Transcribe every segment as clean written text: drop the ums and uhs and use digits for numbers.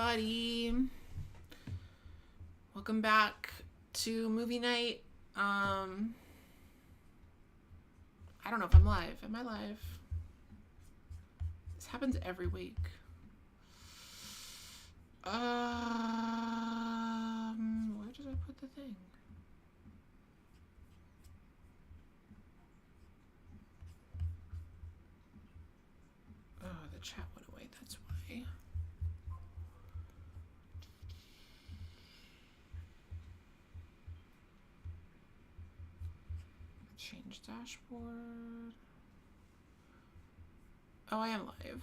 everybody. Welcome back to movie night. I don't know if I'm live. Am I live? This happens every week. Where did I put the thing? Oh, the chat went away. That's why. Change dashboard. Oh, I am live.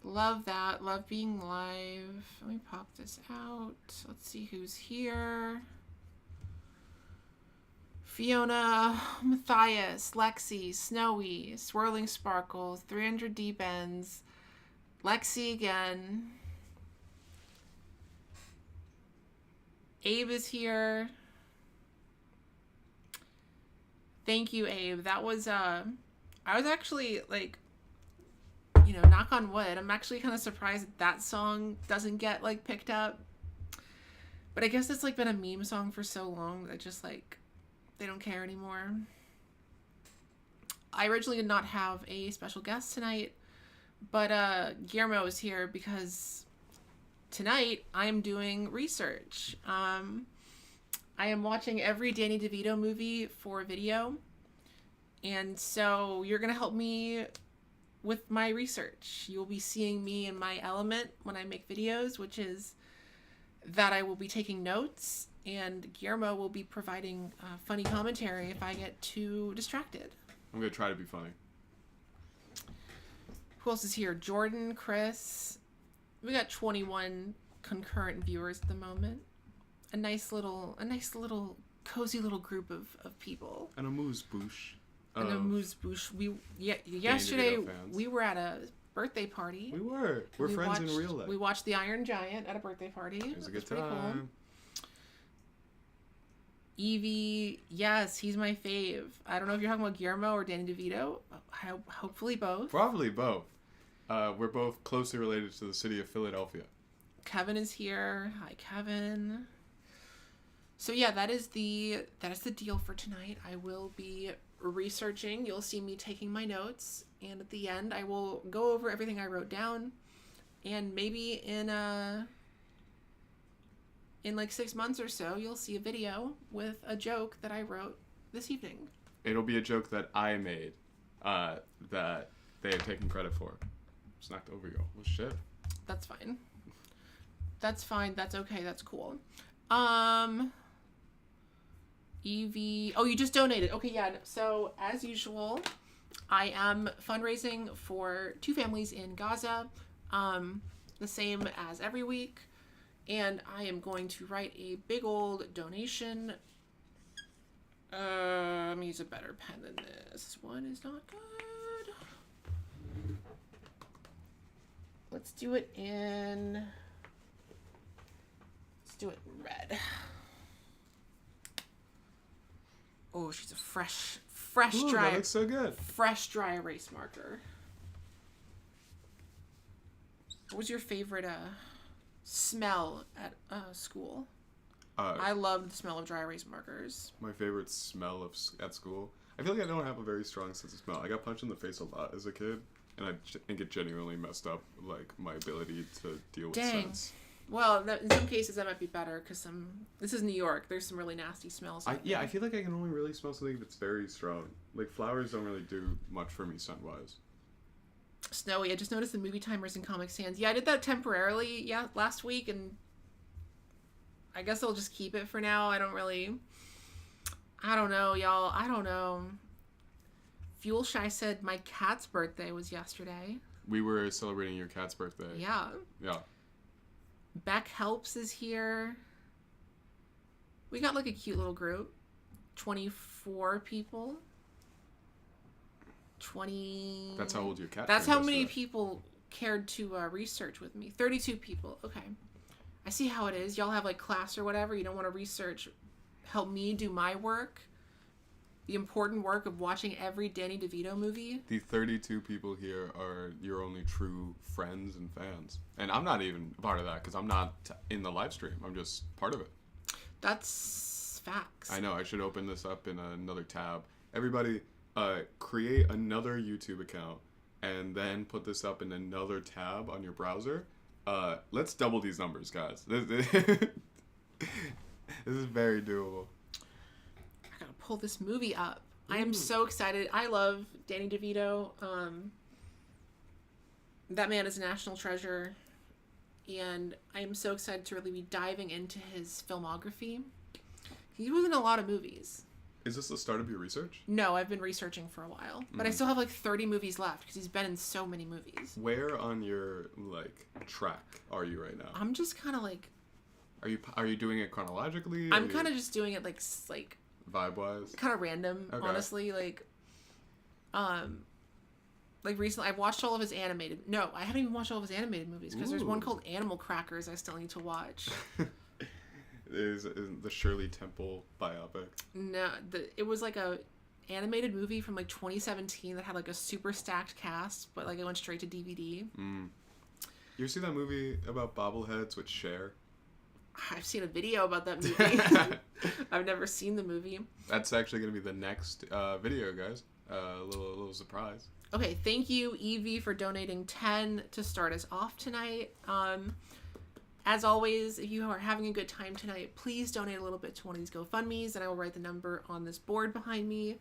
Love that. Love being live. Let me pop this out. Let's see who's here. Fiona, Matthias, Lexi, Snowy, Swirling Sparkles, 300 Deep Ends, Lexi again. Abe is here. Thank you, Abe. That was, I was actually, like, you know, knock on wood, I'm actually kind of surprised that song doesn't get, like, picked up. But I guess it's, like, been a meme song for so long that just, like, they don't care anymore. I originally did not have a special guest tonight, but Guillermo is here because tonight I'm doing research. I am watching every Danny DeVito movie for video, and so you're going to help me with my research. You'll be seeing me in my element when I make videos, which is that I will be taking notes, and Guillermo will be providing funny commentary if I get too distracted. I'm going to try to be funny. Who else is here? Jordan, Chris. We got 21 concurrent viewers at the moment. A nice little cozy little group of people. And a moose-boosh. And a moose-boosh. Yesterday we were at a birthday party. We were. We're friends in real life. We watched The Iron Giant at a birthday party. It was a good time. Cool. Evie, yes, he's my fave. I don't know if you're talking about Guillermo or Danny DeVito. Hopefully both. Probably both. We're both closely related to the city of Philadelphia. Kevin is here. Hi, Kevin. So yeah, that is the deal for tonight. I will be researching. You'll see me taking my notes, and at the end I will go over everything I wrote down, and maybe in like 6 months or so you'll see a video with a joke that I wrote this evening. It'll be a joke that I made that they have taken credit for. Just knocked over you. Well, shit. That's fine. That's fine. That's okay. That's cool. Evie. Oh, you just donated. Okay, yeah. So, as usual, I am fundraising for 2 families in Gaza, the same as every week. And I am going to write a big old donation. Let me use a better pen than this. This one is not good. Let's do it in red. Oh, she's a fresh Ooh, dry. That looks so good. Fresh dry erase marker. What was your favorite smell at school? I loved the smell of dry erase markers. My favorite smell at school. I feel like I don't have a very strong sense of smell. I got punched in the face a lot as a kid, and I think it genuinely messed up like my ability to deal with scents. Well, in some cases that might be better because this is New York. There's some really nasty smells. I feel like I can only really smell something that's very strong. Like flowers don't really do much for me scent-wise. Snowy, I just noticed the movie timers in Comic Sans. Yeah, I did that temporarily, last week, and I guess I'll just keep it for now. I don't know, y'all. I don't know. Fuel Shy said my cat's birthday was yesterday. We were celebrating your cat's birthday. Yeah. Yeah. Beck Helps is here. We got like a cute little group. 24 people. 20. That's how old your cat. That's how many people cared to research with me. 32 people. Okay. I see how it is. Y'all have like class or whatever. You don't want to research. Help me do my work. the important work of watching every Danny DeVito movie. The 32 people here are your only true friends and fans. And I'm not even part of that because I'm not in the live stream. I'm just part of it. That's facts. I know. I should open this up in another tab. Everybody, create another YouTube account and then put this up in another tab on your browser. Let's double these numbers, guys. This is very doable. I gotta pull this movie up. I am so excited. I love Danny DeVito. That man is a national treasure. And I am so excited to really be diving into his filmography. He was in a lot of movies. Is this the start of your research? No, I've been researching for a while. But I still have like 30 movies left because he's been in so many movies. Where on your track are you right now? I'm just kind of like... Are you doing it chronologically? I'm kind of just doing it like vibe-wise? Kind of random, okay. Honestly. Like recently, I've watched all of his animated... No, I haven't even watched all of his animated movies because there's one called Animal Crackers I still need to watch. Is the Shirley Temple biopic? No, it was like a animated movie from like 2017 that had like a super stacked cast, but like it went straight to DVD. You ever see that movie about bobbleheads with Cher? I've seen a video about that movie. I've never seen the movie. That's actually going to be the next video, guys. A little surprise. Okay, thank you, Evie, for donating 10 to start us off tonight. As always, if you are having a good time tonight, please donate a little bit to one of these GoFundMes, and I will write the number on this board behind me.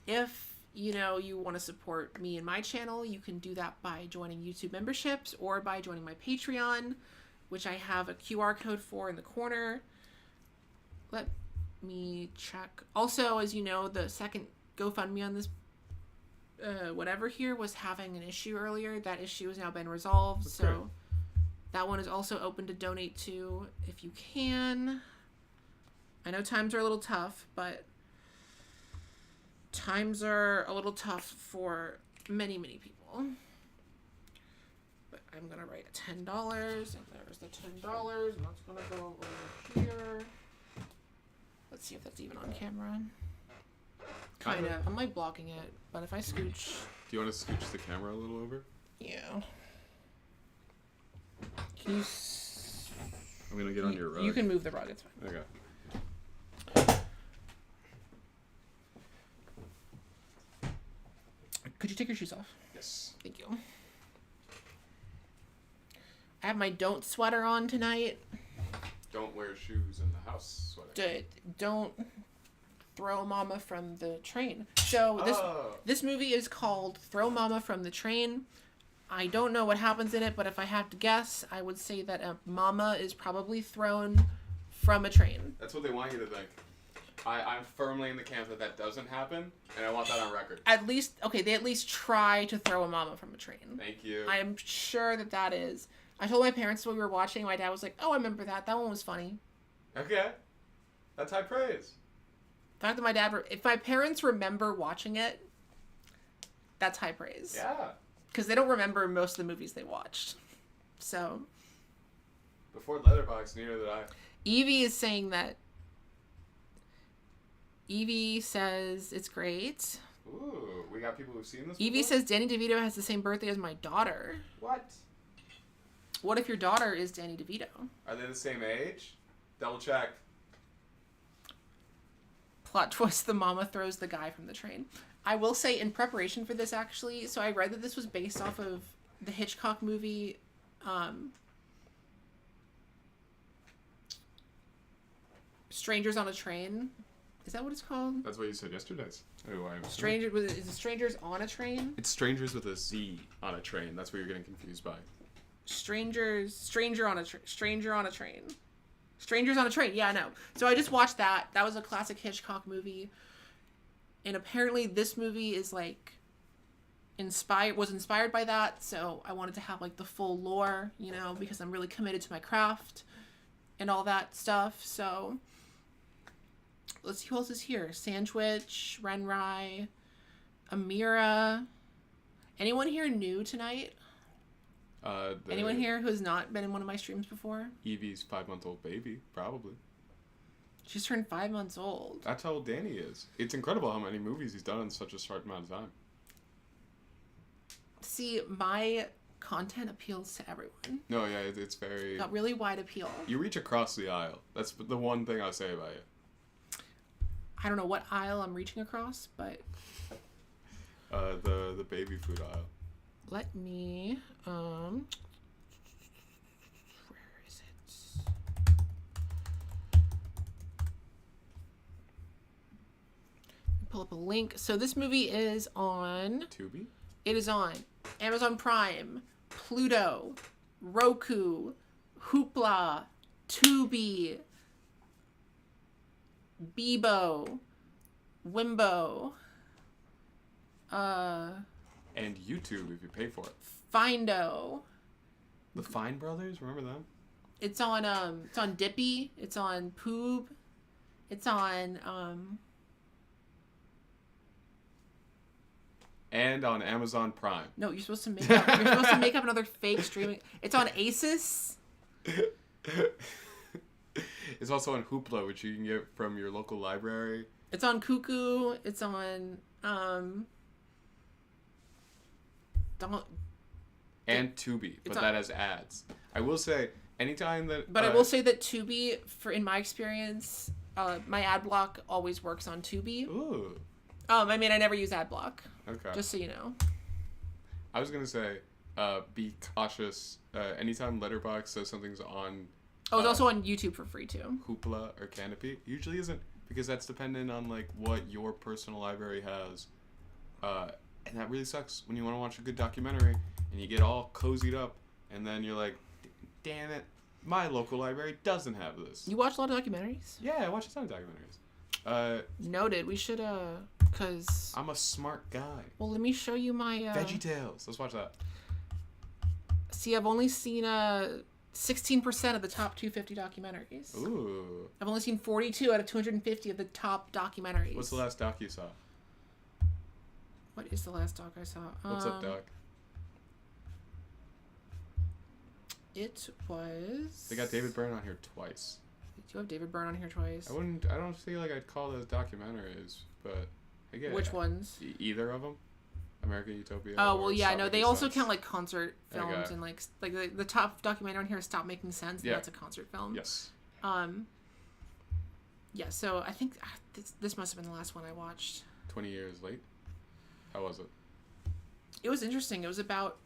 If, you want to support me and my channel, you can do that by joining YouTube memberships or by joining my Patreon, which I have a QR code for in the corner. Let me check. Also, as you know, the second GoFundMe on this whatever here was having an issue earlier. That issue has now been resolved, so... Great. That one is also open to donate to if you can. I know times are a little tough, but times are a little tough for many, many people. But I'm going to write $10, and there's the $10, and that's going to go over here. Let's see if that's even on camera. Kind of. I'm like blocking it, but if I scooch... Do you want to scooch the camera a little over? Yeah. Can you... I'm going to get on your rug. You can move the rug, it's fine. Okay. Could you take your shoes off? Yes. Thank you. I have my don't sweater on tonight. Don't wear shoes in the house sweater. Don't throw Momma from the train. So this movie is called Throw Momma from the Train. I don't know what happens in it, but if I have to guess, I would say that a mama is probably thrown from a train. That's what they want you to think. I'm firmly in the camp that doesn't happen, and I want that on record. They at least try to throw a mama from a train. Thank you. I am sure that is. I told my parents when we were watching, my dad was like, oh, I remember that. That one was funny. Okay. That's high praise. The fact that if my parents remember watching it, that's high praise. Yeah. Because they don't remember most of the movies they watched. So. Before Letterboxd, neither did I. Evie is saying that. Evie says it's great. Ooh, we got people who've seen this Evie before? says Danny DeVito has the same birthday as my daughter. What? What if your daughter is Danny DeVito? Are they the same age? Double check. Plot twist, the mama throws the guy from the train. I will say, in preparation for this, actually, so I read that this was based off of the Hitchcock movie, Strangers on a Train. Is that what it's called? That's what you said yesterday. Oh, is it Strangers on a Train? It's Strangers with a Z on a train. That's what you're getting confused by. Stranger on a Train. Strangers on a Train. Yeah, I know. So I just watched that. That was a classic Hitchcock movie. And apparently this movie is like was inspired by that, so I wanted to have like the full lore, because I'm really committed to my craft and all that stuff. So let's see who else is here. Sandwich, Renrai, Amira. Anyone here new tonight? Anyone here who has not been in one of my streams before? Evie's 5-month-old baby, probably. She's turned 5 months old. That's how old Danny is. It's incredible how many movies he's done in such a short amount of time. See, my content appeals to everyone. No, yeah, it's very... Got really wide appeal. You reach across the aisle. That's the one thing I'll say about you. I don't know what aisle I'm reaching across, but... The baby food aisle. Let me... Where is it? Pull up a link. So this movie is on... Tubi? It is on Amazon Prime, Pluto, Roku, Hoopla, Tubi, Bebo, Wimbo, And YouTube if you pay for it. Findo. The Fine Brothers, remember them? It's on Dippy, it's on Poob, it's on And on Amazon Prime. No, you're supposed to make up. You're supposed to make up another fake streaming. It's on Asus. It's also on Hoopla, which you can get from your local library. It's on Cuckoo. It's on And Tubi, but that has ads. I will say, anytime that... But I will say that Tubi, in my experience, my ad block always works on Tubi. Ooh. I mean, I never use ad block. Okay. Just so you know. I was gonna say, be cautious. Anytime Letterboxd says something's on... Oh, it's also on YouTube for free, too. Hoopla or Canopy. Usually isn't, because that's dependent on, like, what your personal library has. And that really sucks when you want to watch a good documentary, and you get all cozied up, and then you're like, damn it, my local library doesn't have this. You watch a lot of documentaries? Yeah, I watch a ton of documentaries. Noted. We should, because... I'm a smart guy. Well, let me show you my... VeggieTales. Let's watch that. See, I've only seen 16% of the top 250 documentaries. Ooh. I've only seen 42 out of 250 of the top documentaries. What's the last doc you saw? What is the last doc I saw? What's up, doc? It was... They got David Byrne on here twice. Do you have David Byrne on here twice? I don't feel like I'd call those documentaries, but I get Which ones? Either of them? American Utopia. Oh, well, yeah, no, they also Sense. count, like, concert films, Okay. and, like the top documentary on here is Stop Making Sense, and that's a concert film. Yes. Yeah, so I think this must have been the last one I watched. 20 years late? How was it? It was interesting. It was about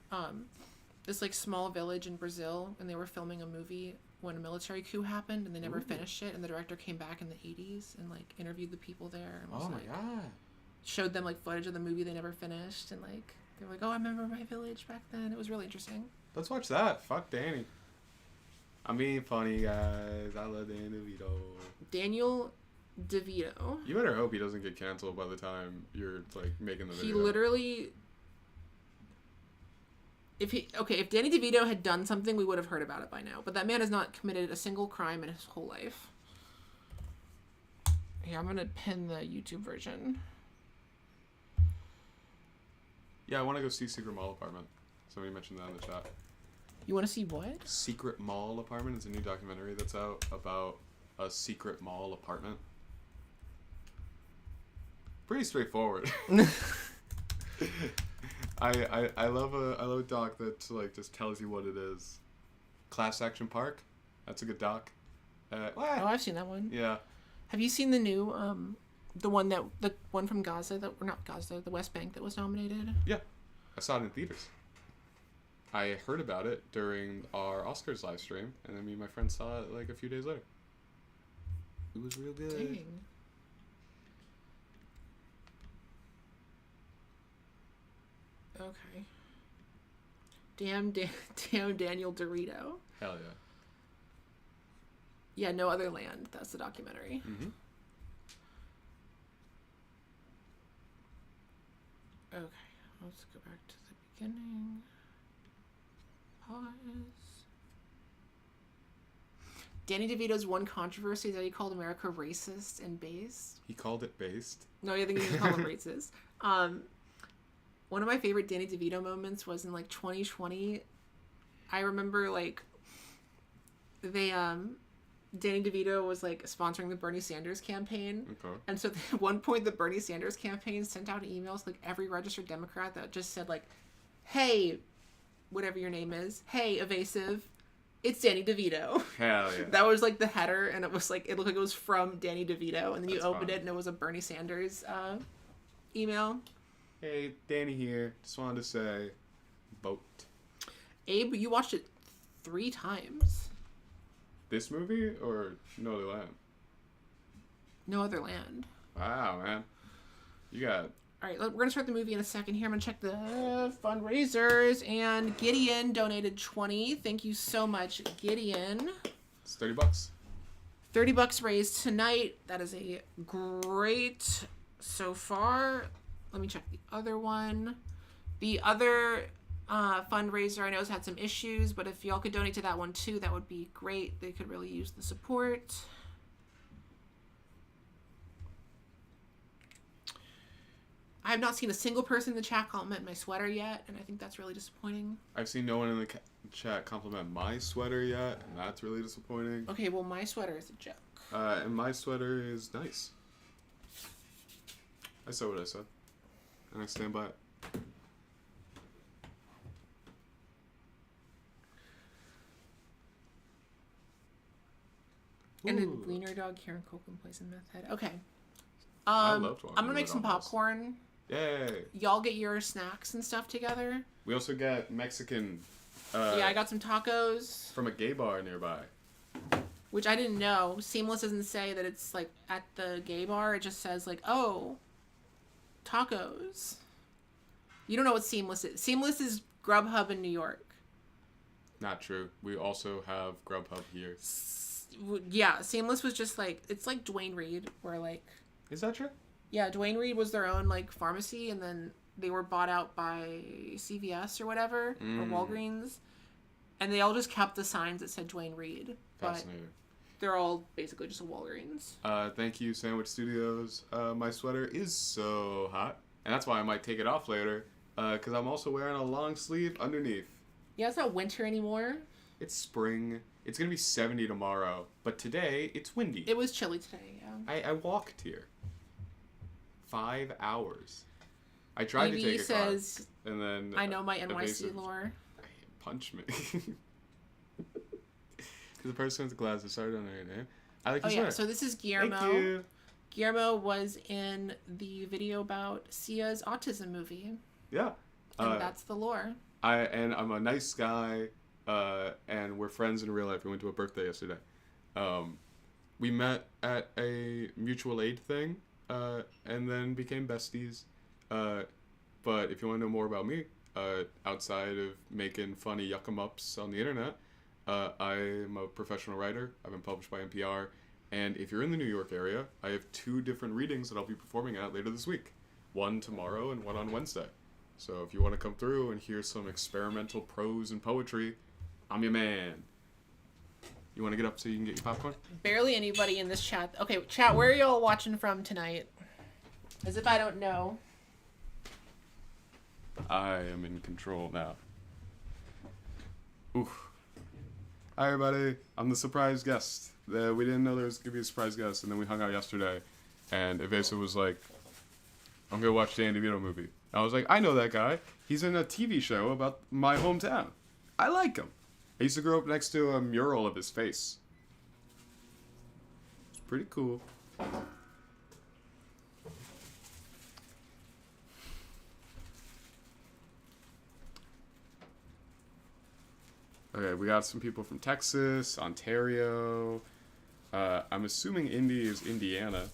this, like, small village in Brazil, and they were filming a movie when a military coup happened, and they never finished it, and the director came back in the 80s and, like, interviewed the people there. And was, oh, my God. Showed them, like, footage of the movie they never finished, and, like, they were like, oh, I remember my village back then. It was really interesting. Let's watch that. Fuck Danny. I'm being funny, guys. I love Danny DeVito. Daniel DeVito. You better hope he doesn't get canceled by the time you're, like, making the video. He literally... If Danny DeVito had done something, we would have heard about it by now. But that man has not committed a single crime in his whole life. Here, I'm going to pin the YouTube version. Yeah, I want to go see Secret Mall Apartment. Somebody mentioned that in the chat. You want to see what? Secret Mall Apartment is a new documentary that's out about a secret mall apartment. Pretty straightforward. I love a doc that, like, just tells you what it is. Class Action Park, that's a good doc. Oh, I've seen that one. Yeah. Have you seen the new the one from Gaza the West Bank that was nominated? Yeah, I saw it in theaters. I heard about it during our Oscars live stream, and then me and my friend saw it like a few days later. It was real good. Dang. Okay. Damn Daniel Dorito. Hell yeah. Yeah, No Other Land. That's the documentary. Mm-hmm. Okay, let's go back to the beginning. Pause. Danny DeVito's one controversy is that he called America racist and based. He called it based? No, I think he just called him racist. One of my favorite Danny DeVito moments was in, like, 2020. I remember, like, they Danny DeVito was like sponsoring the Bernie Sanders campaign. Okay. And so at one point the Bernie Sanders campaign sent out emails like every registered Democrat that just said like, hey, whatever your name is, hey, Evasive, it's Danny DeVito. Hell yeah. That was like the header, and it was like, it looked like it was from Danny DeVito, and then you That's opened fun. it and it was a Bernie Sanders email. Hey, Danny here. Just wanted to say, vote. Abe, you watched it 3 times. This movie or No Other Land? No Other Land. Wow, man. You got... All right, we're going to start the movie in a second here. I'm going to check the fundraisers. And Gideon donated 20. Thank you so much, Gideon. It's $30. $30 raised tonight. That is a great so far. Let me check the other one. The other fundraiser I know has had some issues, but if y'all could donate to that one too, that would be great. They could really use the support. I have not seen a single person in the chat compliment my sweater yet, and I think that's really disappointing. I've seen no one in the chat compliment my sweater yet, and that's really disappointing. Okay, well, my sweater is a joke. And my sweater is nice. I said what I said, and I stand by it. And a Ooh. wiener dog, Karen Copeland plays in Meth Head. Okay. I loved I'm gonna make some Wiener Dogs. popcorn. Yay! Y'all get your snacks and stuff together. We also got Mexican. Yeah, I got some tacos, From a gay bar nearby. which I didn't know. Seamless doesn't say that it's like at the gay bar. It just says like, oh, tacos. You don't know what Seamless is. Seamless is Grubhub in New York. Not true. We also have Grubhub here. Yeah, Seamless was just like, it's like Dwayne Reed, where like, Is that true? yeah, Dwayne Reed was their own like pharmacy, and then they were bought out by CVS or whatever, or Walgreens, and they all just kept the signs that said Dwayne Reed, but Fascinating. they're all basically just a Walgreens. Thank you, Sandwich Studios. My sweater is so hot, and that's why I might take it off later, because I'm also wearing a long sleeve underneath. Yeah, it's not winter anymore. It's spring. It's going to be 70 tomorrow, but today it's windy. It was chilly today, yeah. I walked here. 5 hours. I tried to Evie take a says, car, and then... I know my NYC Evasive lore. punch me. The person with the glasses, sorry, I don't know your name. I like Oh your yeah, sweater. so this is Guillermo. Thank you. Guillermo was in the video about Sia's autism movie, Yeah. and that's the lore. I'm a nice guy, and we're friends in real life. We went to a birthday yesterday. We met at a mutual aid thing, and then became besties. But if you want to know more about me, outside of making funny yuck-em-ups on the internet, I'm a professional writer. I've been published by NPR. And if you're in the New York area, I have 2 different readings that I'll be performing at later this week. One tomorrow and one on Wednesday. So if you want to come through and hear some experimental prose and poetry, I'm your man. You want to get up so you can get your popcorn? Barely anybody in this chat. Okay, chat, where are y'all watching from tonight? As if I don't know. I am in control now. Oof. Hi everybody, I'm the surprise guest. We didn't know there was going to be a surprise guest, and then we hung out yesterday, and Evasive was like, I'm going to watch the Danny DeVito movie. I was like, I know that guy. He's in a TV show about my hometown. I like him. I used to grow up next to a mural of his face. It's pretty cool. Okay, we got some people from Texas, Ontario. I'm assuming Indy is Indiana.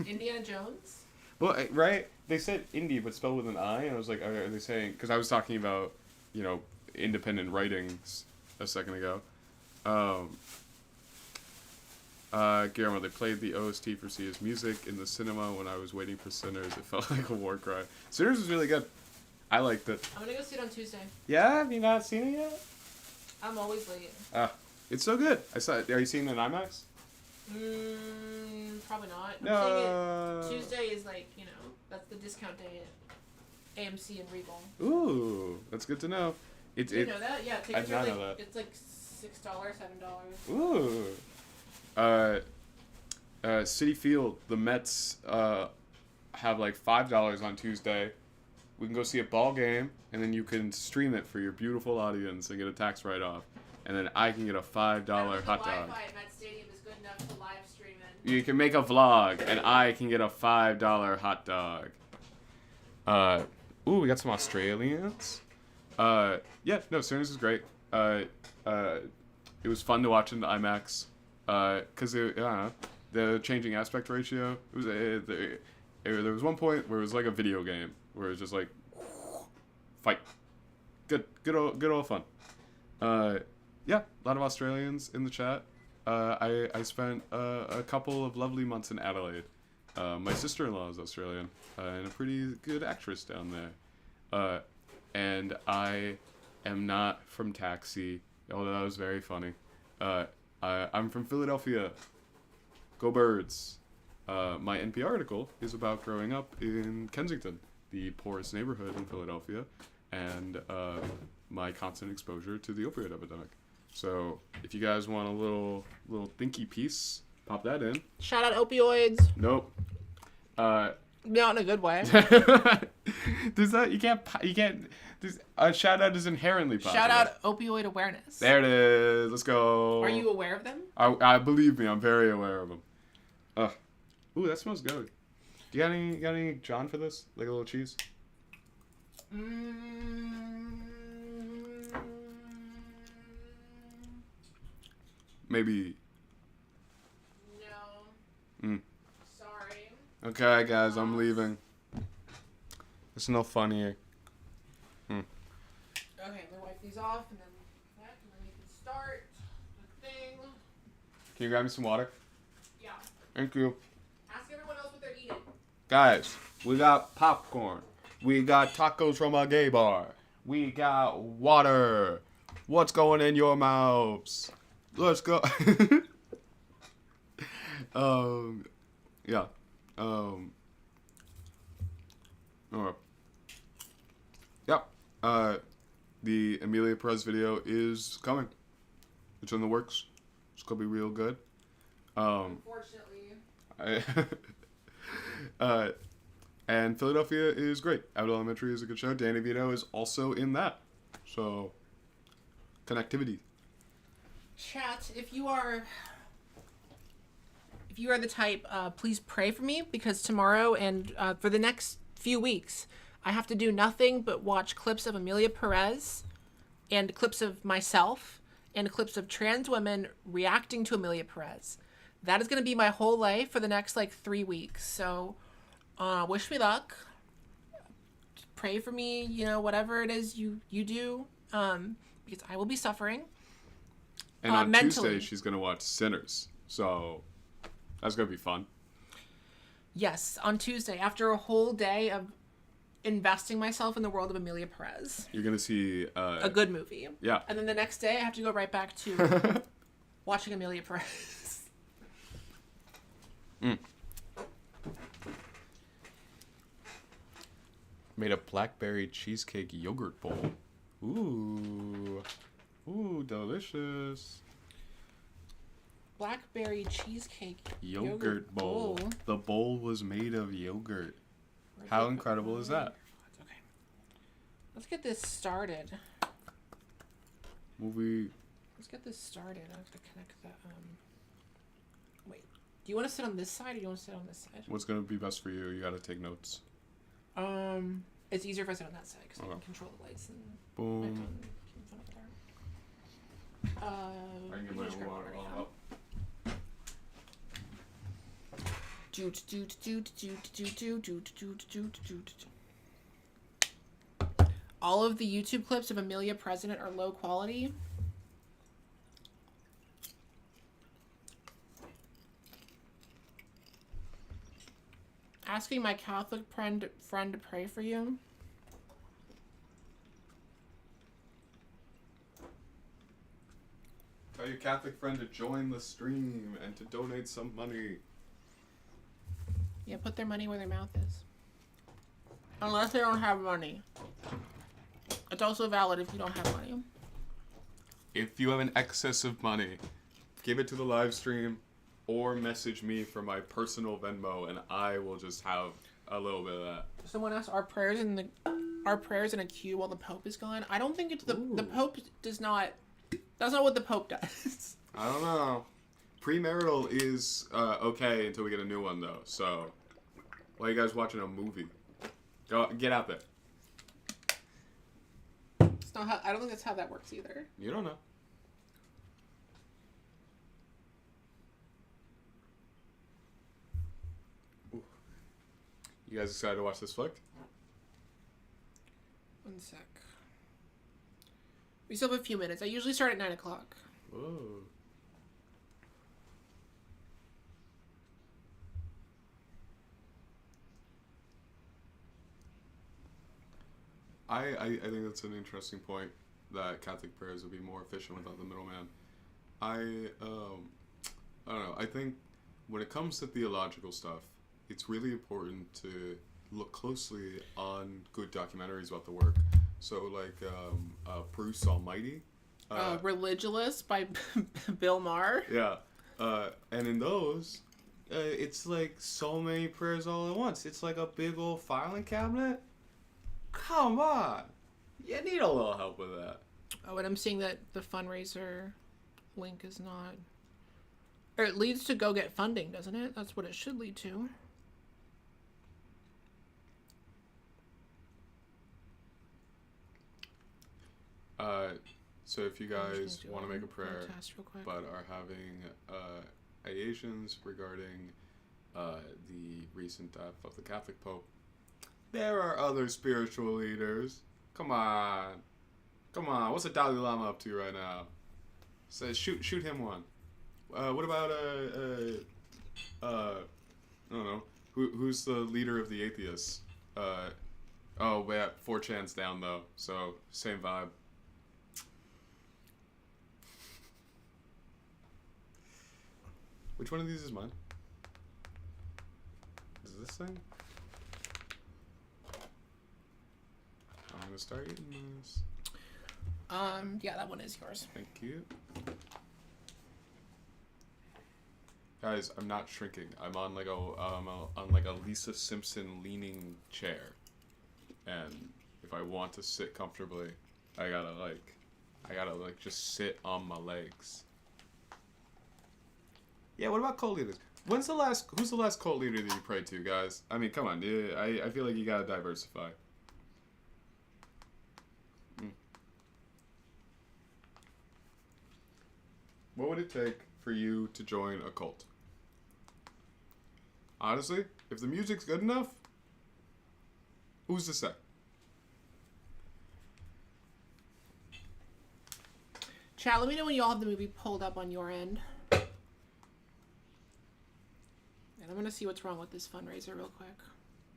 Indiana Jones? Well, right? They said Indy, but spelled with an I, and I was like, are they saying... Because I was talking about, independent writings a second ago. Guillermo, they played the OST for Sia's music in the cinema when I was waiting for Sinners. It felt like a war cry. Sinners was really good. I liked it. I'm gonna go see it on Tuesday. Yeah? Have you not seen it yet? I'm always late. It's so good. I saw it. Are you seeing it in IMAX? Probably not. I'm No. seeing it. Tuesday is like, that's the discount day at AMC and Regal. Ooh, that's good to know. It's You know that? Yeah, I tickets did are not like know that. it's like $6, Ooh. City Field, the Mets have like $5 on Tuesday. We can go see a ball game, and then you can stream it for your beautiful audience and get a tax write-off. And then I can get a $5 hot dog. Wi-Fi at Met Stadium is good enough to live stream it. You can make a vlog, and I can get a $5 hot dog. We got some Australians. Serenus is great. It was fun to watch in the IMAX. Cause the changing aspect ratio. It was there was one point where it was like a video game where it was just like fight. Good old fun. A lot of Australians in the chat. I spent a couple of lovely months in Adelaide. My sister-in-law is Australian and a pretty good actress down there. And I am not from Taxi, although that was very funny. I'm from Philadelphia. Go Birds. My NPR article is about growing up in Kensington, the poorest neighborhood in Philadelphia, and my constant exposure to the opioid epidemic. So if you guys want a little thinky piece, pop that in. Shout out opioids. Nope. Not in a good way. There's that you can't. A shout out is inherently possible. Shout out opioid awareness. There it is. Let's go. Are you aware of them? I believe me. I'm very aware of them. Ooh, that smells good. Do you got any John for this? Like a little cheese? Maybe. No. Sorry. Okay, guys, I'm leaving. It's no fun here. Okay, I'm gonna wipe these off and then we can start the thing. Can you grab me some water? Yeah. Thank you. Ask everyone else what they're eating. Guys, we got popcorn. We got tacos from a gay bar. We got water. What's going in your mouths? Let's go. Yeah. Alright. Yep. The Emilia Perez video is coming. It's in the works. It's gonna be real good. Unfortunately. And Philadelphia is great. Abbott Elementary is a good show. Danny DeVito is also in that. So, connectivity. Chat, if you are the type, please pray for me, because tomorrow and for the next few weeks, I have to do nothing but watch clips of Emilia Perez and clips of myself and clips of trans women reacting to Emilia Perez. That is going to be my whole life for the next 3 weeks. So wish me luck. Pray for me, whatever it is you do, because I will be suffering. And on mentally. Tuesday, she's going to watch Sinners. So that's going to be fun. Yes, on Tuesday, after a whole day of investing myself in the world of Emilia Perez. You're going to see... a good movie. Yeah. And then the next day, I have to go right back to watching Emilia Perez. Made a blackberry cheesecake yogurt bowl. Ooh, delicious. Blackberry cheesecake Yogurt bowl. The bowl was made of yogurt. How incredible is that? It's okay. Let's get this started. Let's get this started. I have to connect that. Wait. Do you want to sit on this side or do you want to sit on this side? What's going to be best for you? You got to take notes. It's easier if I sit on that side because I can control the lights and Boom. my phone in front of there. I can get my water up. All of the YouTube clips of Emilia President are low quality. Asking my Catholic friend to pray for you. Tell your Catholic friend to join the stream and to donate some money. Yeah, put their money where their mouth is. Unless they don't have money. it's also valid if you don't have money. If you have an excess of money, give it to the live stream or message me for my personal Venmo and I will just have a little bit of that. Someone asked, are prayers in a queue while the Pope is gone? I don't think it's the Pope does not. That's not what the Pope does. I don't know. Premarital is okay until we get a new one though. So, while you guys watching a movie, get out there. It's not how. I don't think that's how that works either. You don't know. Ooh. You guys excited to watch this flick? One sec. We still have a few minutes. I usually start at 9 o'clock. Whoa. I think that's an interesting point that Catholic prayers would be more efficient without the middleman. I don't know. I think when it comes to theological stuff, it's really important to look closely on good documentaries about the work. So like Bruce Almighty. Religulous by Bill Maher. Yeah. And in those, it's like so many prayers all at once. It's like a big old filing cabinet. Come on. You need a little help with that. Oh, and I'm seeing that the fundraiser link is not... Or it leads to go get funding, doesn't it? That's what it should lead to. So if you guys want to make a prayer but are having ideations regarding the recent death of the Catholic Pope, there are other spiritual leaders. Come on. What's the Dalai Lama up to right now? So shoot him one. What about I don't know. Who's the leader of the atheists? Oh, yeah, 4chan's down though, so same vibe. Which one of these is mine? Is this thing? I'm gonna start eating this. Yeah, that one is yours. Thank you. Guys, I'm not shrinking. I'm on like a Lisa Simpson leaning chair. And if I want to sit comfortably, I gotta just sit on my legs. Yeah, what about cult leaders? Who's the last cult leader that you prayed to, guys? I mean, come on, I feel like you gotta diversify. What would it take for you to join a cult? Honestly, if the music's good enough, who's to say? Chat, let me know when you all have the movie pulled up on your end. And I'm gonna see what's wrong with this fundraiser real quick.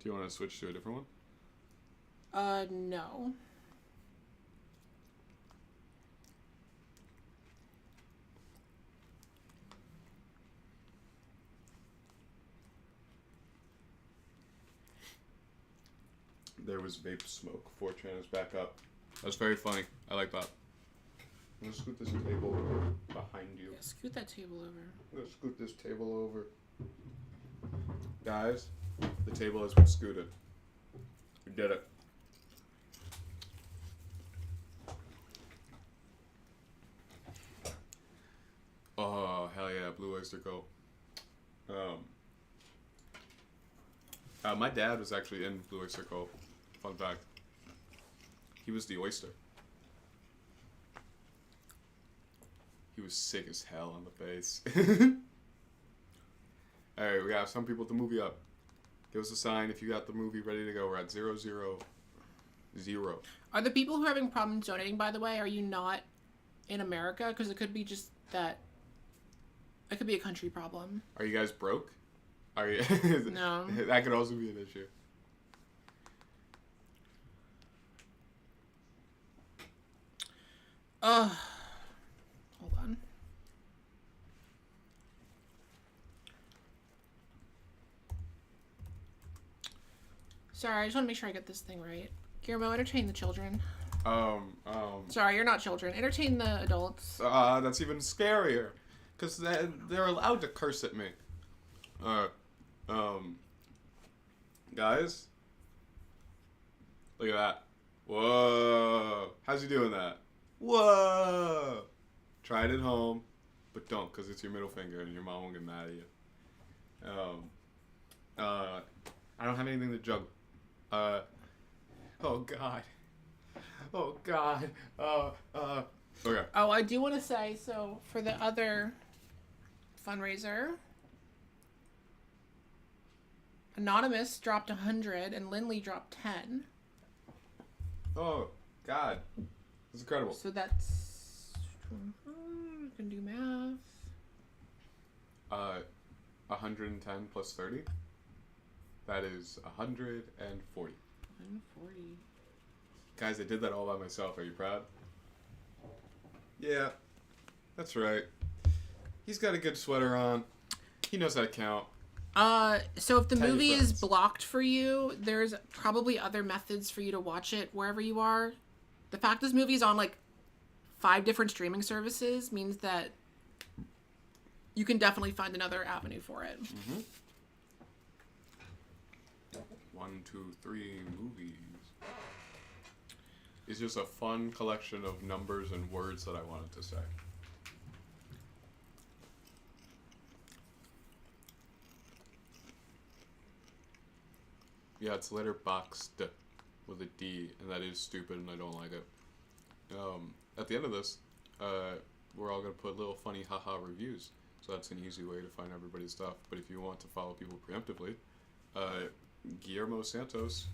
Do you want to switch to a different one? No. There was vape smoke. 4chan is back up. That's very funny. I like that. I'm gonna scoot this table behind you. Yeah, scoot that table over. I'm gonna scoot this table over. Guys, the table has been scooted. We did it. Oh, hell yeah, Blue Oyster Cult. My dad was actually in Blue Oyster Cult. Fun fact. He was the oyster. He was sick as hell on the face. Alright, we got some people with the movie up. Give us a sign if you got the movie ready to go. We're at 000. Are the people who are having problems donating, by the way, are you not in America? Because it could be just that... It could be a country problem. Are you guys broke? Are you? No. That could also be an issue. Hold on. Sorry, I just want to make sure I get this thing right. Guillermo, entertain the children. Sorry, you're not children. Entertain the adults. That's even scarier. Because they're allowed to curse at me. Guys? Look at that. Whoa. How's he doing that? Whoa. Try it at home, but don't, because it's your middle finger and your mom won't get mad at you. I don't have anything to juggle. Oh, God. Oh, God. Okay. Oh, I do want to say, so for the other fundraiser, Anonymous dropped 100 and Lindley dropped 10. Oh, God. That's incredible. So that's... I can do math. 110 plus 30? That is 140. 140. Guys, I did that all by myself. Are you proud? Yeah, that's right. He's got a good sweater on. He knows how to count. So if the Tell your movie is friends. blocked for you, there's probably other methods for you to watch it wherever you are. The fact this movie is on like 5 different streaming services means that you can definitely find another avenue for it. Mm-hmm. 1, 2, 3 movies. It's just a fun collection of numbers and words that I wanted to say. Yeah, it's letterboxed with a D, and that is stupid, and I don't like it. At the end of this, we're all going to put little funny haha reviews, so that's an easy way to find everybody's stuff. But if you want to follow people preemptively, Guillermo Santos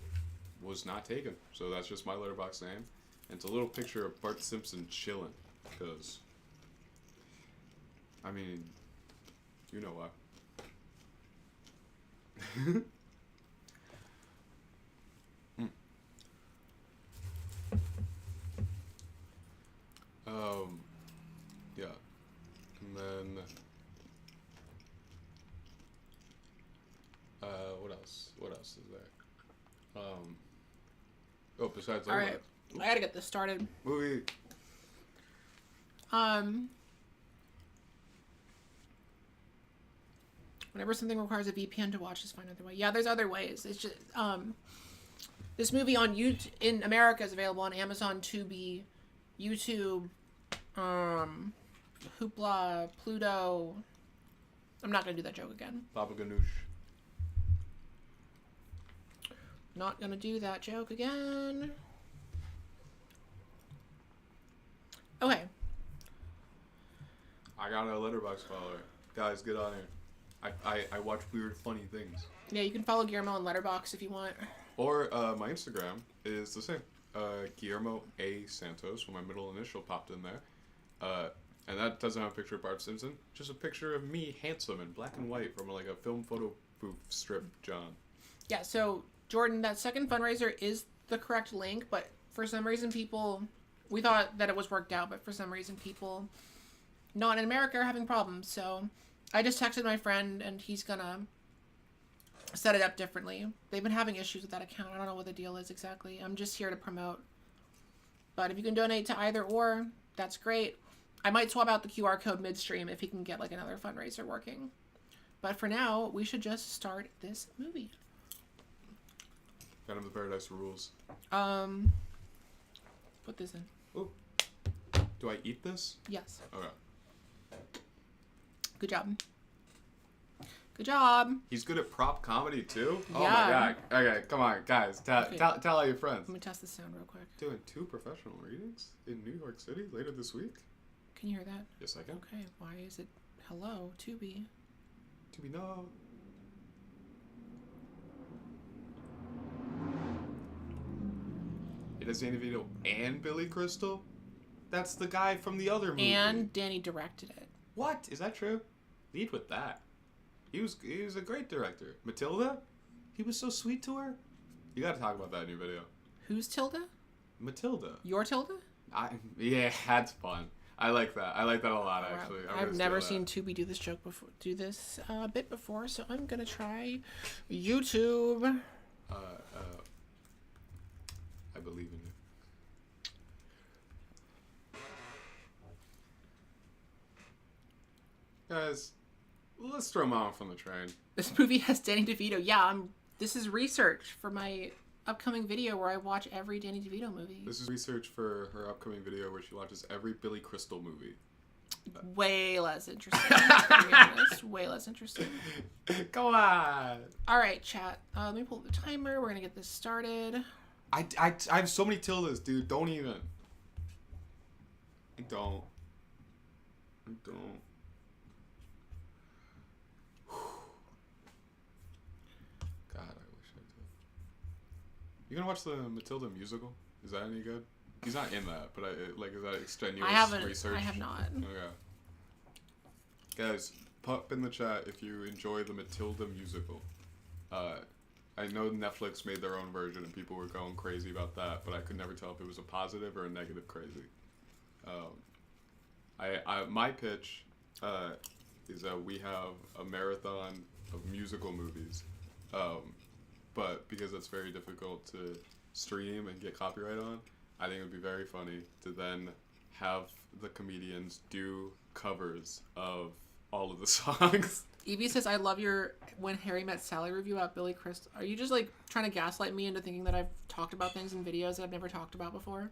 was not taken, so that's just my letterbox name. And it's a little picture of Bart Simpson chilling, because, I mean, you know why. Yeah. And then, what else? What else is there? Oh, besides All right, I gotta get this started. movie. Whenever something requires a VPN to watch, just find another way. Yeah, there's other ways. It's just this movie on YouTube in America is available on Amazon, Tubi, YouTube, Hoopla, Pluto. I'm not gonna do that joke again. Baba Ganoush. Not gonna do that joke again. Okay. I got a letterbox follower. Guys, get on here. I watch weird, funny things. Yeah, you can follow Guillermo on Letterboxd if you want. Or my Instagram is the same. Guillermo A. Santos, with my middle initial popped in there. And that doesn't have a picture of Bart Simpson. Just a picture of me, handsome, in black and white from like a film photo booth strip, John. Yeah, so, Jordan, that second fundraiser is the correct link, but for some reason people... We thought that it was worked out, but for some reason people not in America are having problems. So I just texted my friend, and he's gonna set it up differently. They've been having issues with that account. I don't know what the deal is exactly. I'm just here to promote. But if you can donate to either or, that's great. I might swap out the QR code midstream if he can get like another fundraiser working. But for now, we should just start this movie. Phantom of the Paradise rules. Put this in. Ooh. Do I eat this? Yes. Okay. Good job. Good job. He's good at prop comedy too? Oh Yeah. my god. Okay, come on, guys. Tell all your friends. Let me test the sound real quick. Doing 2 professional readings in New York City later this week? Can you hear that? Yes, I can. Okay, why is it hello, Tubi? To be known. It has Danny DeVito and Billy Crystal? That's the guy from the other movie. And Danny directed it. What? Is that true? Lead with that. He was a great director. Matilda? He was so sweet to her. You gotta talk about that in your video. Who's Tilda? Matilda. Your Tilda? Yeah, that's fun. I like that. I like that a lot, actually. I've never seen Tubi do this joke before. Do this bit before, so I'm gonna try YouTube. I believe in you. Guys, let's throw Mom from the train. This movie has Danny DeVito. Yeah, this is research for my upcoming video where I watch every Danny DeVito movie. This is research for her upcoming video where she watches every Billy Crystal movie. Way less interesting, to be honest. Way less interesting. Go on. All right, chat. Let me pull up the timer. We're going to get this started. I have so many tildes, dude. Don't even. I don't. God, I wish I did. You gonna watch the Matilda musical? Is that any good? He's not in that, but is that extenuous research? I have not. Okay. Guys, pop in the chat if you enjoy the Matilda musical. I know Netflix made their own version and people were going crazy about that, but I could never tell if it was a positive or a negative crazy. My pitch is that we have a marathon of musical movies, but because it's very difficult to stream and get copyright on, I think it would be very funny to then have the comedians do covers of all of the songs. Evie says, I love your When Harry Met Sally review about Billy Crystal. Are you just like trying to gaslight me into thinking that I've talked about things in videos that I've never talked about before?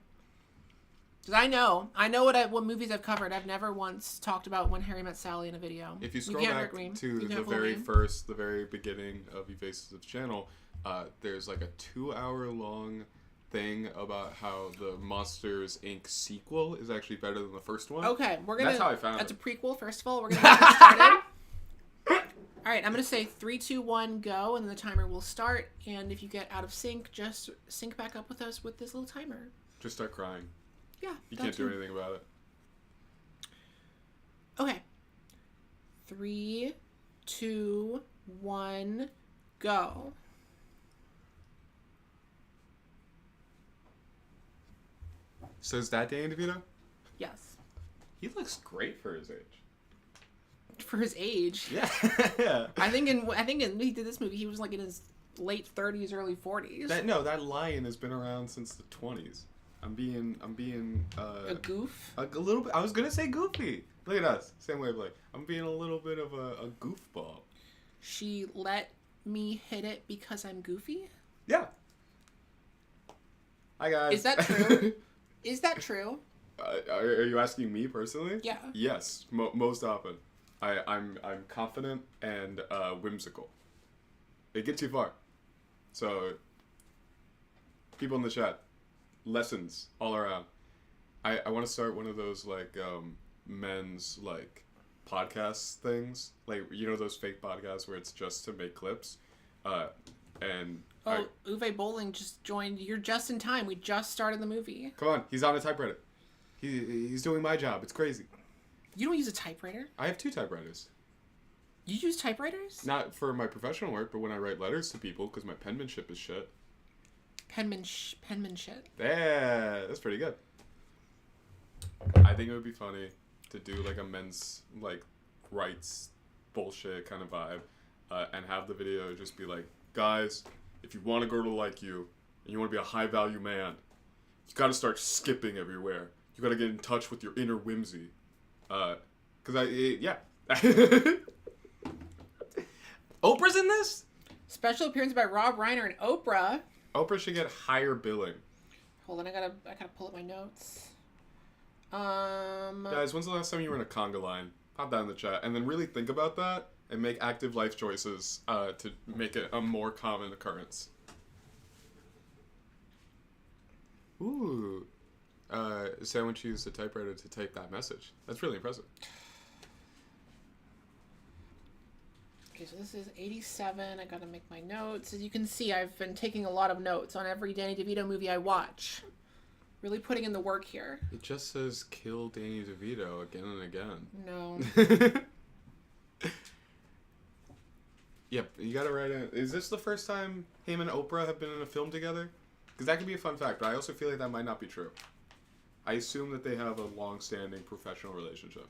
Because I know what movies I've covered. I've never once talked about When Harry Met Sally in a video. If you scroll back to the very beginning of Evasive's channel, there's like a 2-hour-long thing about how the Monsters Inc. sequel is actually better than the first one. Okay, That's how I found That's it. a prequel, first of all. We're going to get this started. All right, I'm going to say 3, 2, 1, go, and then the timer will start. And if you get out of sync, just sync back up with us with this little timer. Just start crying. Yeah. You can't do anything about it. Okay. 3, 2, 1, go. So is that Danny DeVito? Yes. He looks great for his age. For his age. Yeah. I think when he did this movie, he was like in his late 30s, early 40s. That lion has been around since the 20s. I'm being a goof? A little bit. I was gonna say goofy. Look at us. Same way, like I'm being a little bit of a goofball. She let me hit it because I'm goofy? Yeah. Hi guys. Is that true? Is that true? Are you asking me personally? Yeah. Yes, most often. I'm confident and whimsical. It gets you far. So, people in the chat, lessons all around. I want to start one of those like men's like podcast things, like those fake podcasts where it's just to make clips, and. Uwe Bowling just joined. You're just in time. We just started the movie. Come on, he's on a typewriter. He's doing my job. It's crazy. You don't use a typewriter? I have 2 typewriters. You use typewriters? Not for my professional work, but when I write letters to people, because my penmanship is shit. Penmanship. Yeah, that's pretty good. I think it would be funny to do like a men's like rights bullshit kind of vibe, and have the video just be like, guys, if you want a girl to like you and you want to be a high value man, you got to start skipping everywhere. You got to get in touch with your inner whimsy. Oprah's in this? Special appearance by Rob Reiner and Oprah. Oprah should get higher billing. Hold on, I gotta pull up my notes. Guys, when's the last time you were in a conga line? Pop that in the chat, and then really think about that and make active life choices to make it a more common occurrence. Ooh. Sandwich used a typewriter to type that message. That's really impressive. Okay, so this is 87. I gotta make my notes. As you can see, I've been taking a lot of notes on every Danny DeVito movie I watch. Really putting in the work here. It just says kill Danny DeVito again and again. No. Yep, you gotta write in. Is this the first time him and Oprah have been in a film together? Because that could be a fun fact, but I also feel like that might not be true. I assume that they have a long-standing professional relationship.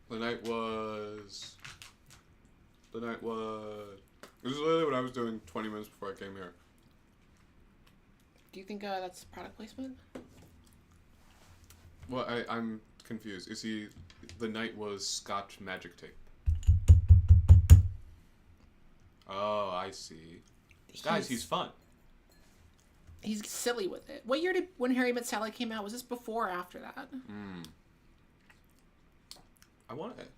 The night was... This is literally what I was doing 20 minutes before I came here. Do you think that's product placement? Well, I'm confused. Is he... The knight was Scotch magic tape. Oh, I see. Guys, he's fun. He's silly with it. What year did When Harry Met Sally came out? Was this before or after that? I want it.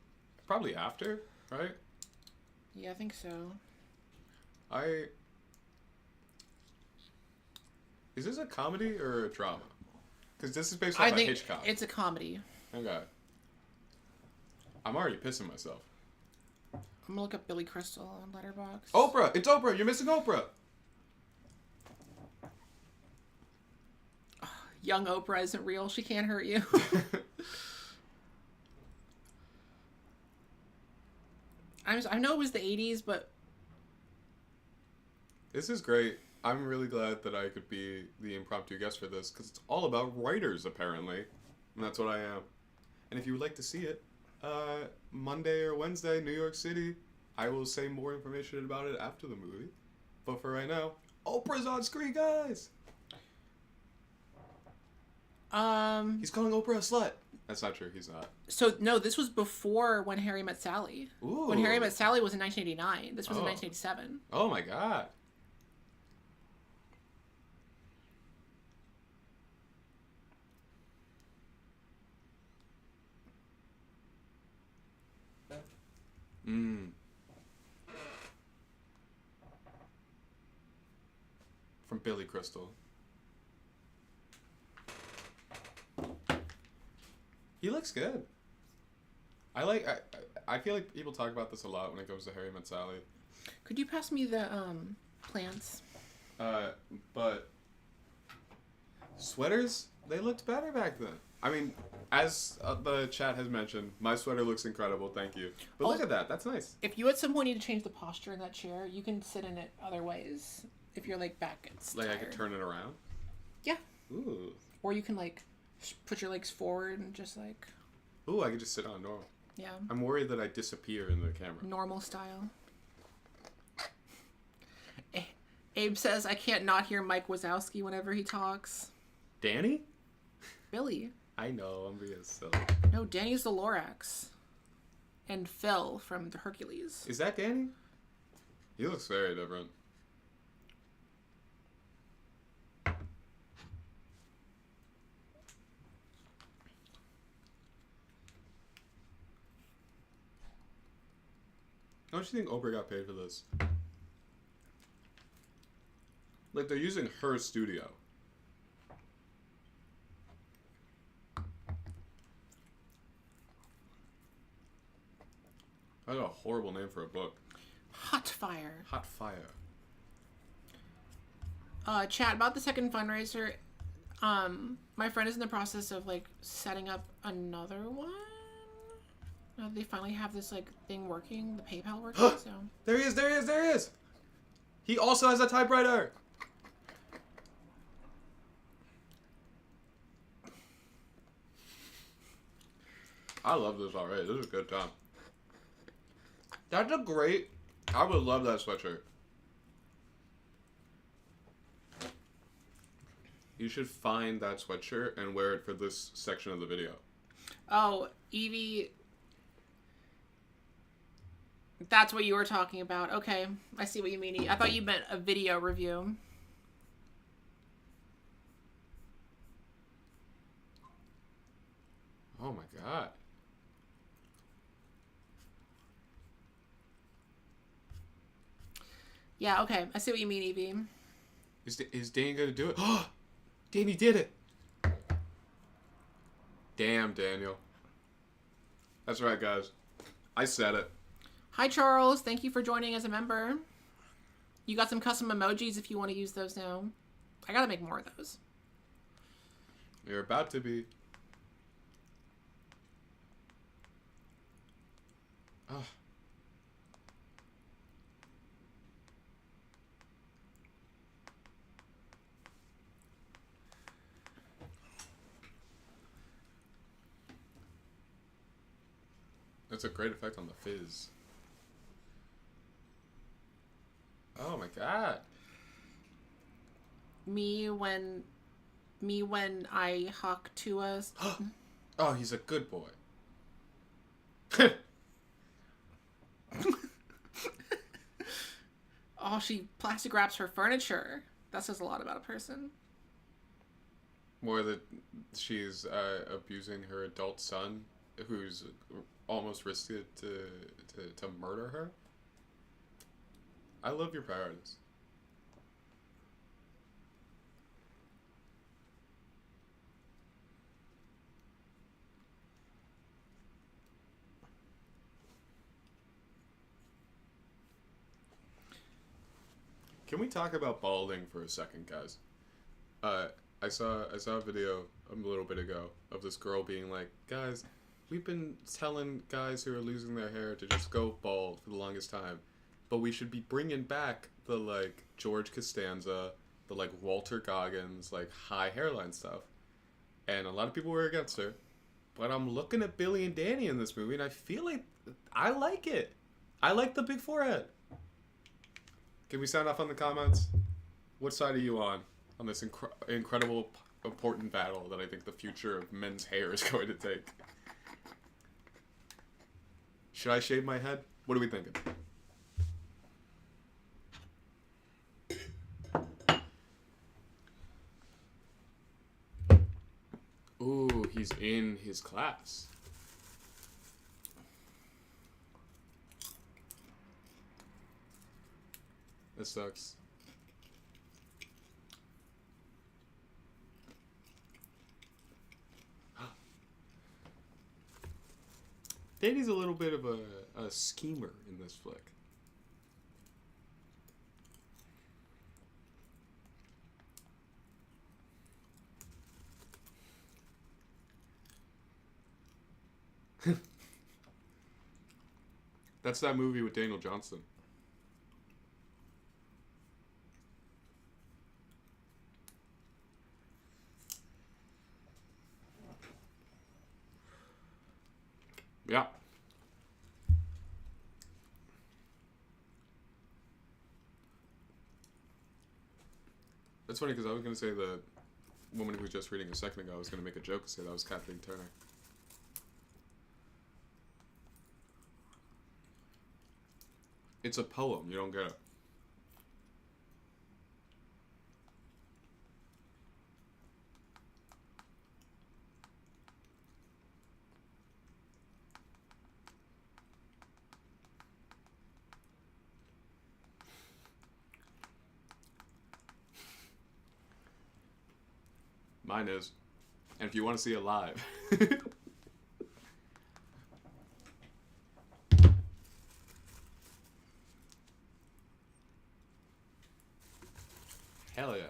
Probably after, right? Yeah, I think so. Is this a comedy or a drama? Because this is based off Hitchcock. It's a comedy. Okay. I'm already pissing myself. I'm gonna look up Billy Crystal on Letterboxd. Oprah! It's Oprah! You're missing Oprah! Young Oprah isn't real. She can't hurt you. I know it was the 80s, but... This is great. I'm really glad that I could be the impromptu guest for this, because it's all about writers, apparently. And that's what I am. And if you would like to see it, Monday or Wednesday, New York City, I will say more information about it after the movie. But for right now, Oprah's on screen, guys! He's calling Oprah a slut. That's not true. He's not. So, no, this was before When Harry Met Sally. Ooh. When Harry Met Sally was in 1989. This was in 1987. Oh, my God. From Billy Crystal. He looks good. I feel like people talk about this a lot when it comes to Harry Met Sally. Could you pass me the plants? But sweaters, they looked better back then. I mean, as the chat has mentioned, my sweater looks incredible. Thank you. But look at that. That's nice. If you at some point need to change the posture in that chair, you can sit in it other ways. If your back gets tired. I could turn it around? Yeah. Ooh. Or you can put your legs forward and just Ooh, I could just sit on normal. Yeah. I'm worried that I disappear in the camera. Normal style. Abe says, I can't not hear Mike Wazowski whenever he talks. Danny? Billy. I know, I'm being silly. No, Danny's the Lorax. And Phil from the Hercules. Is that Danny? He looks very different. How much do you think Oprah got paid for this? They're using her studio. That's a horrible name for a book. Hot Fire. Hot Fire. Chat about the second fundraiser. My friend is in the process of setting up another one. They finally have this thing working, the PayPal working. So There he is! There he is! There he is! He also has a typewriter. I love this already. This is a good time. That's a great... I would love that sweatshirt. You should find that sweatshirt and wear it for this section of the video. Oh, Evie... That's what you were talking about. Okay, I see what you mean. I thought you meant a video review. Oh my god. Yeah, okay. I see what you mean, Evie. Is Danny gonna do it? Oh! Danny did it! Damn, Daniel. That's right, guys. I said it. Hi, Charles. Thank you for joining as a member. You got some custom emojis if you want to use those now. I gotta make more of those. You're about to be. Oh. That's a great effect on the fizz. Oh my god. Me when I huck to us. Oh, he's a good boy. Oh, she plastic wraps her furniture. That says a lot about a person. More that she's abusing her adult son, who's almost risky to murder her. I love your priorities. Can we talk about balding for a second, guys? Uh, I saw a video a little bit ago of this girl being like, guys, we've been telling guys who are losing their hair to just go bald for the longest time, but we should be bringing back the like George Costanza, the like Walter Goggins, like high hairline stuff. And a lot of people were against her, but I'm looking at Billy and Danny in this movie, and I feel like I like it. I like the big forehead. Can we sound off on the comments? What side are you on this incredible, important battle that I think the future of men's hair is going to take? Should I shave my head? What are we thinking? Ooh, he's in his class. That sucks. Danny's a little bit of a schemer in this flick. That's that movie with Daniel Johnston. Yeah. That's funny because I was going to say the woman who was just reading a second ago, I was going to make a joke and say that was Kathleen Turner. It's a poem. You don't get it. Mine is. And if you want to see it live. Hell yeah.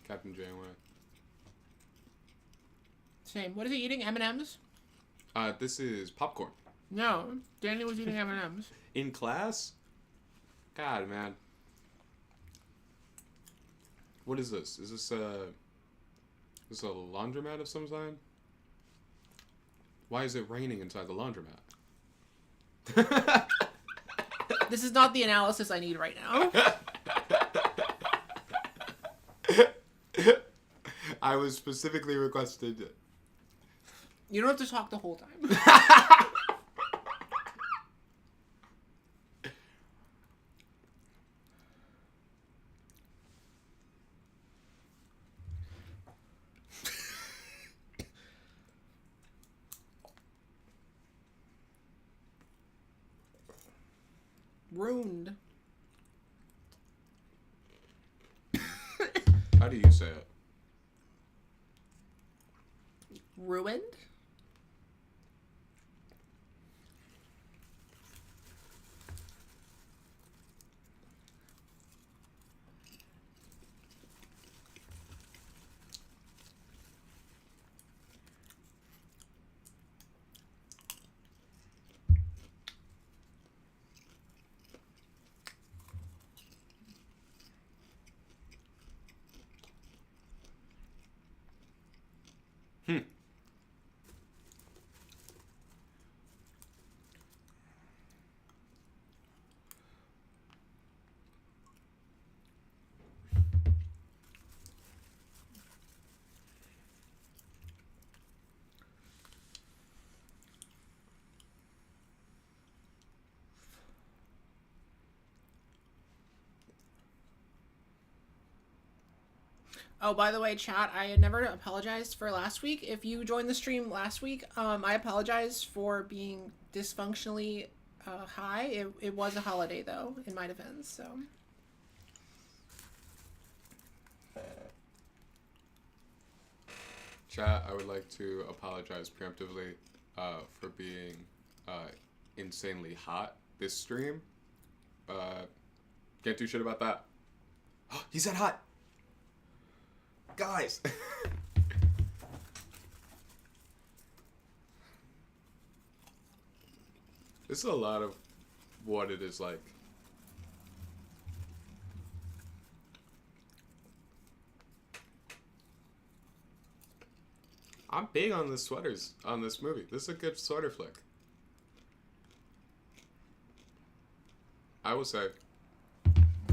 Captain Janeway. Same. What is he eating? M&M's? This is popcorn. No, Danny was eating M&M's. In class? God, man. What is this? Is this a laundromat of some kind? Why is it raining inside the laundromat? This is not the analysis I need right now. I was specifically requested. You don't have to talk the whole time. Ruined. How do you say it? Ruined? Oh, by the way, chat, I had never apologized for last week. If you joined the stream last week, I apologize for being dysfunctionally high. It was a holiday, though, in my defense, so... Chat, I would like to apologize preemptively for being insanely hot this stream. Can't do shit about that. He's that hot! Guys! This is a lot of what it is like. I'm big on the sweaters on this movie. This is a good sweater flick. I will say,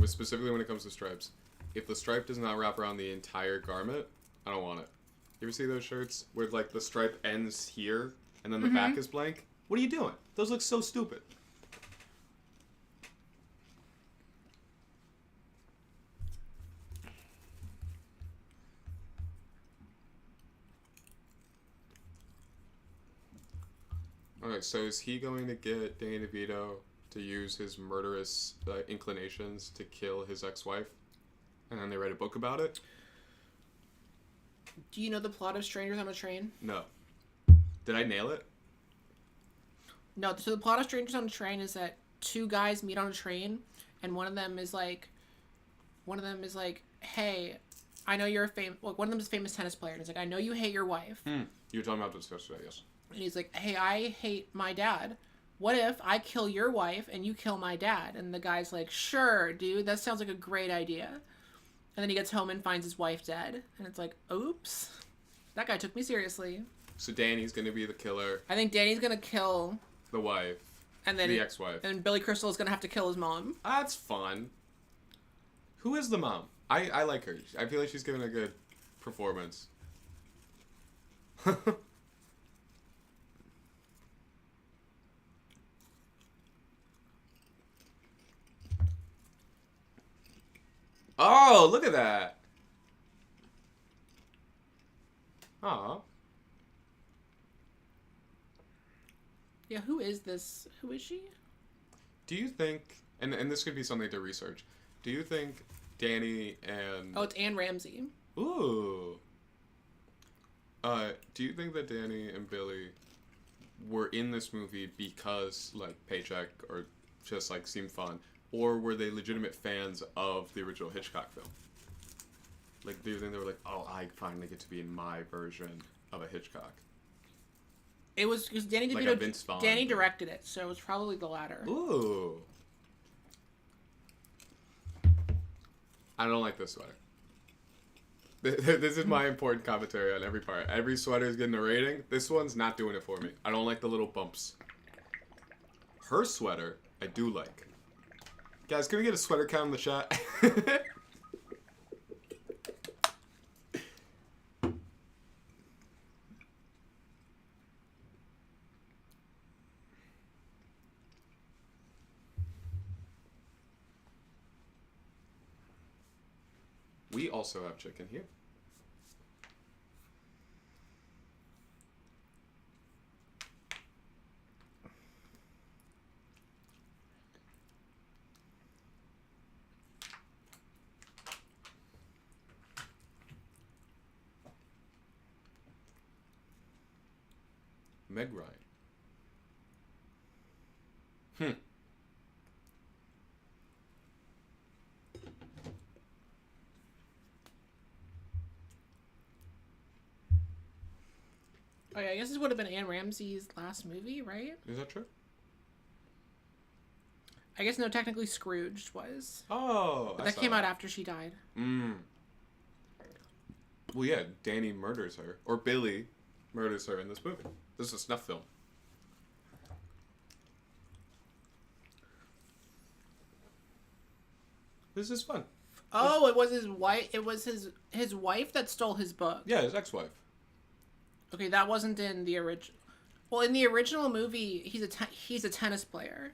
specifically when it comes to stripes, if the stripe does not wrap around the entire garment, I don't want it. You ever see those shirts where like the stripe ends here and then the back is blank? What are you doing? Those look so stupid. Okay, so is he going to get Danny DeVito to use his murderous inclinations to kill his ex-wife? And then they write a book about it? Do you know the plot of Strangers on a Train? No. Did I nail it? No, so the plot of Strangers on a Train is that two guys meet on a train, and one of them is like, hey, I know you're one of them is a famous tennis player, and he's like, I know you hate your wife. You were talking about this yesterday, yes. And he's like, hey, I hate my dad. What if I kill your wife and you kill my dad? And the guy's like, sure, dude, that sounds like a great idea. And then he gets home and finds his wife dead. And it's like, oops. That guy took me seriously. So Danny's going to be the killer. I think Danny's going to kill... the wife. And then the ex-wife. And Billy Crystal is going to have to kill his mom. That's fun. Who is the mom? I like her. I feel like she's giving a good performance. Oh, look at that. Aw. Yeah, who is this? Who is she? Do you think, and this could be something to research, do you think Danny and... Oh, it's Anne Ramsey. Ooh. Do you think that Danny and Billy were in this movie because, like, paycheck or just, like, seemed fun? Or were they legitimate fans of the original Hitchcock film? Like, do you think they were like, oh, I finally get to be in my version of a Hitchcock? It was because Danny DeVito. Like a Vince Vaughn Danny directed it, so it was probably the latter. Ooh. I don't like this sweater. This is my important commentary on every part. Every sweater is getting a rating. This one's not doing it for me. I don't like the little bumps. Her sweater, I do like. Guys, can we get a sweater count in the chat? We also have chicken here. Meg Ryan. Oh yeah, I guess this would have been Anne Ramsey's last movie, right? Is that true? I guess no, technically Scrooged was. Oh, but that came out after she died. Well, yeah, Danny murders her, or Billy murders her in this movie. This is a snuff film. This is fun. Oh, it was his wife. It was his wife that stole his book. Yeah, his ex-wife. Okay, that wasn't in the original. Well, in the original movie, he's a tennis player.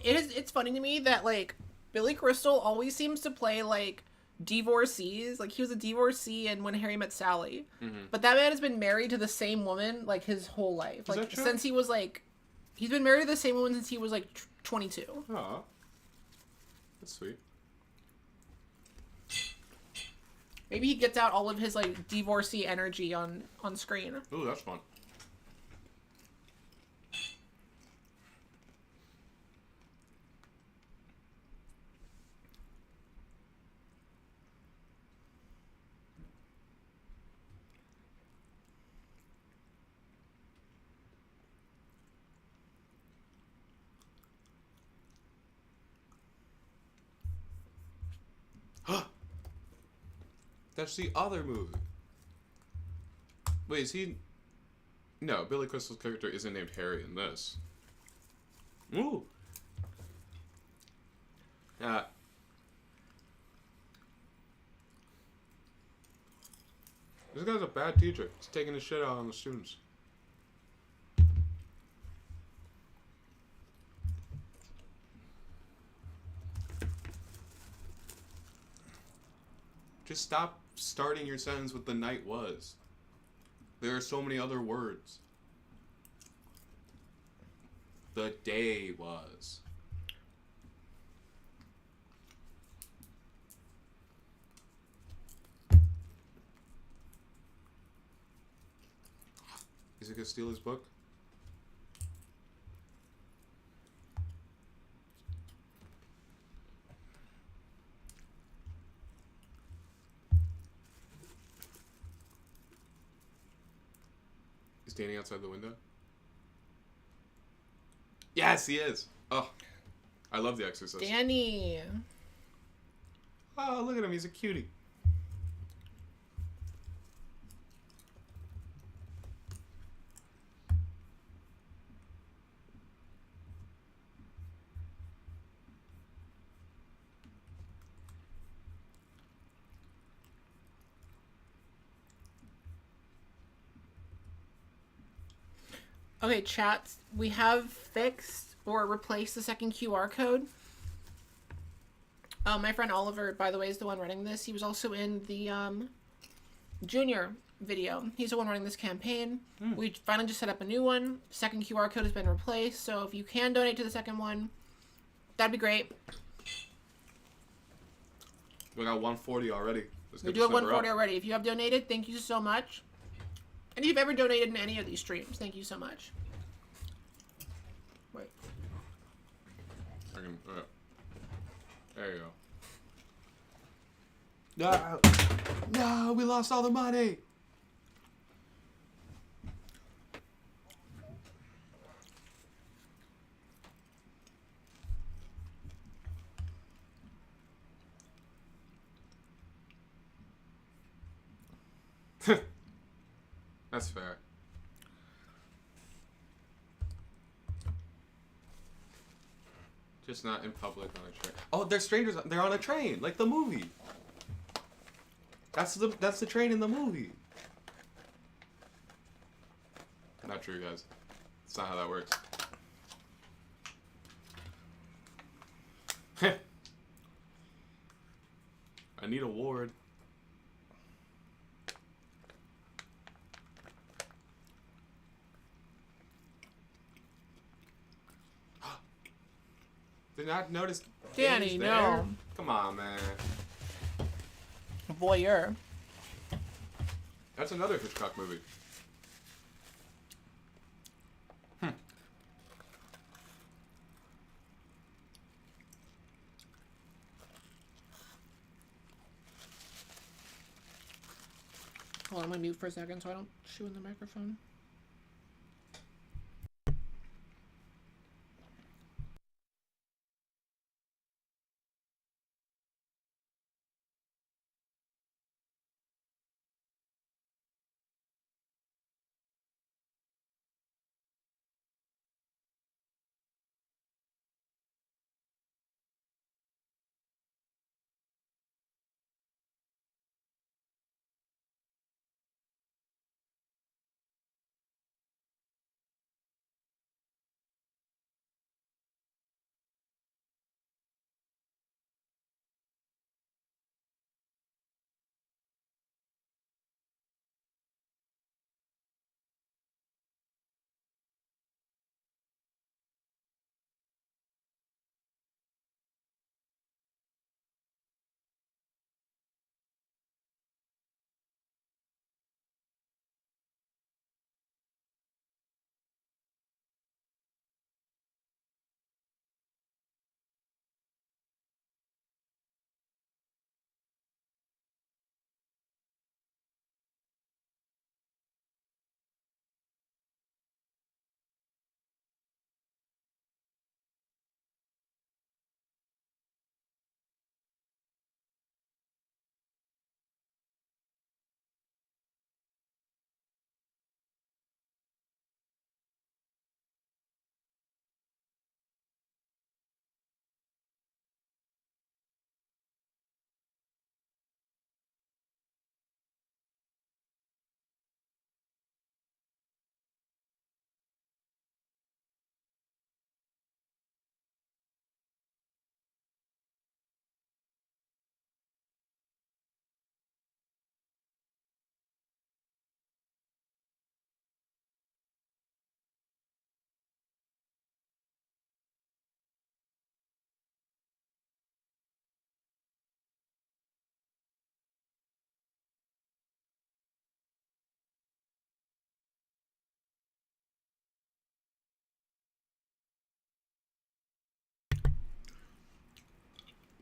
it's funny to me that like Billy Crystal always seems to play like divorcees. Like he was a divorcee in When Harry Met Sally, but that man has been married to the same woman like his whole life. Is Like that true? since he was like, he's been married to the same woman since he was like 22. Oh, that's sweet. Maybe he gets out all of his like divorcee energy on screen. Ooh, that's fun. That's the other movie. Wait, is he... No, Billy Crystal's character isn't named Harry in this. Ooh. This guy's a bad teacher. He's taking his shit out on the students. Just stop starting your sentence with "the night was." There are so many other words. The day was. Is he gonna steal his book? He's standing outside the window? Yes, he is. Oh, I love The Exorcist. Danny. Oh, look at him. He's a cutie. Okay, chat. We have fixed or replaced the second QR code. My friend Oliver, by the way, is the one running this. He was also in the Junior video. He's the one running this campaign. We finally just set up a new one. Second QR code has been replaced, so if you can donate to the second one, that'd be great. We got 140 already. We do have 140 already. If you have donated, thank you so much. And if you've ever donated in any of these streams, thank you so much. Wait. There you go. No, we lost all the money. That's fair. Just not in public on a train. Oh, they're strangers. They're on a train, like the movie. That's the train in the movie. Not true, guys. That's not how that works. I need a ward. Did not notice Danny, there? no. Come on, man. Voyeur. That's another Hitchcock movie. Hold on, I'm gonna mute for a second so I don't chew in the microphone.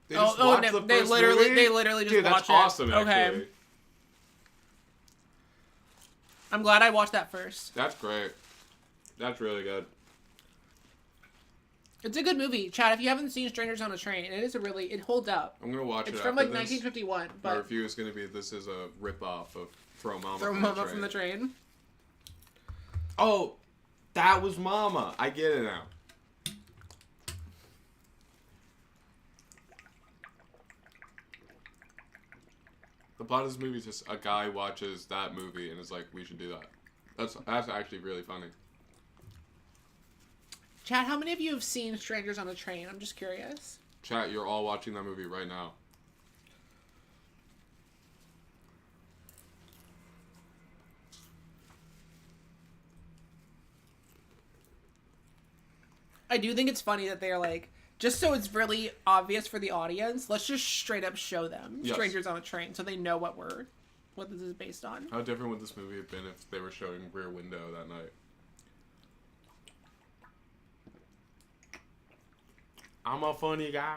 They just watch no, the they first literally, movie? they literally just Dude, watch that's it. awesome, Okay. actually. I'm glad I watched that first. That's great. That's really good. It's a good movie. Chad, if you haven't seen Strangers on a Train, it holds up. I'm going to watch it It's after from like this. 1951. My But review is going to be, this is a rip-off of Throw Momma from the Train. Oh, that was Momma. I get it now. The plot of this movie is just a guy watches that movie and is like, we should do that. That's actually really funny. Chad, how many of you have seen Strangers on a Train? I'm just curious. Chat, you're all watching that movie right now. I do think it's funny that they're like, just so it's really obvious for the audience, let's just straight up show them Strangers on a Train so they know what this is based on. How different would this movie have been if they were showing Rear Window that night? I'm a funny guy.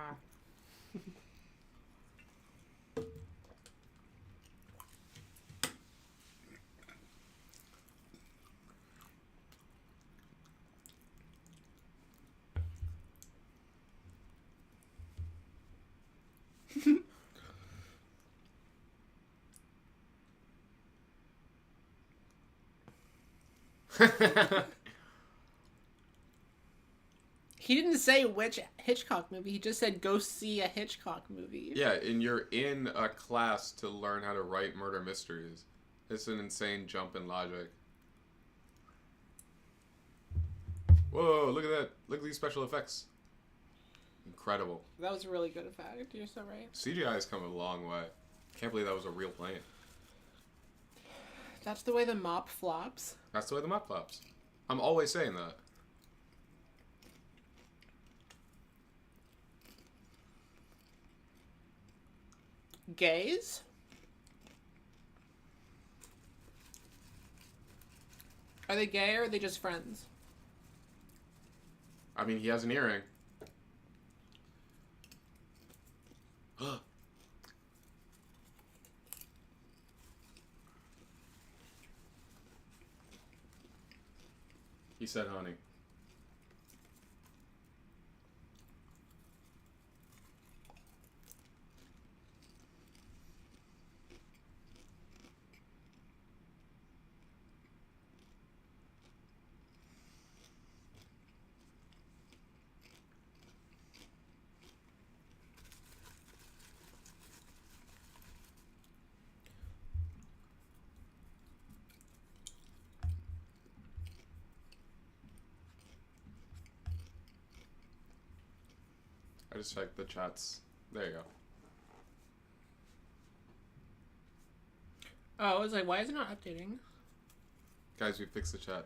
He didn't say which Hitchcock movie. He just said go see a Hitchcock movie. Yeah, and you're in a class to learn how to write murder mysteries. It's an insane jump in logic. Whoa, look at that. Look at these special effects. Incredible. That was a really good effect. You're so right. CGI has come a long way. Can't believe that was a real plane. That's the way the mop flops. That's the way the map flops. I'm always saying that. Gays? Are they gay or are they just friends? I mean, he has an earring. He said honey. I just checked the chats. There you go. Oh, I was like, why is it not updating? Guys, we fixed the chat.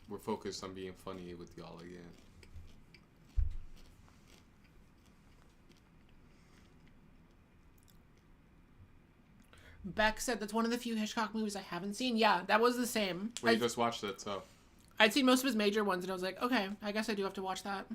We're focused on being funny with y'all again. Beck said that's one of the few Hitchcock movies I haven't seen. Yeah, that was the same. We just watched it, so. I'd seen most of his major ones, and I was like, okay, I guess I do have to watch that.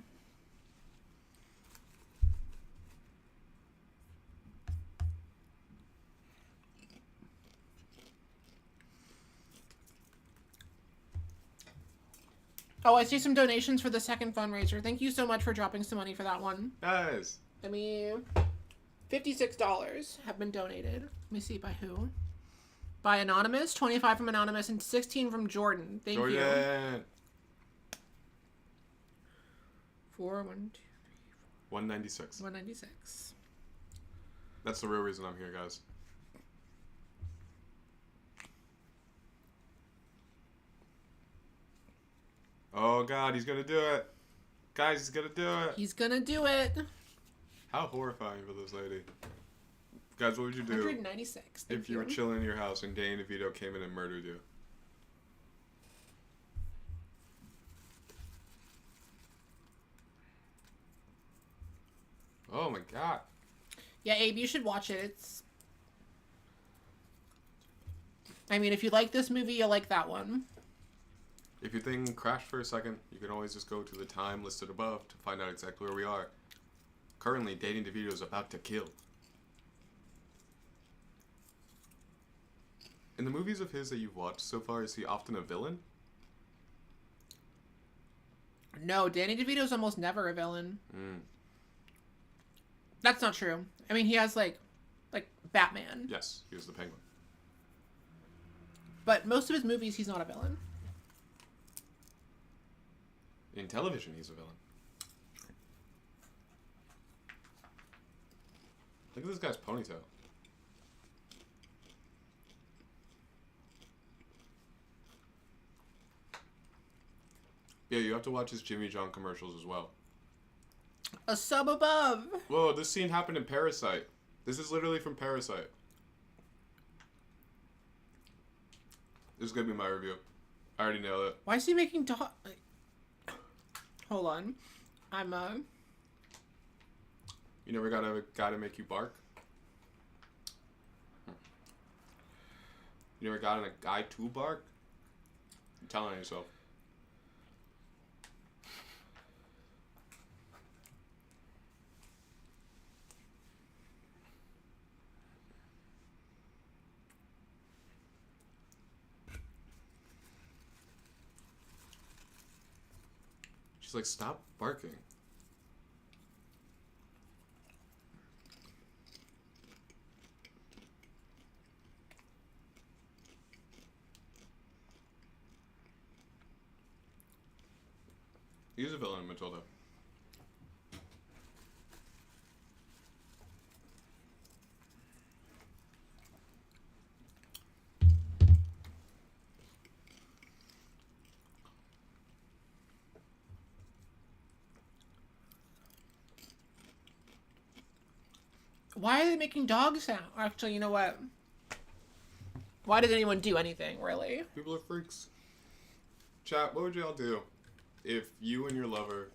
Oh, I see some donations for the second fundraiser. Thank you so much for dropping some money for that one. Nice. I mean, $56 have been donated. Let me see by who. By Anonymous, 25 from Anonymous, and 16 from Jordan. Thank you. 4, 1, 2, 3, 4. 196. 196. That's the real reason I'm here, guys. Oh god, he's gonna do it. Guys, he's gonna do it. He's gonna do it. How horrifying for this lady. Guys, what would you do 196. if you were chilling in your house and Danny DeVito came in and murdered you? Oh my god. Yeah, Abe, you should watch it. I mean, if you like this movie, you'll like that one. If your thing crashed for a second, you can always just go to the time listed above to find out exactly where we are. currently Danny DeVito is about to kill. In the movies of his that you've watched so far, is he often a villain? No, Danny DeVito's almost never a villain. Mm. That's not true. I mean, he has like Batman. Yes, he was the Penguin. But most of his movies, he's not a villain. In television, he's a villain. Look at this guy's ponytail. Yeah, you have to watch his Jimmy John commercials as well. A sub above. Whoa, this scene happened in Parasite. This is literally from Parasite. This is gonna be my review. I already nailed it. Why is he making dog? Hold on. I'm You never got a guy to make you bark? You never got a guy to bark? You're telling yourself. She's like, stop barking. He's a villain in Matilda. Why are they making dog sound? Actually, you know what? Why did anyone do anything, really? People are freaks. Chat, what would y'all do if you and your lover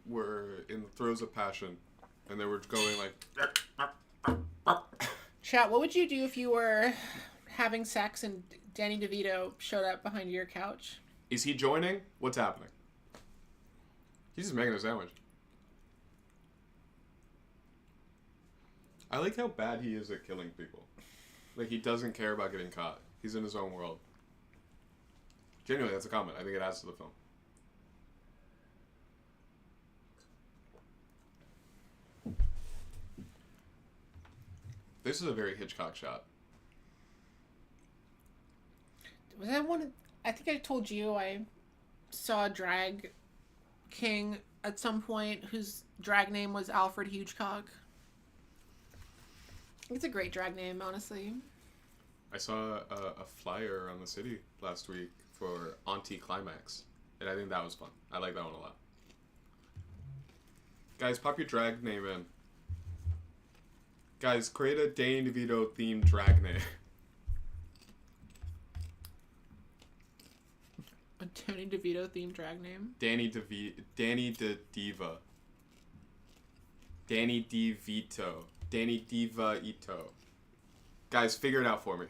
were in the throes of passion and they were going like... Chat, what would you do if you were having sex and Danny DeVito showed up behind your couch? Is he joining? What's happening? He's just making a sandwich. I like how bad he is at killing people. Like, he doesn't care about getting caught. He's in his own world. Genuinely, that's a comment. I think it adds to the film. This is a very Hitchcock shot. Was that one? I think I told you I saw a drag king at some point whose drag name was Alfred Hitchcock. It's a great drag name, honestly. I saw a flyer on the city last week for Auntie Climax, and I think that was fun. I like that one a lot. Guys, pop your drag name in. Guys, create a Danny DeVito themed drag name. A Danny DeVito themed drag name? Danny DeVito. Danny DeDiva. Danny DeVito. Danny DeVito. Guys, figure it out for me.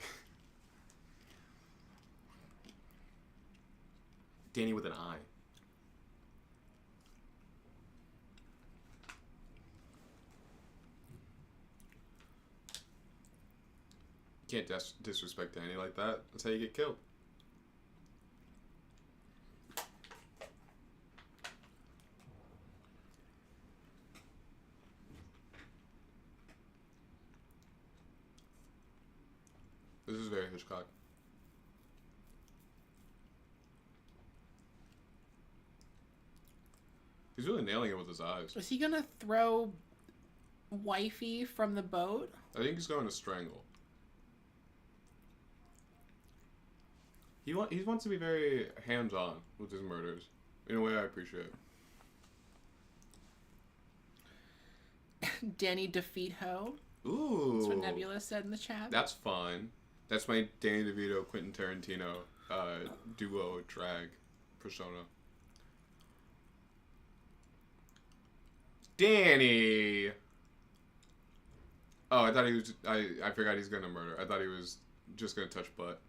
Danny with an I. Can't disrespect Danny like that. That's how you get killed. This is very Hitchcock. He's really nailing it with his eyes. Is he gonna throw wifey from the boat? I think he's going to strangle. He wants to be very hands-on with his murders. In a way I appreciate. Danny DeVito. Ooh. That's what Nebula said in the chat. That's fine. That's my Danny DeVito, Quentin Tarantino duo drag persona. Danny! Oh, I thought he was... I forgot he's gonna murder. I thought he was just gonna touch butt.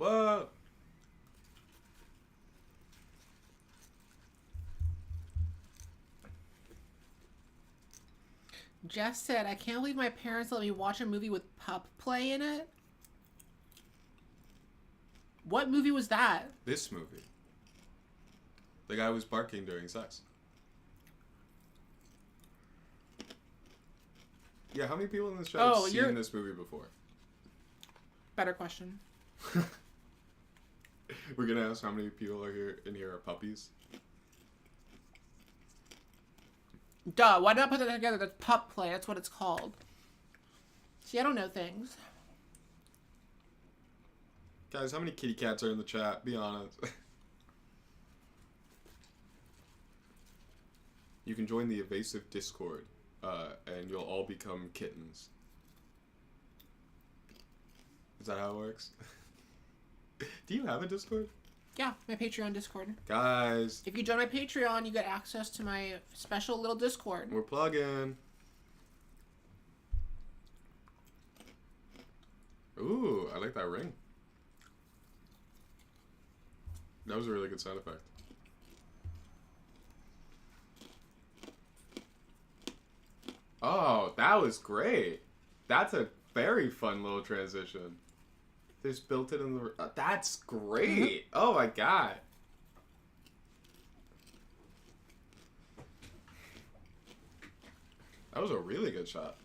What? Jess said, I can't believe my parents let me watch a movie with pup play in it. What movie was that? This movie. The guy was barking during sex. Yeah, how many people in this show have seen this movie before? Better question. We're gonna ask how many people are here are puppies. Duh, why did I put that together? That's pup play. That's what it's called. See, I don't know things. Guys, how many kitty cats are in the chat? Be honest. You can join the Evasive Discord, and you'll all become kittens. Is that how it works? Do you have a Discord? Yeah, my Patreon Discord. Guys. If you join my Patreon, you get access to my special little Discord. We're plugging. Ooh, I like that ring. That was a really good sound effect. Oh, that was great. That's a very fun little transition. They just built it in the... that's great. Oh my god. That was a really good shot.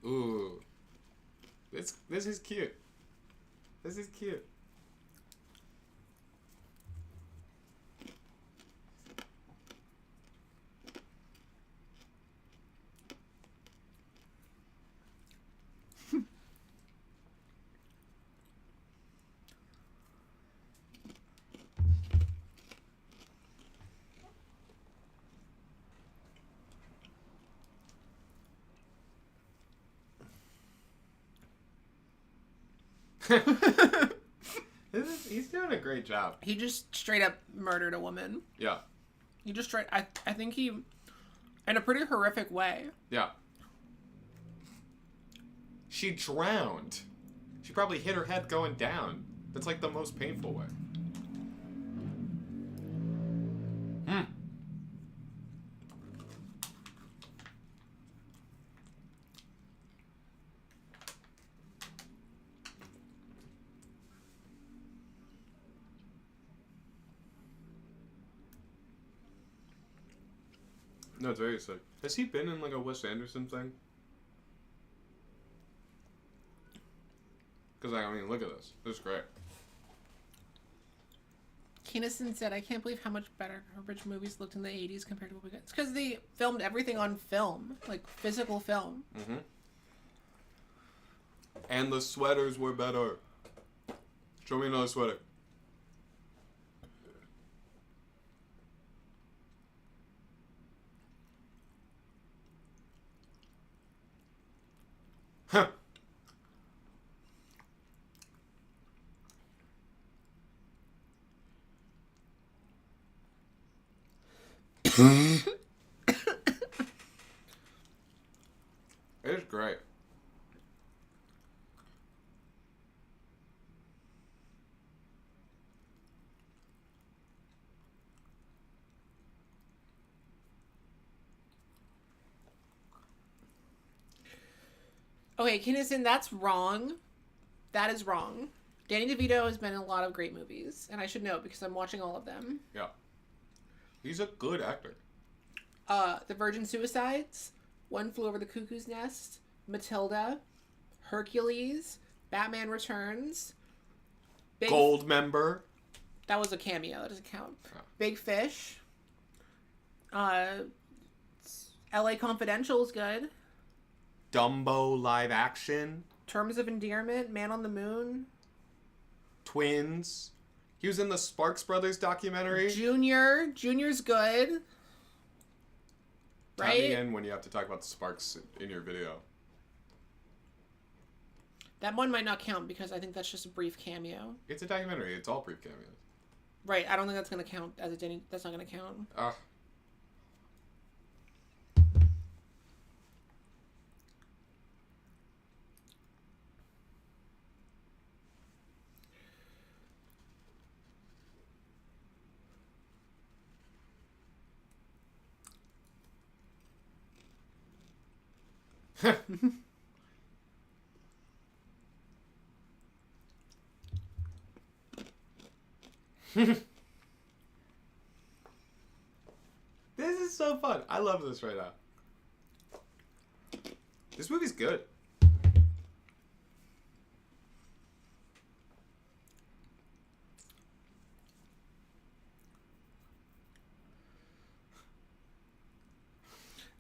Ooh. This is cute. This is cute. He's doing a great job. He just straight up murdered a woman. Yeah. He just straight... I think he... In a pretty horrific way. Yeah. She drowned. She probably hit her head going down. That's like the most painful way. Hmm. No, it's very sick. Has he been in like a Wes Anderson thing? Because, I mean, look at this. This is great. Keenison said, I can't believe how much better Rich movies looked in the 80s compared to what we got. It's because they filmed everything on film. Like, physical film. Mm-hmm. And the sweaters were better. Show me another sweater. Huh. It's great. Okay, Kinnison, that's wrong. That is wrong. Danny DeVito has been in a lot of great movies, and I should know because I'm watching all of them. Yeah. He's a good actor. The Virgin Suicides, One Flew Over the Cuckoo's Nest, Matilda, Hercules, Batman Returns, Gold Member. That was a cameo. That doesn't count. Oh. Big Fish. L.A. Confidential is good. Dumbo live action. Terms of Endearment, Man on the Moon. Twins. He was in the Sparks Brothers documentary. Junior's good. Tap me in when you have to talk about the Sparks in your video. That one might not count because I think that's just a brief cameo. It's a documentary. It's all brief cameos. Right. I don't think that's gonna count as a Danny. That's not gonna count. This is so fun. I love this right now. This movie's good.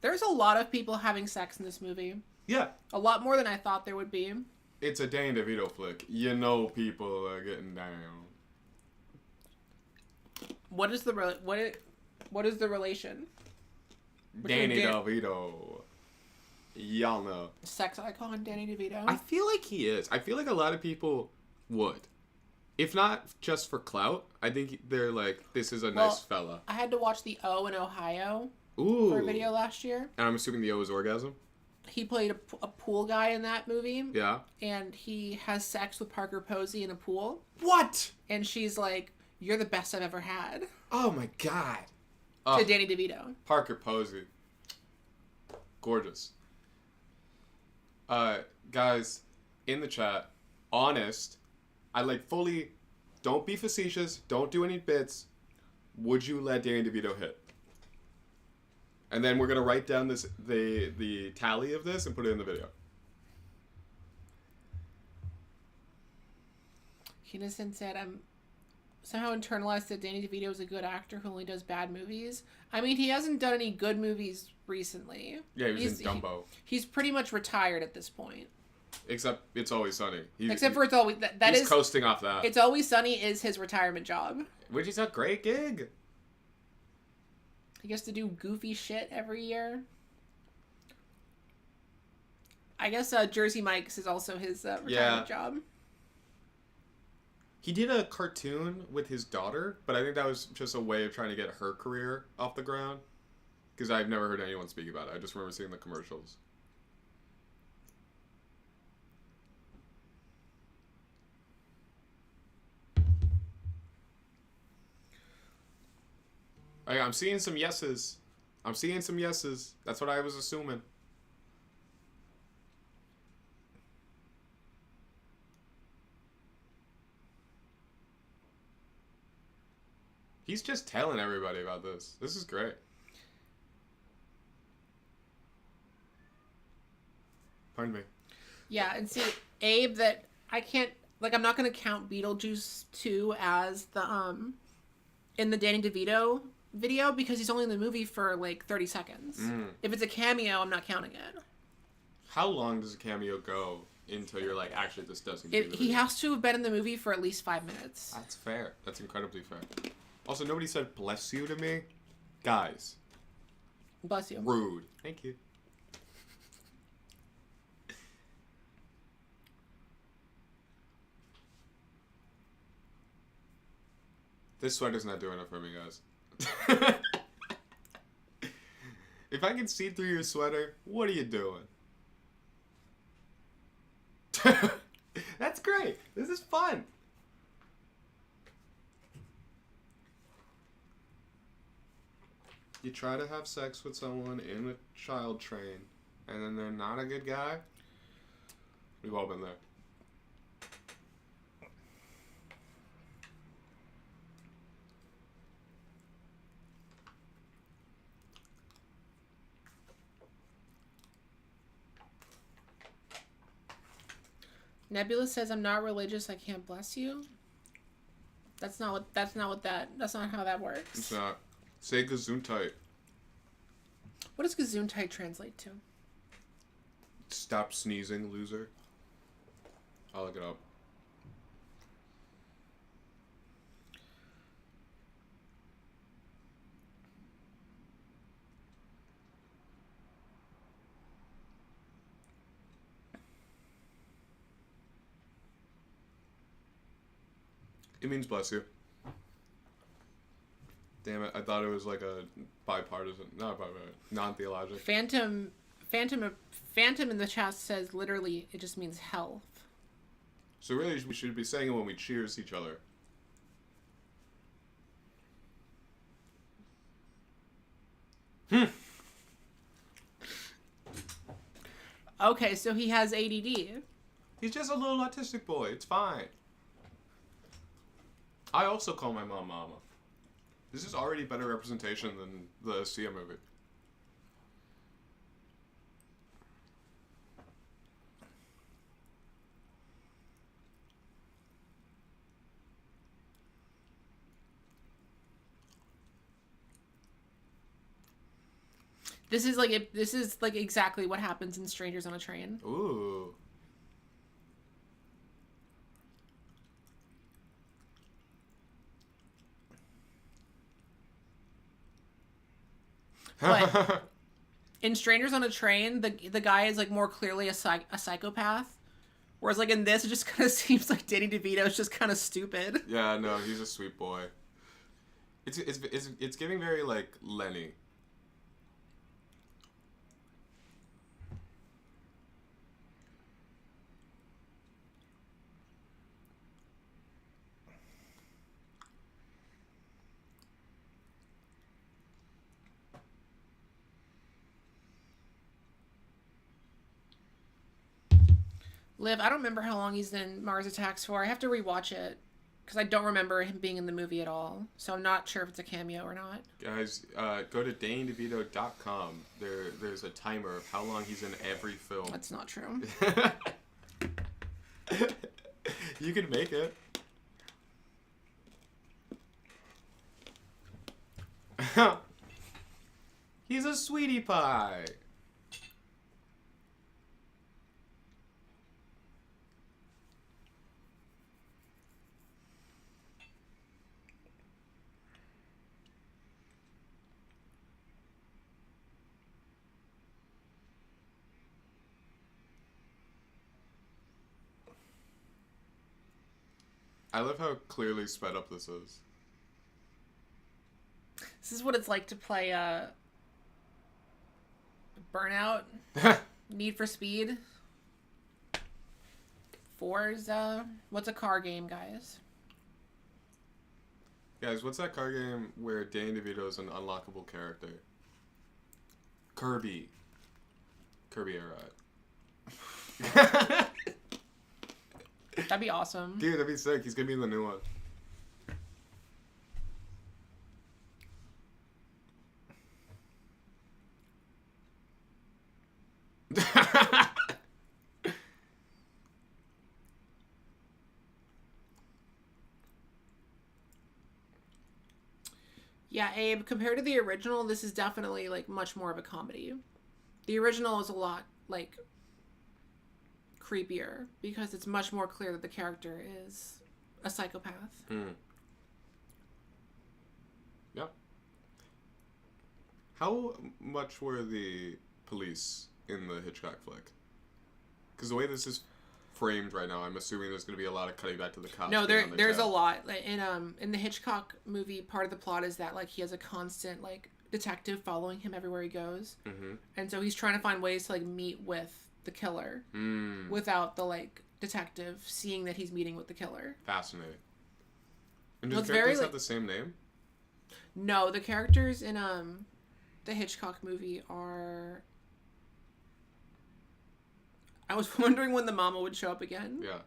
There's a lot of people having sex in this movie. Yeah. A lot more than I thought there would be. It's a Danny DeVito flick. You know people are getting down. What is the relation? Danny DeVito. Y'all know. Sex icon Danny DeVito? I feel like he is. I feel like a lot of people would. If not just for clout, I think they're like, this is a nice fella. I had to watch the O in Ohio Ooh. for a video last year. And I'm assuming the O is orgasm? He played a pool guy in that movie. Yeah. And he has sex with Parker Posey in a pool. What? And she's like, "You're the best I've ever had." Oh my god. To Danny DeVito. Parker Posey. Gorgeous. Guys, in the chat, honest, I like fully, don't be facetious, don't do any bits. Would you let Danny DeVito hit? And then we're gonna write down the tally of this and put it in the video. Innocent said, "I'm somehow internalized that Danny DeVito is a good actor who only does bad movies." I mean, he hasn't done any good movies recently. Yeah, he was in Dumbo. He's pretty much retired at this point. Except It's Always Sunny. Except for It's Always... He's coasting off that. It's Always Sunny is his retirement job. Which is a great gig. He gets to do goofy shit every year. I guess Jersey Mike's is also his retirement job. He did a cartoon with his daughter, but I think that was just a way of trying to get her career off the ground. Because I've never heard anyone speak about it. I just remember seeing the commercials. I'm seeing some yeses. I'm seeing some yeses. That's what I was assuming. He's just telling everybody about this. This is great. Pardon me. Yeah, and see, Abe, that I can't... Like, I'm not going to count Beetlejuice 2 as the, in the Danny DeVito video because he's only in the movie for, like, 30 seconds. If it's a cameo, I'm not counting it. How long does a cameo go until you're like, actually, this doesn't... He has to have been in the movie for at least 5 minutes. That's fair. That's incredibly fair. Also, nobody said bless you to me. Guys. Bless you. Rude. Thank you. This sweater's not doing it for me, guys. If I can see through your sweater, what are you doing? That's great. This is fun. You try to have sex with someone in a child train, and then they're not a good guy. We've all been there. Nebula says, "I'm not religious. I can't bless you." That's not how that works. It's not. Say Gesundheit. What does Gesundheit translate to? Stop sneezing, loser. I'll look it up. It means bless you. Damn it! I thought it was like a bipartisan, not bipartisan, non-theologic. Phantom in the chat says literally it just means health. So really, we should be saying it when we cheers each other. Okay, so he has ADD. He's just a little autistic boy. It's fine. I also call my mom Mama. This is already better representation than the Sia movie. This is like exactly what happens in Strangers on a Train. Ooh. But in Strangers on a Train, the guy is like more clearly a psychopath, whereas like in this, it just kind of seems like Danny DeVito is just kind of stupid. Yeah, no, he's a sweet boy. It's giving very like Lenny. Liv, I don't remember how long he's in Mars Attacks for. I have to rewatch it because I don't remember him being in the movie at all. So I'm not sure if it's a cameo or not. Guys, go to DaneDeVito.com. There's a timer of how long he's in every film. That's not true. You can make it. He's a sweetie pie. I love how clearly sped up this is. This is what it's like to play Burnout, Need for Speed, Forza. What's a car game, guys? Guys, what's that car game where Danny DeVito is an unlockable character? Kirby. Kirby Air Ride. That'd be awesome. Dude, that'd be sick. He's gonna be in the new one. Yeah, Abe, compared to the original, this is definitely like much more of a comedy. The original is a lot like creepier because it's much more clear that the character is a psychopath. Yep. How much were the police in the Hitchcock flick? Because the way this is framed right now, I'm assuming there's going to be a lot of cutting back to the cops. No, there's a lot. Like, in the Hitchcock movie, part of the plot is that like he has a constant like detective following him everywhere he goes, and so he's trying to find ways to like meet with the killer without the like detective seeing that he's meeting with the killer. Fascinating. And do the characters have the same name? No, the characters in the Hitchcock movie are. I was wondering when the mama would show up again. Yeah.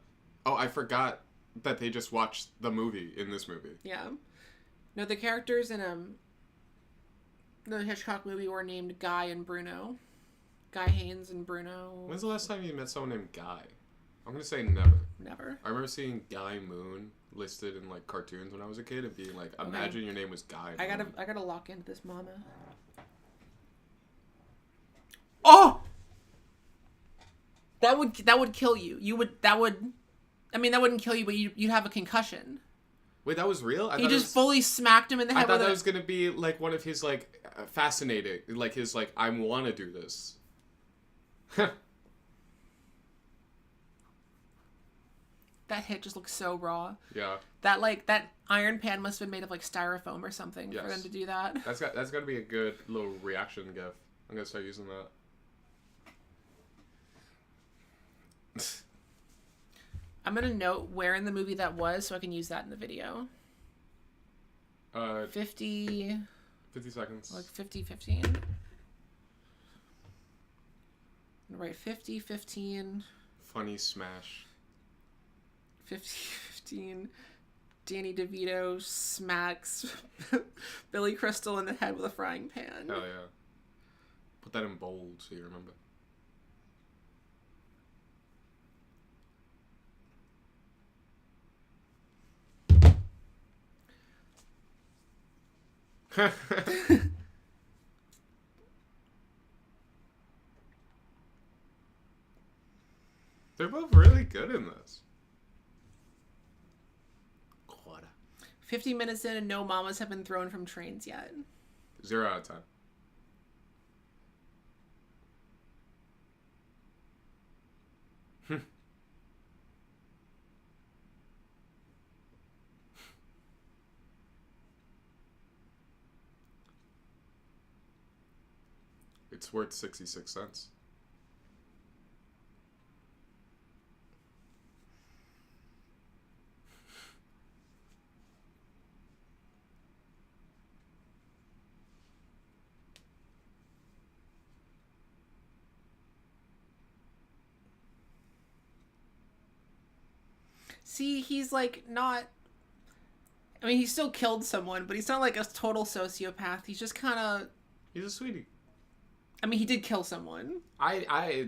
Oh, I forgot that they just watched the movie in this movie. Yeah. No, the characters in the Hitchcock movie were named Guy and Bruno. Guy Haynes and Bruno. When's the last time you met someone named Guy? I'm gonna say never. Never. I remember seeing Guy Moon listed in like cartoons when I was a kid and being like, imagine your name was Guy Moon. I gotta lock into this mama. Oh! That would kill you. That wouldn't kill you, but you'd have a concussion. Wait, that was real? He just fully smacked him in the head. I thought that was gonna be like one of his like fascinating, like his like I want to do this. that hit just looks so raw. Yeah. That iron pan must have been made of like styrofoam or something for them to do that. That's got to be a good little reaction gif. I'm gonna start using that. I'm gonna note where in the movie that was so I can use that in the video. 50 seconds. Like 50-15. Right, 50-15. Funny smash. 50-15. Danny DeVito smacks Billy Crystal in the head with a frying pan. Hell yeah. Put that in bold so you remember. They're both really good in this. 50 minutes in and no mamas have been thrown from trains yet. 0 out of 10. It's worth 66 cents. See, he's like not... I mean, he still killed someone, but he's not like a total sociopath. He's just kind of... He's a sweetie. I mean, he did kill someone.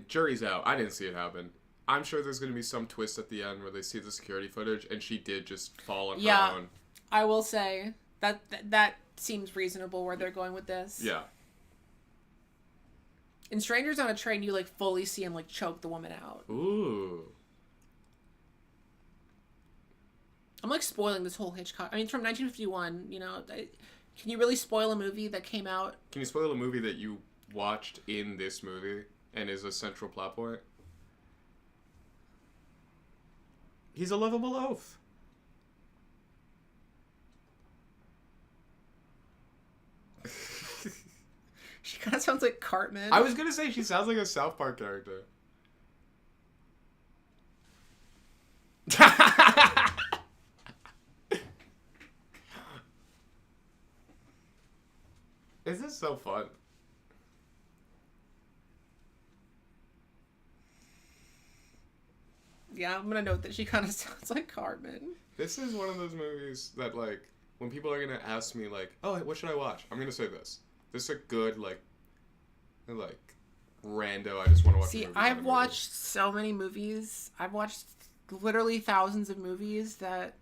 Jury's out. I didn't see it happen. I'm sure there's going to be some twist at the end where they see the security footage and she did just fall on her own. I will say that seems reasonable where they're going with this. Yeah. In Strangers on a Train, you like fully see him like choke the woman out. Ooh. I'm like spoiling this whole Hitchcock. I mean, it's from 1951. You know, can you really spoil a movie that came out? Can you spoil a movie that you watched in this movie and is a central plot point? He's a lovable oaf. She kind of sounds like Cartman. I was gonna say she sounds like a South Park character. This is so fun. Yeah, I'm gonna note that she kind of sounds like Cartman. This is one of those movies that, like, when people are gonna ask me, like, oh, what should I watch? I'm gonna say this. This is a good, like, rando, I just want to watch a movie. I've watched so many movies. I've watched literally thousands of movies that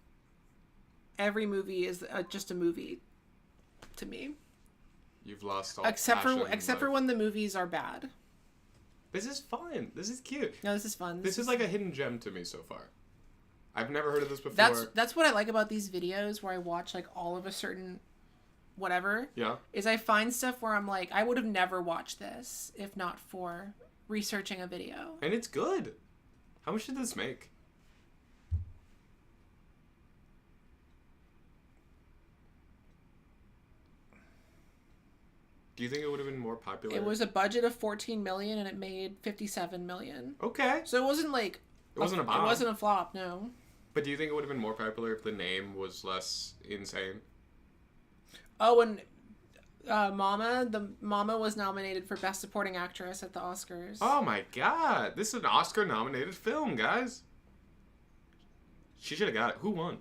every movie is just a movie to me. You've lost all except for when the movies are bad. This is fun. This is cute. No, this is fun. This is like a hidden gem to me so far. I've never heard of this before. That's what I like about these videos where I watch like all of a certain whatever. Yeah. Is I find stuff where I'm like, I would have never watched this if not for researching a video. And it's good. How much did this make? Do you think it would have been more popular? It was a budget of 14 million and it made 57 million. Okay. So it wasn't like it wasn't a bomb. It wasn't a flop, no. But do you think it would have been more popular if the name was less insane? Oh, and Momma was nominated for Best Supporting Actress at the Oscars. Oh my god. This is an Oscar nominated film, guys. She should have got it. Who won?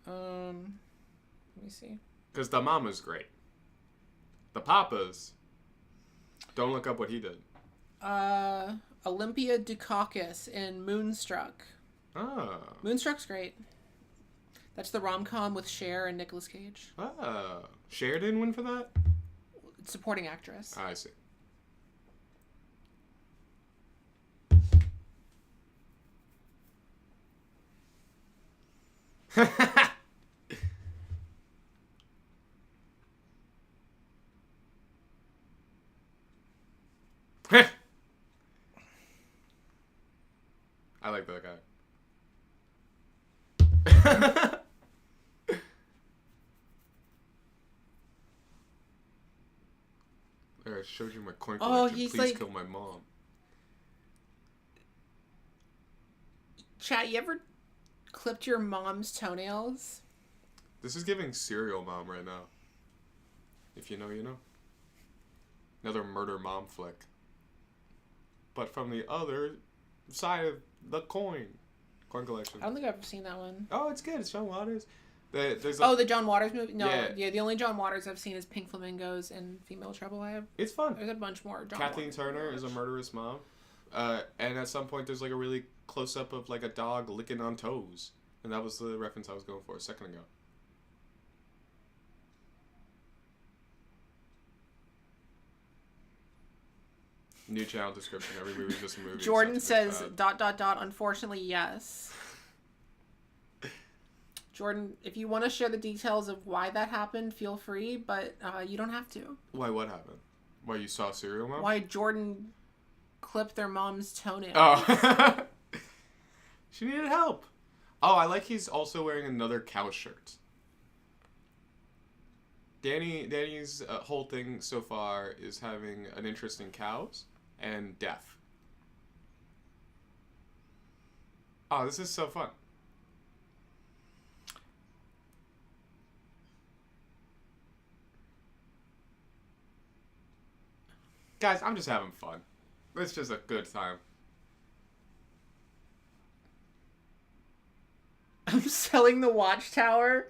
Let me see. Because the mama's great. The papas, don't look up what he did. Olympia Dukakis in Moonstruck. Oh. Moonstruck's great. That's the rom-com with Cher and Nicolas Cage. Oh. Cher didn't win for that? Supporting actress. I see. I like that guy. There, I showed you my coin collection. Oh, he's Please like... kill my mom. Chat, you ever clipped your mom's toenails? This is giving serial mom right now. If you know, you know. Another murder mom flick. But from the other side of the coin collection. I don't think I've ever seen that one. Oh, it's good. It's John Waters. There's the John Waters movie? No, yeah. The only John Waters I've seen is Pink Flamingos and Female Trouble. It's fun. There's a bunch more. Kathleen Turner is a murderous mom. And at some point there's like a really close-up of like a dog licking on toes. And that was the reference I was going for a second ago. New channel description. Every movie is just a movie. Jordan says ... Unfortunately, yes. Jordan, if you want to share the details of why that happened, feel free, but you don't have to. Why? What happened? Why you saw Serial Mom? Why Jordan clipped their mom's toenails. Oh. She needed help. Oh, I like he's also wearing another cow shirt. Danny's whole thing so far is having an interest in cows and death. Oh, this is so fun. Guys, I'm just having fun. It's just a good time. I'm selling the Watchtower.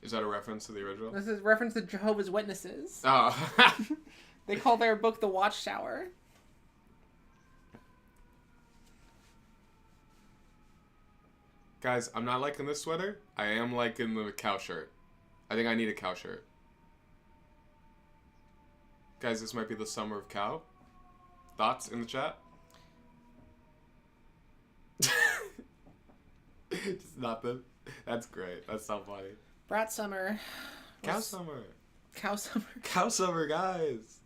Is that a reference to the original? This is a reference to Jehovah's Witnesses. Oh. They call their book The Watchtower. Guys, I'm not liking this sweater. I am liking the cow shirt. I think I need a cow shirt. Guys, this might be the summer of cow. Thoughts in the chat? Just nothing. That's great. That's so funny. Brat Summer. Cow summer. Cow summer. Cow summer, guys.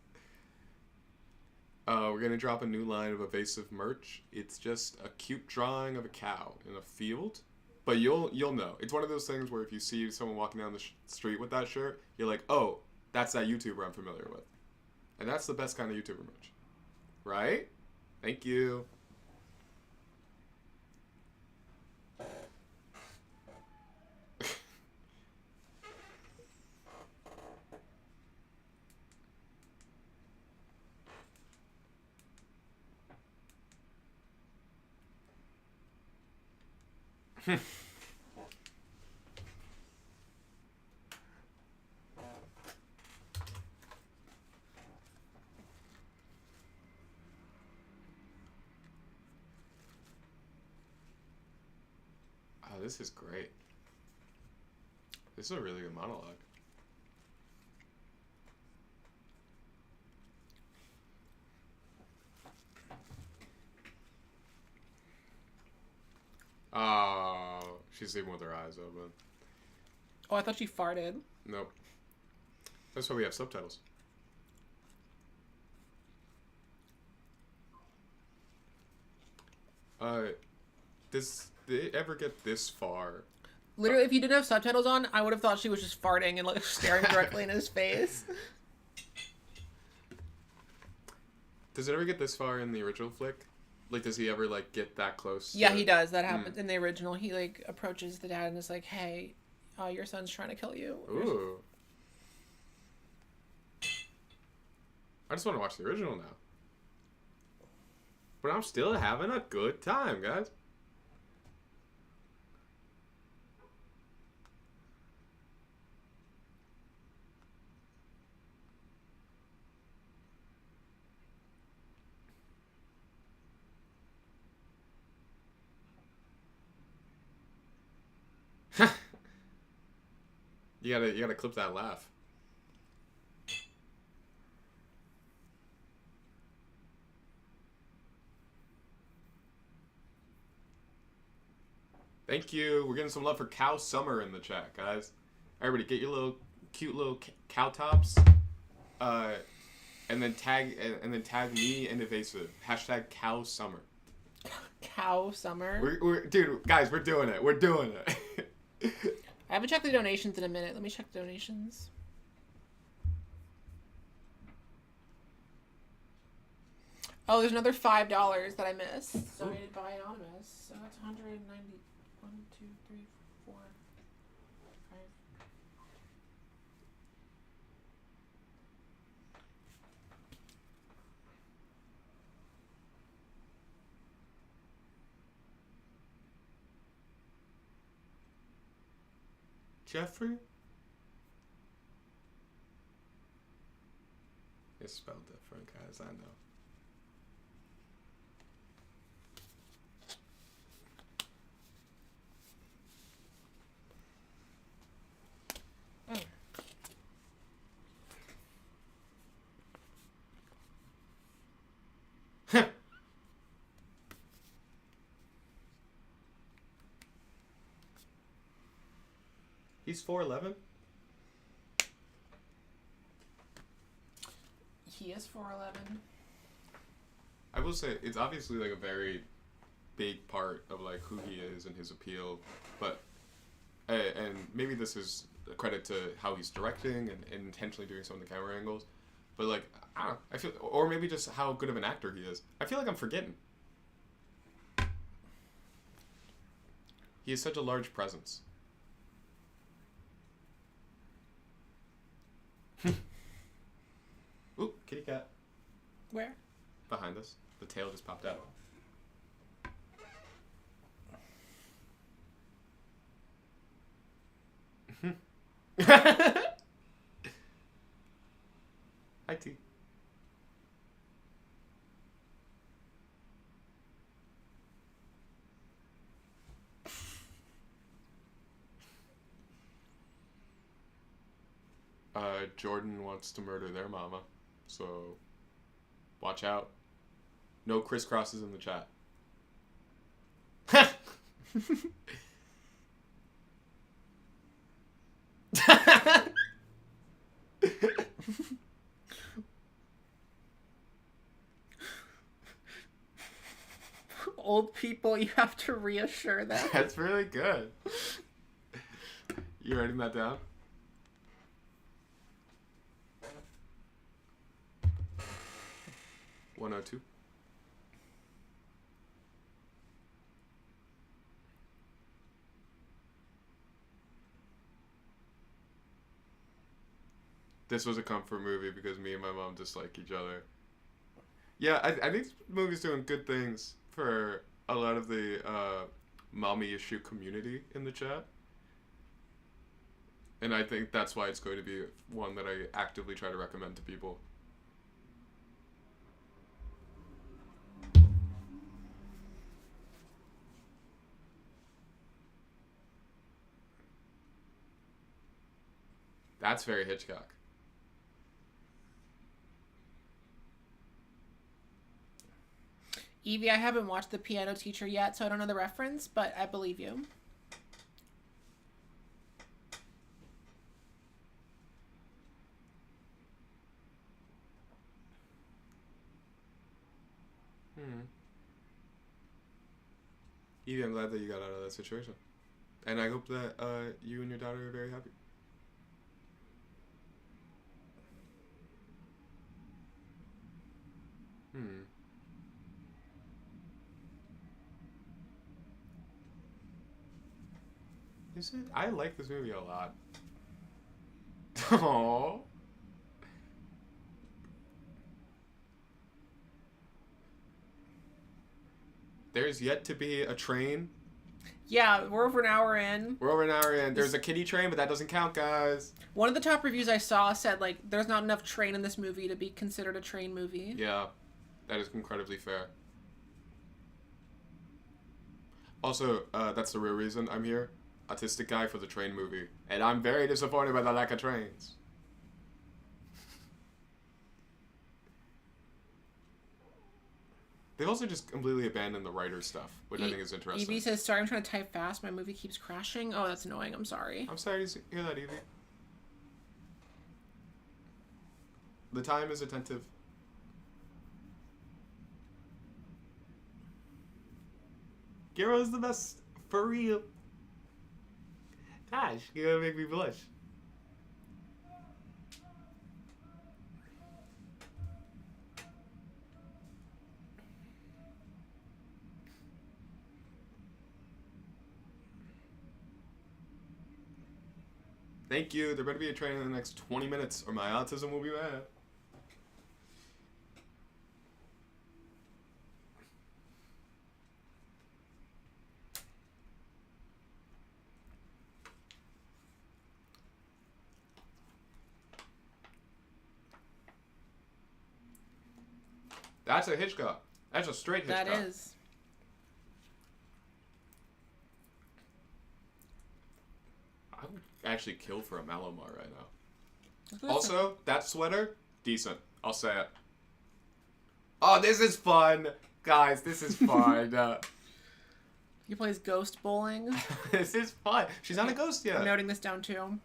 We're gonna drop a new line of Evasive merch. It's just a cute drawing of a cow in a field, but you'll know. It's one of those things where if you see someone walking down the street with that shirt, you're like, oh, that's that YouTuber I'm familiar with, and that's the best kind of YouTuber merch, right? Thank you. Oh, this is great. This is a really good monologue. Oh, she's sleeping with her eyes open. Oh, I thought she farted. Nope. That's why we have subtitles. Did it ever get this far? Literally, if you didn't have subtitles on, I would have thought she was just farting and like staring directly in his face. Does it ever get this far in the original flick? Like, does he ever, like, get that close? Yeah, he does. That happens in the original. He, like, approaches the dad and is like, hey, your son's trying to kill you. Ooh. I just want to watch the original now. But I'm still having a good time, guys. You gotta clip that laugh. Thank you. We're getting some love for Cow Summer in the chat, guys. Everybody, get your little cute little cow tops, and then tag me and Evasive. Hashtag Cow Summer. Cow Summer. Dude, guys, we're doing it. We're doing it. I haven't checked the donations in a minute. Let me check the donations. Oh, there's another $5 that I missed. Donated by Anonymous. So that's 190. 1, 2, 3, 4, 5. Jeffrey? It's spelled different, guys. I know. He's 4'11"? He is 4'11". I will say, it's obviously like a very big part of like who he is and his appeal, but and maybe this is a credit to how he's directing and intentionally doing some of the camera angles, but like I don't know, I feel, or maybe just how good of an actor he is. I feel like I'm forgetting. He has such a large presence. Ooh, kitty cat. Where? Behind us. The tail just popped out. Hi, T. Jordan wants to murder their mama, so watch out. No crisscrosses in the chat. Old people, you have to reassure them. That's really good. You writing that down? $102. This was a comfort movie because me and my mom dislike each other. Yeah, I think this movie's doing good things for a lot of the mommy issue community in the chat. And I think that's why it's going to be one that I actively try to recommend to people. That's very Hitchcock. Evie, I haven't watched The Piano Teacher yet, so I don't know the reference, but I believe you. Evie, I'm glad that you got out of that situation. And I hope that you and your daughter are very happy. Is it? I like this movie a lot. Aww. There's yet to be a train. Yeah, we're over an hour in. We're over an hour in. There's a kiddie train, but that doesn't count, guys. One of the top reviews I saw said, like, there's not enough train in this movie to be considered a train movie. Yeah, that is incredibly fair. Also, that's the real reason I'm here. Autistic guy for the train movie. And I'm very disappointed by the lack of trains. They've also just completely abandoned the writer stuff, which I think is interesting. Evie says, sorry, I'm trying to type fast. My movie keeps crashing. Oh, that's annoying. I'm sorry. I'm sorry to hear that, Evie. The time is attentive. Guillermo's the best. For real. Gosh, you're gonna make me blush. Thank you. There better be a train in the next 20 minutes or my autism will be mad. That's a Hitchcock. That's a straight Hitchcock. That is. I would actually kill for a Malamar right now. Also, that sweater, decent. I'll say it. Oh, this is fun. Guys, this is fun. He plays ghost bowling. This is fun. She's not a ghost yet. I'm noting this down too.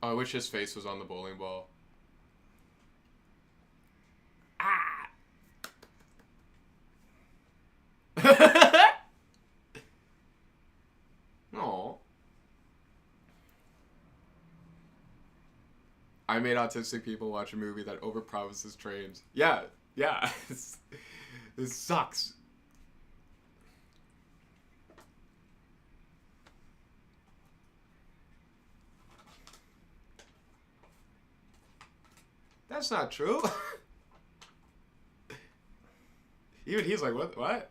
Oh, I wish his face was on the bowling ball. Ah! Aw. I made autistic people watch a movie that overpromises trains. Yeah. This sucks. That's not true. Even he's like, what?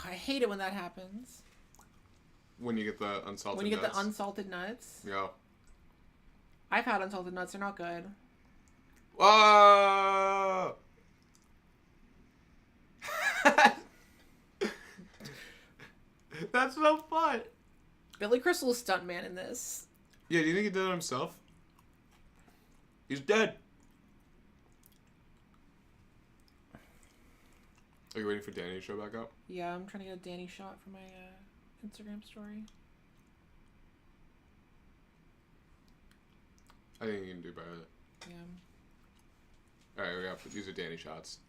I hate it when that happens. When you get the unsalted When you get nuts. the unsalted nuts. Yeah. I've had unsalted nuts. They're not good. Whoa! That's no fun. Billy Crystal's stuntman in this. Yeah, do you think he did it himself? He's dead. Are you waiting for Danny to show back up? Yeah, I'm trying to get a Danny shot for my Instagram story. I think you can do better. Yeah. Alright, we have these are Danny shots.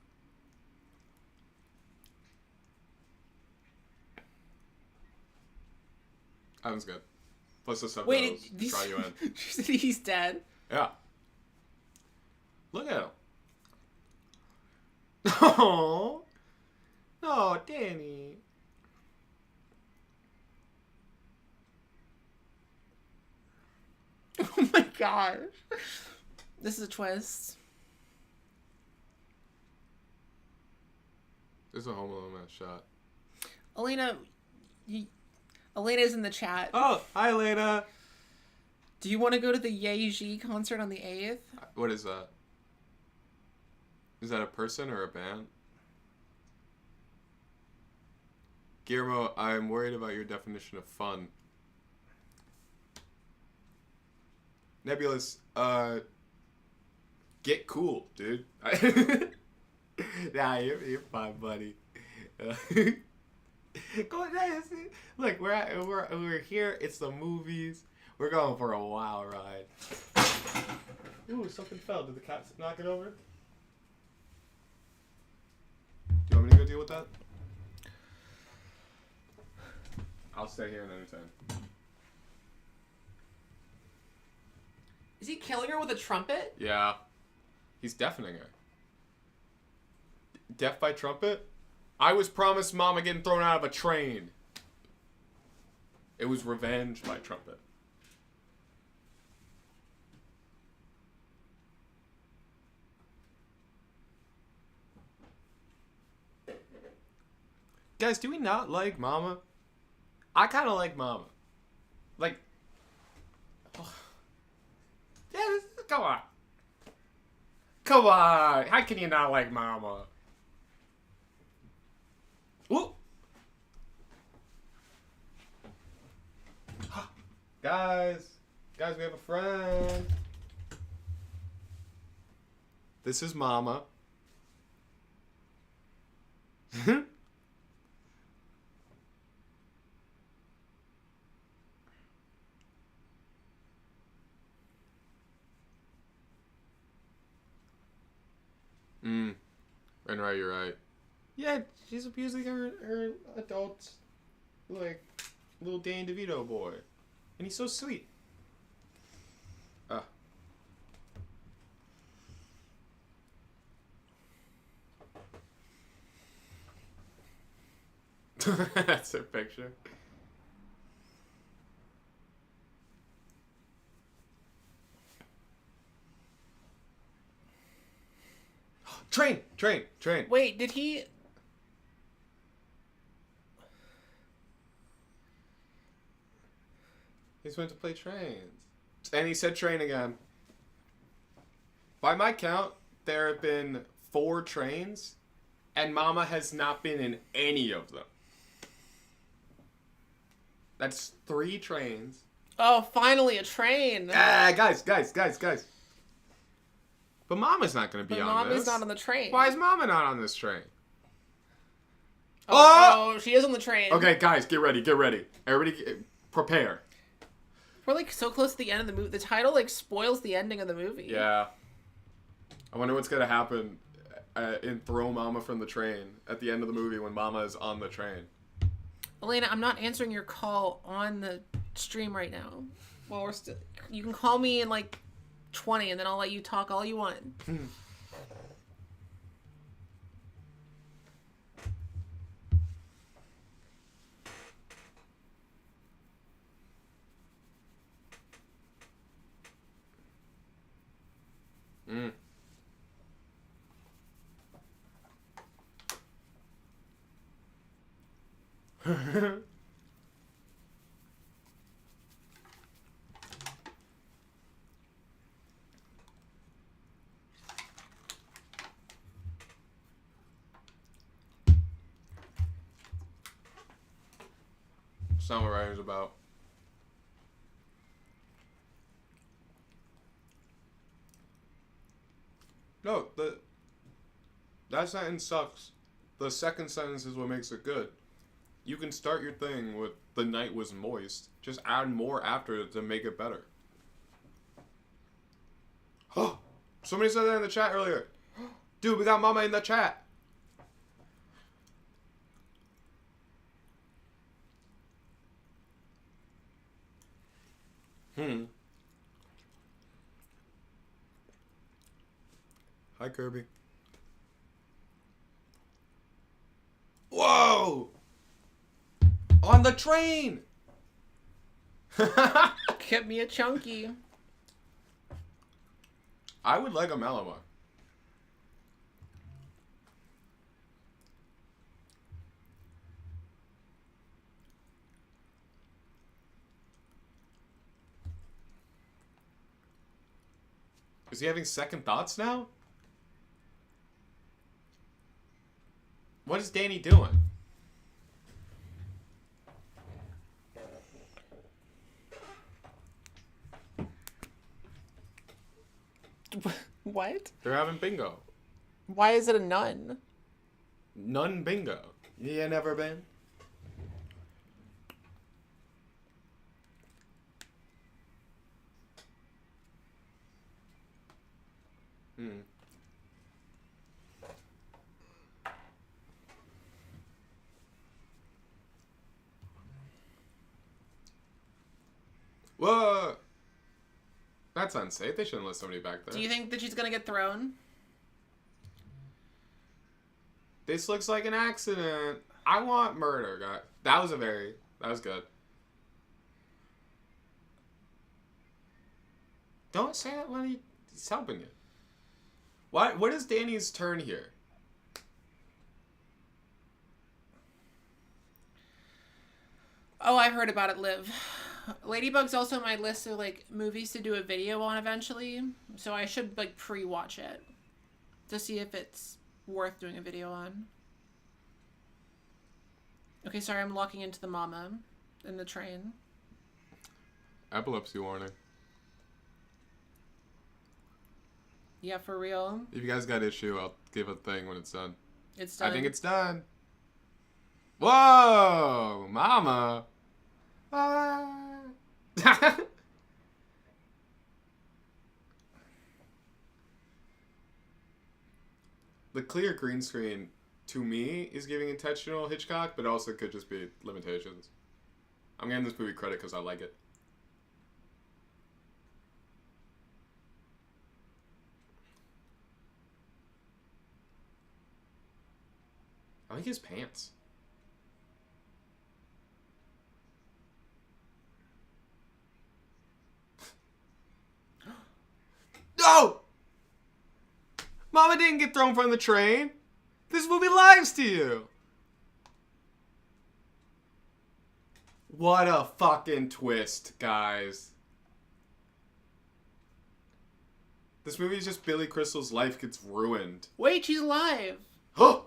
That one's good. Plus the subtitles draw you in. He's dead. Yeah. Look at him. Oh, no, Danny. Oh my gosh. This is a twist. This is a Home Alone shot. Elena's in the chat. Oh, hi, Elena. Do you want to go to the Ye Ji concert on the 8th? What is that? Is that a person or a band? Guillermo, I'm worried about your definition of fun. Nebulous, get cool, dude. Nah, you're fine, buddy. Go look, we're here. It's the movies. We're going for a wild ride. Ooh, something fell. Did the cat knock it over? Do you want me to go deal with that? I'll stay here and entertain. Is he killing her with a trumpet? Yeah. He's deafening her. Deaf by trumpet? I was promised Momma getting thrown out of a train. It was revenge by trumpet. Guys, do we not like Momma? I kind of like Momma. Like, oh. Yeah, come on. Come on. How can you not like Momma? Ooh. Guys, we have a friend. This is Momma. Right, you're right. Yeah, she's abusing her adult, like, little Danny DeVito boy. And he's so sweet. That's her picture. Train. Wait, did he? He's went to play trains. And he said train again. By my count, there have been 4 trains, and Momma has not been in any of them. That's 3 trains. Oh, finally a train. Guys. But Momma's not going to be on Momma's this. not on the train. Why is Momma not on this train? Oh, she is on the train. Okay, guys, get ready. Everybody, prepare. We're like so close to the end of the movie. The title like spoils the ending of the movie. Yeah. I wonder what's going to happen in Throw Momma from the Train at the end of the movie when Momma is on the train. Elena, I'm not answering your call on the stream right now. Well, we're still. You can call me in like 20, and then I'll let you talk all you want. That's not what writing's about. No, that sentence sucks. The second sentence is what makes it good. You can start your thing with "the night was moist." Just add more after it to make it better. Oh, somebody said that in the chat earlier. Dude, we got Momma in the chat. Hi, Kirby. Whoa! On the train! Get me a chunky. I would like a Malamar. Is he having second thoughts now? What is Danny doing? What? They're having bingo. Why is it a nun? None bingo. You never been? Whoa! That's unsafe. They shouldn't let somebody back there. Do you think that she's gonna get thrown? This looks like an accident. I want murder, guy. That was good. Don't say that when he's helping you. What is Danny's turn here? Oh, I've heard about it, Liv. Ladybug's also on my list of like movies to do a video on eventually, so I should like pre-watch it to see if it's worth doing a video on. Okay, sorry, I'm locking into the Momma in the train. Epilepsy warning. Yeah, for real. If you guys got issue, I'll give a thing when it's done. It's done. I think it's done. Whoa, Momma. Ah. The clear green screen, to me, is giving intentional Hitchcock, but also could just be limitations. I'm giving this movie credit because I like it. I like his pants. No! Momma didn't get thrown from the train. This movie lies to you. What a fucking twist, guys. This movie is just Billy Crystal's life gets ruined. Wait, she's alive. Huh!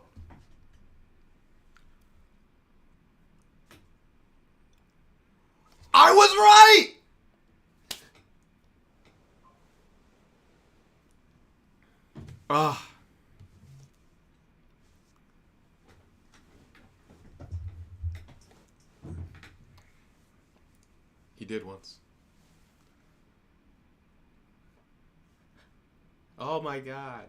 I was right! Ah. He did once. Oh my god.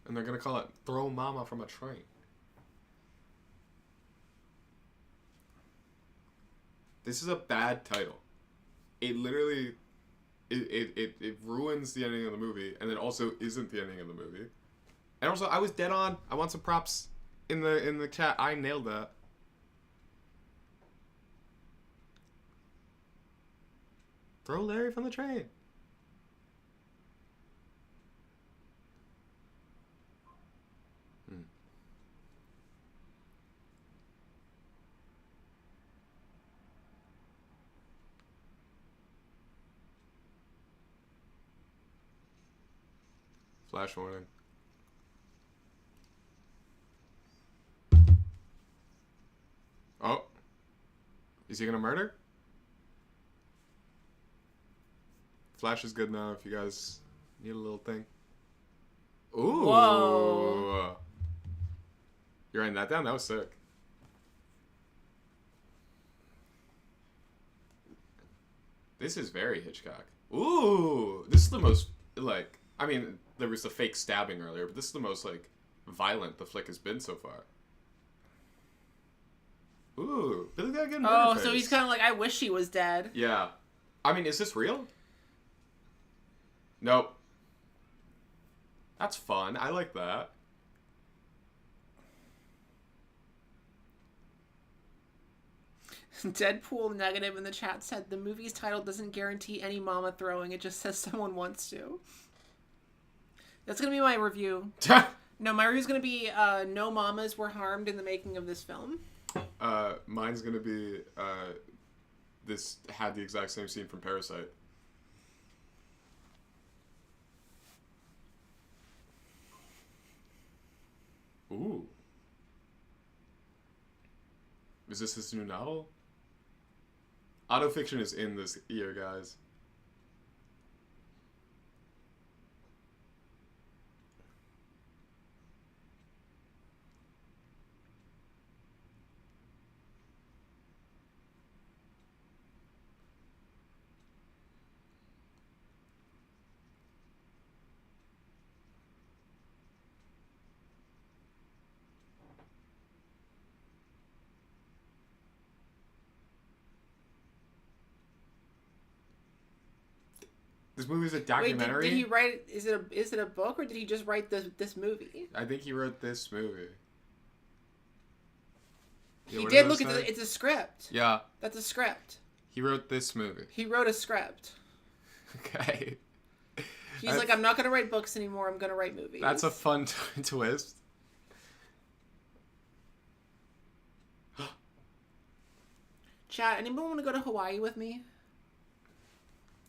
And they're gonna call it Throw Momma from a Train. This is a bad title. It literally it ruins the ending of the movie, and then also isn't the ending of the movie. And also, I was dead on. I want some props in the chat. I nailed that. Throw Larry from the train. Flash warning. Oh. Is he gonna murder? Flash is good now if you guys need a little thing. Ooh. Whoa. You're writing that down? That was sick. This is very Hitchcock. Ooh. This is the most, like, I mean, there was the fake stabbing earlier, but this is the most, like, violent the flick has been so far. Ooh. Billy got a good murder face. So he's kind of like, I wish she was dead. Yeah. I mean, is this real? Nope. That's fun. I like that. Deadpool Negative in the chat said the movie's title doesn't guarantee any Momma throwing. It just says someone wants to. That's going to be my review. No, my review's going to be no Mommas were harmed in the making of this film. Mine's going to be this had the exact same scene from Parasite. Ooh. Is this his new novel? Autofiction is in this year, guys. This movie's a documentary. Wait, did he write? Is it a book or did he just write this movie? I think he wrote this movie. Yeah, he did look at it's a script. Yeah. That's a script. He wrote this movie. He wrote a script. Okay. He's like, I'm not going to write books anymore. I'm going to write movies. That's a fun twist. Chat, anyone want to go to Hawaii with me?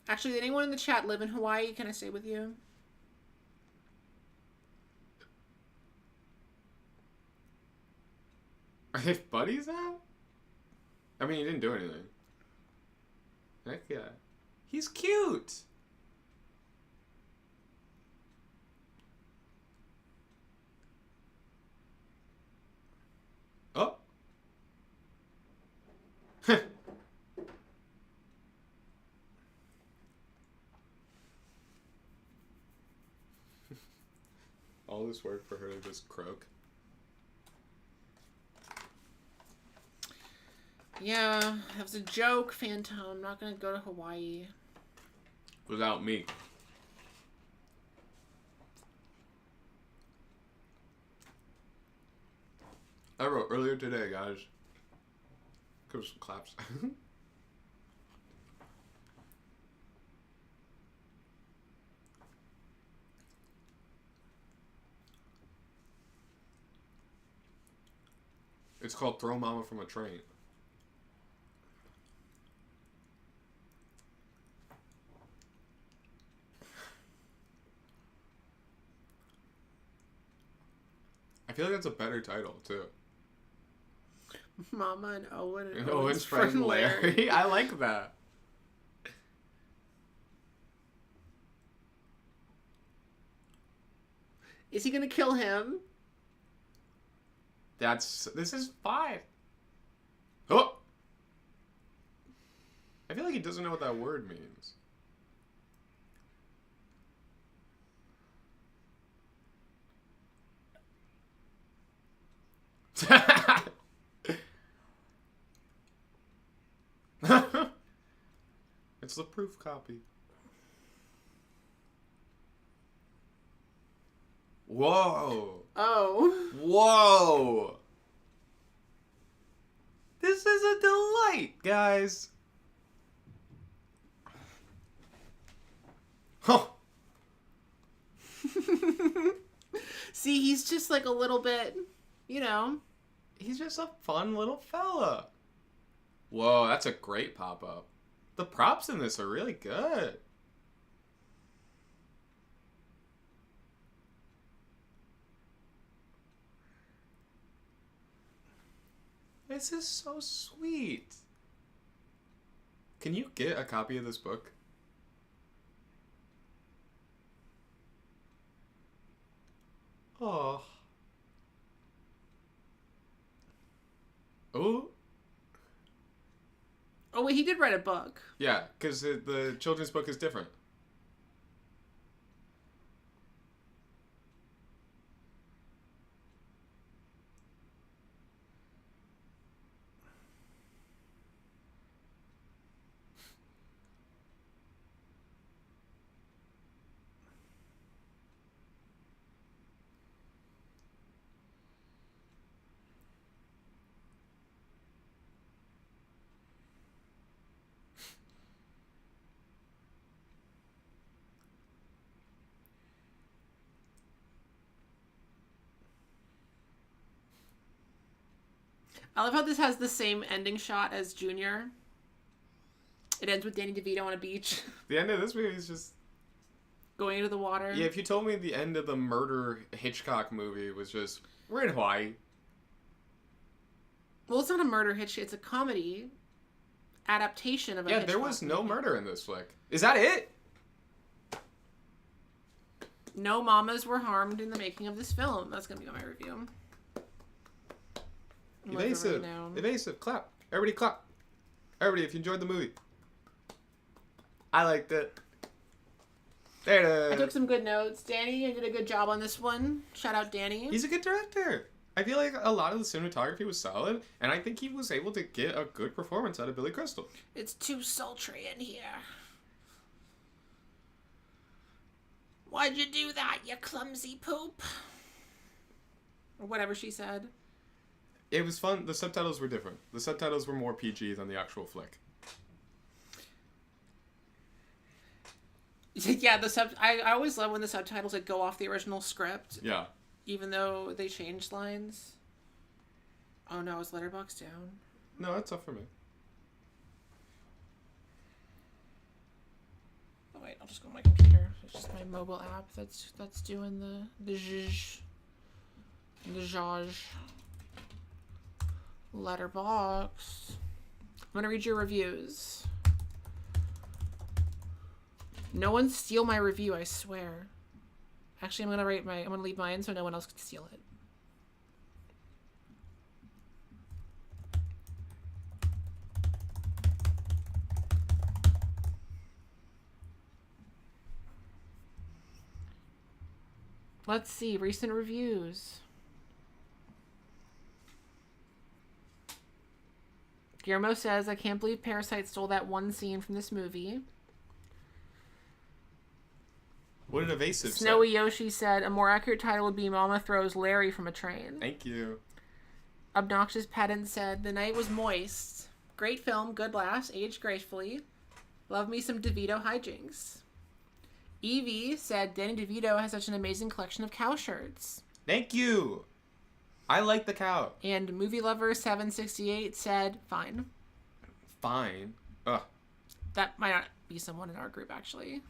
Actually, did anyone in the chat live in Hawaii? Can I stay with you? Are they buddies now? I mean, he didn't do anything. Heck yeah. He's cute! Oh! All this work for her to just croak. Yeah, that was a joke, Phantom. I'm not gonna go to Hawaii. Without me. I wrote earlier today, guys. Give us some claps. It's called Throw Mama from a Train. I feel like that's a better title, too. Mama and Owen And Owen's friend Larry. I like that. Is he gonna kill him? This is fine. Oh! I feel like he doesn't know what that word means. It's the proof copy. Whoa! Oh. Whoa! This is a delight, guys. Huh. See, he's just like a little bit, He's just a fun little fella. Whoa, that's a great pop-up. The props in this are really good. This is so sweet. Can you get a copy of this book? Oh. Oh. Oh, wait, he did write a book. Yeah, because the children's book is different. I love how this has the same ending shot as Junior. It ends with Danny DeVito on a beach. The end of this movie is just... going into the water. Yeah, if you told me the end of the murder Hitchcock movie was just, we're in Hawaii. Well, it's not a murder Hitchcock. It's a comedy adaptation of a Hitchcock there was no movie. murder in this flick. Is that it? No mamas were harmed in the making of this film. That's going to be on my review. Evasive. Evasive. Clap. Everybody clap. Everybody, if you enjoyed the movie. I liked it. There it is. I took some good notes. Danny, you did a good job on this one. Shout out Danny. He's a good director. I feel like a lot of the cinematography was solid, and I think he was able to get a good performance out of Billy Crystal. It's too sultry in here. Why'd you do that, you clumsy poop? Or whatever she said. It was fun. The subtitles were different. The subtitles were more PG than the actual flick. Yeah, I always love when the subtitles like go off the original script. Yeah. Even though they changed lines. Oh no, is Letterboxd down? No, that's up for me. Oh wait, I'll just go on my computer. It's just my mobile app that's doing the zhuzh. The zhuzh. Letterboxd. I'm gonna read your reviews. No one steal my review, I swear. Actually, I'm gonna leave mine so no one else can steal it. Let's see, recent reviews. Guillermo says, I can't believe Parasite stole that one scene from this movie. What did Evasive say? Snowy Yoshi said, a more accurate title would be Momma throws Larry from a train. Thank you. Obnoxious Pedant said, the night was moist. Great film, good laughs, aged gracefully. Love me some DeVito hijinks. Evie said, Danny DeVito has such an amazing collection of cow shirts. Thank you. I like the cow. And Movie Lover 768 said, fine. Fine. Ugh. That might not be someone in our group, actually.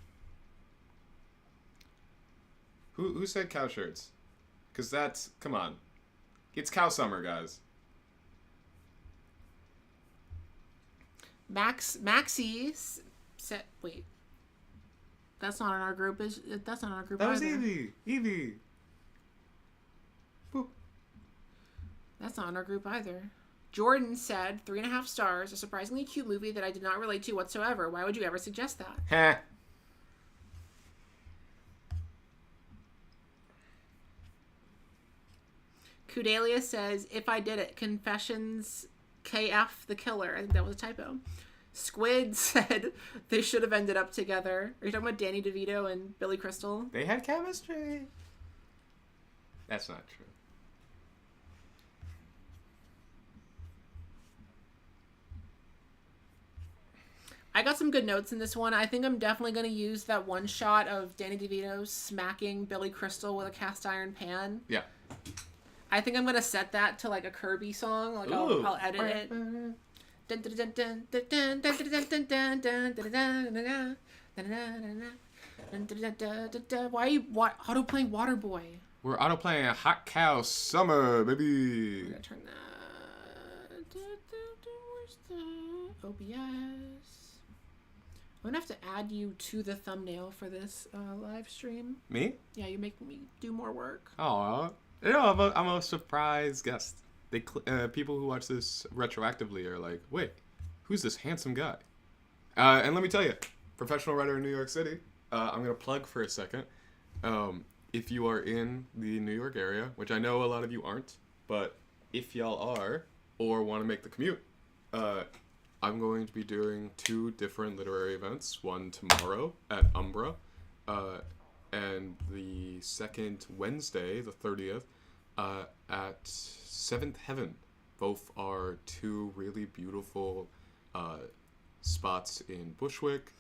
Who said cow shirts? Because that's... Come on. It's cow summer, guys. Maxie said... Wait. That's not in our group. That's not in our group That either. was Evie. Boop. That's not in our group either. Jordan said, 3.5 stars, a surprisingly cute movie that I did not relate to whatsoever. Why would you ever suggest that? Heh. Kudalia says, if I did it, Confessions KF the Killer. I think that was a typo. Squid said they should have ended up together. Are you talking about Danny DeVito and Billy Crystal? They had chemistry. That's not true. I got some good notes in this one. I think I'm definitely going to use that one shot of Danny DeVito smacking Billy Crystal with a cast iron pan. Yeah. I think I'm going to set that to like a Kirby song. Like I'll edit it. Why are you auto playing Waterboy? We're auto playing a Hot Cow Summer, baby. I'm gonna turn that. Where's the OBS? I'm gonna have to add you to the thumbnail for this live stream. Me? Yeah, you make me do more work. Oh, you know, I'm a surprise guest. People who watch this retroactively are like, wait, who's this handsome guy? And let me tell you, professional writer in New York City. I'm gonna plug for a second. If you are in the New York area, which I know a lot of you aren't, but if y'all are or want to make the commute, I'm going to be doing 2 different literary events. One tomorrow at Umbra, and the second Wednesday, the 30th, at 7th Heaven. Both are 2 really beautiful spots in Bushwick.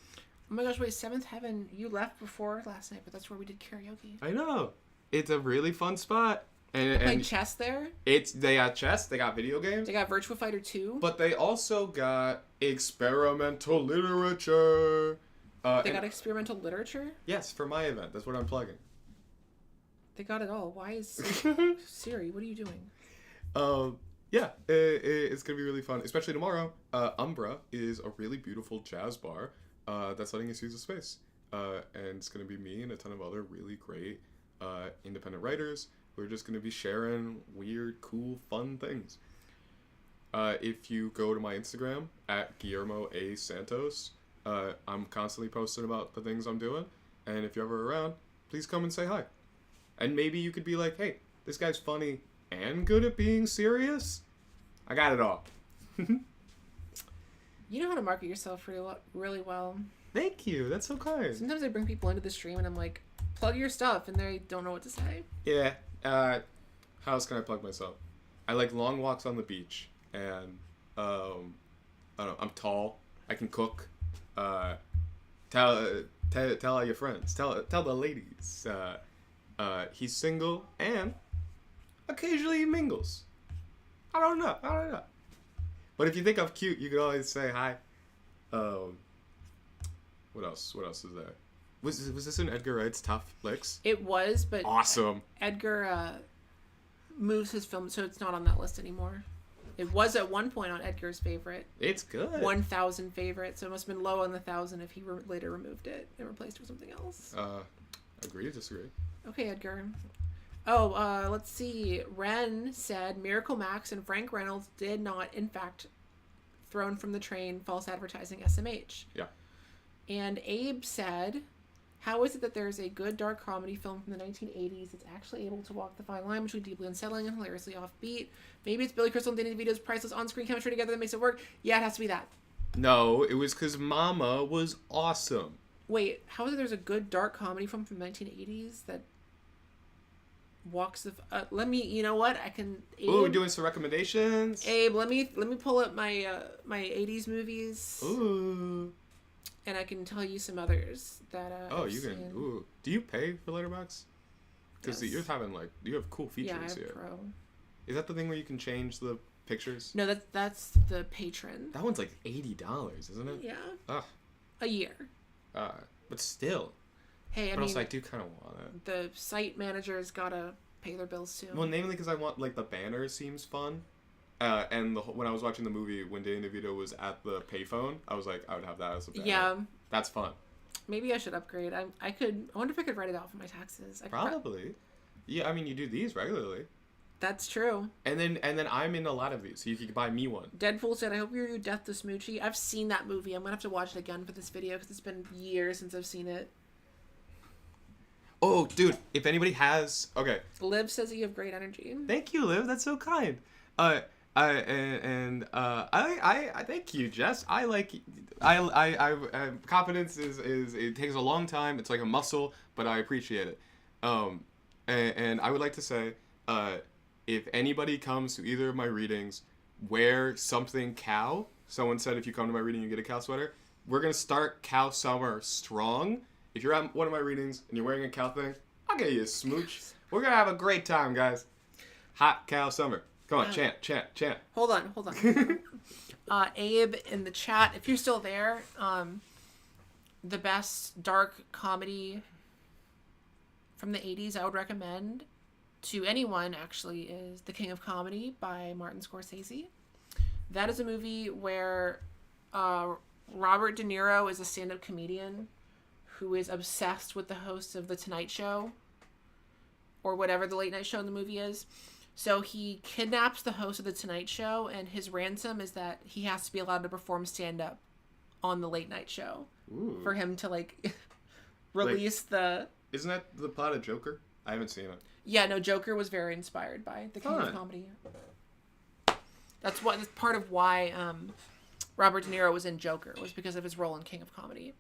Oh my gosh, wait, 7th Heaven, you left before last night, but that's where we did karaoke. I know. It's a really fun spot. And playing chess there? They got chess, they got video games. They got Virtua Fighter 2. But they also got experimental literature. They got experimental literature? Yes, for my event. That's what I'm plugging. They got it all. Why is... Siri, what are you doing? Yeah, it's going to be really fun. Especially tomorrow. Umbra is a really beautiful jazz bar that's letting us use the space. And it's going to be me and a ton of other really great independent writers. We're just going to be sharing weird, cool, fun things. If you go to my Instagram, at Guillermo A. Santos, I'm constantly posting about the things I'm doing. And if you're ever around, please come and say hi. And maybe you could be like, hey, this guy's funny and good at being serious. I got it all. You know how to market yourself really well. Thank you. That's so kind. Sometimes I bring people into the stream and I'm like, plug your stuff, and they don't know what to say. Yeah. How else can I plug myself? I like long walks on the beach, and I don't know. I'm tall. I can cook. Tell all your friends. Tell the ladies. He's single and occasionally he mingles. I don't know. But if you think I'm cute, you can always say hi. What else? What else is there? Was this in Edgar Wright's top flicks? It was, but awesome. Edgar moves his film, so it's not on that list anymore. It was at one point on Edgar's favorite. It's good. 1,000 favorite, so it must have been low on the 1,000 if he later removed it and replaced it with something else. Agree, disagree. Okay, Edgar. Oh, let's see. Ren said Miracle Max and Frank Reynolds did not, in fact, thrown from the train, false advertising SMH. Yeah. And Abe said, how is it that there's a good dark comedy film from the 1980s that's actually able to walk the fine line between deeply unsettling and hilariously offbeat? Maybe it's Billy Crystal and Danny DeVito's priceless on-screen chemistry together that makes it work. Yeah, it has to be that. No, it was because Momma was awesome. Wait, how is it there's a good dark comedy film from the 1980s that walks the... let me... You know what? I can... Abe, Ooh, we're doing some recommendations. Abe, let me pull up my my 80s movies. Ooh. And I can tell you some others that I've seen. Ooh. Do you pay for Letterboxd? Because Yes. you're having you have cool features Yeah, I have here. Pro. Is that the thing where you can change the pictures? No, that's the patron. That one's like $80, isn't it? Yeah. Ugh. A year. But still. Hey, But also I do kind of want it. The site manager's gotta pay their bills too. Well, namely because I want the banner seems fun. And when I was watching the movie, when Danny DeVito was at the payphone, I was like, I would have that as a banner. Yeah. That's fun. Maybe I should upgrade. I wonder if I could write it out for my taxes. Probably. Yeah, I mean, you do these regularly. That's true. And then I'm in a lot of these, so you could buy me one. Deadpool said, I hope you review Death to Smoochie. I've seen that movie. I'm gonna have to watch it again for this video because it's been years since I've seen it. Oh, dude, if anybody has... Okay. Liv says that you have great energy. Thank you, Liv. That's so kind. I thank you, Jess. Confidence is it takes a long time. It's like a muscle, but I appreciate it. And I would like to say, if anybody comes to either of my readings, wear something cow. Someone said if you come to my reading, you get a cow sweater. We're gonna start Cow Summer strong. If you're at one of my readings and you're wearing a cow thing, I'll get you a smooch. We're gonna have a great time, guys. Hot Cow Summer. Come on, chant. Hold on. Abe in the chat, if you're still there, the best dark comedy from the 80s I would recommend to anyone, actually, is The King of Comedy by Martin Scorsese. That is a movie where Robert De Niro is a stand-up comedian who is obsessed with the host of The Tonight Show, or whatever the late night show in the movie is. So he kidnaps the host of The Tonight Show, and his ransom is that he has to be allowed to perform stand-up on the late night show. Ooh. For him to, release the... Isn't that the plot of Joker? I haven't seen it. Yeah, no, Joker was very inspired by The King of Comedy. That's part of why Robert De Niro was in Joker, was because of his role in King of Comedy.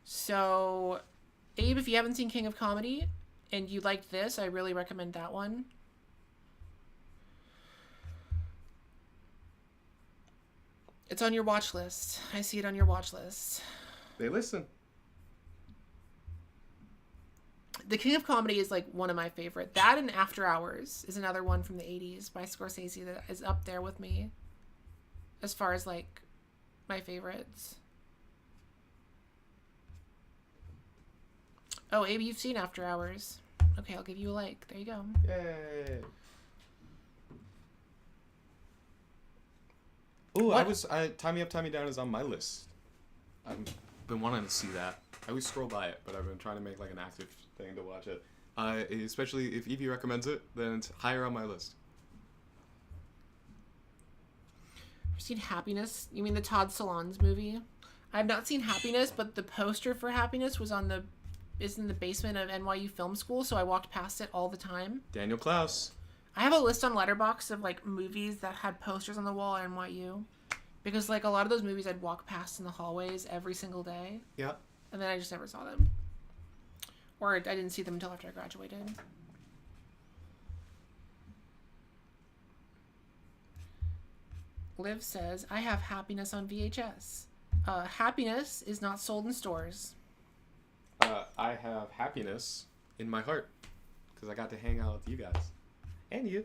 So, Abe, if you haven't seen King of Comedy and you liked this, I really recommend that one. It's on your watch list. I see it on your watch list. They listen. The King of Comedy is one of my favorite. That and After Hours is another one from the 80s by Scorsese that is up there with me as far as my favorites. Oh, Abe, you've seen After Hours. Okay, I'll give you a like. There you go. Yay. Ooh, Tie Me Up, Tie Me Down is on my list. I've been wanting to see that. I always scroll by it, but I've been trying to make an active thing to watch it. Especially if Evie recommends it, then it's higher on my list. Have you seen Happiness? You mean the Todd Solondz movie? I have not seen Happiness, but the poster for Happiness is in the basement of NYU Film School, so I walked past it all the time. Daniel Klaus. I have a list on Letterboxd of movies that had posters on the wall at NYU, because a lot of those movies I'd walk past in the hallways every single day. Yeah. And then I just never saw them, or I didn't see them until after I graduated. Liv says, I have Happiness on VHS. Happiness is not sold in stores. I have Happiness in my heart because I got to hang out with you guys and you.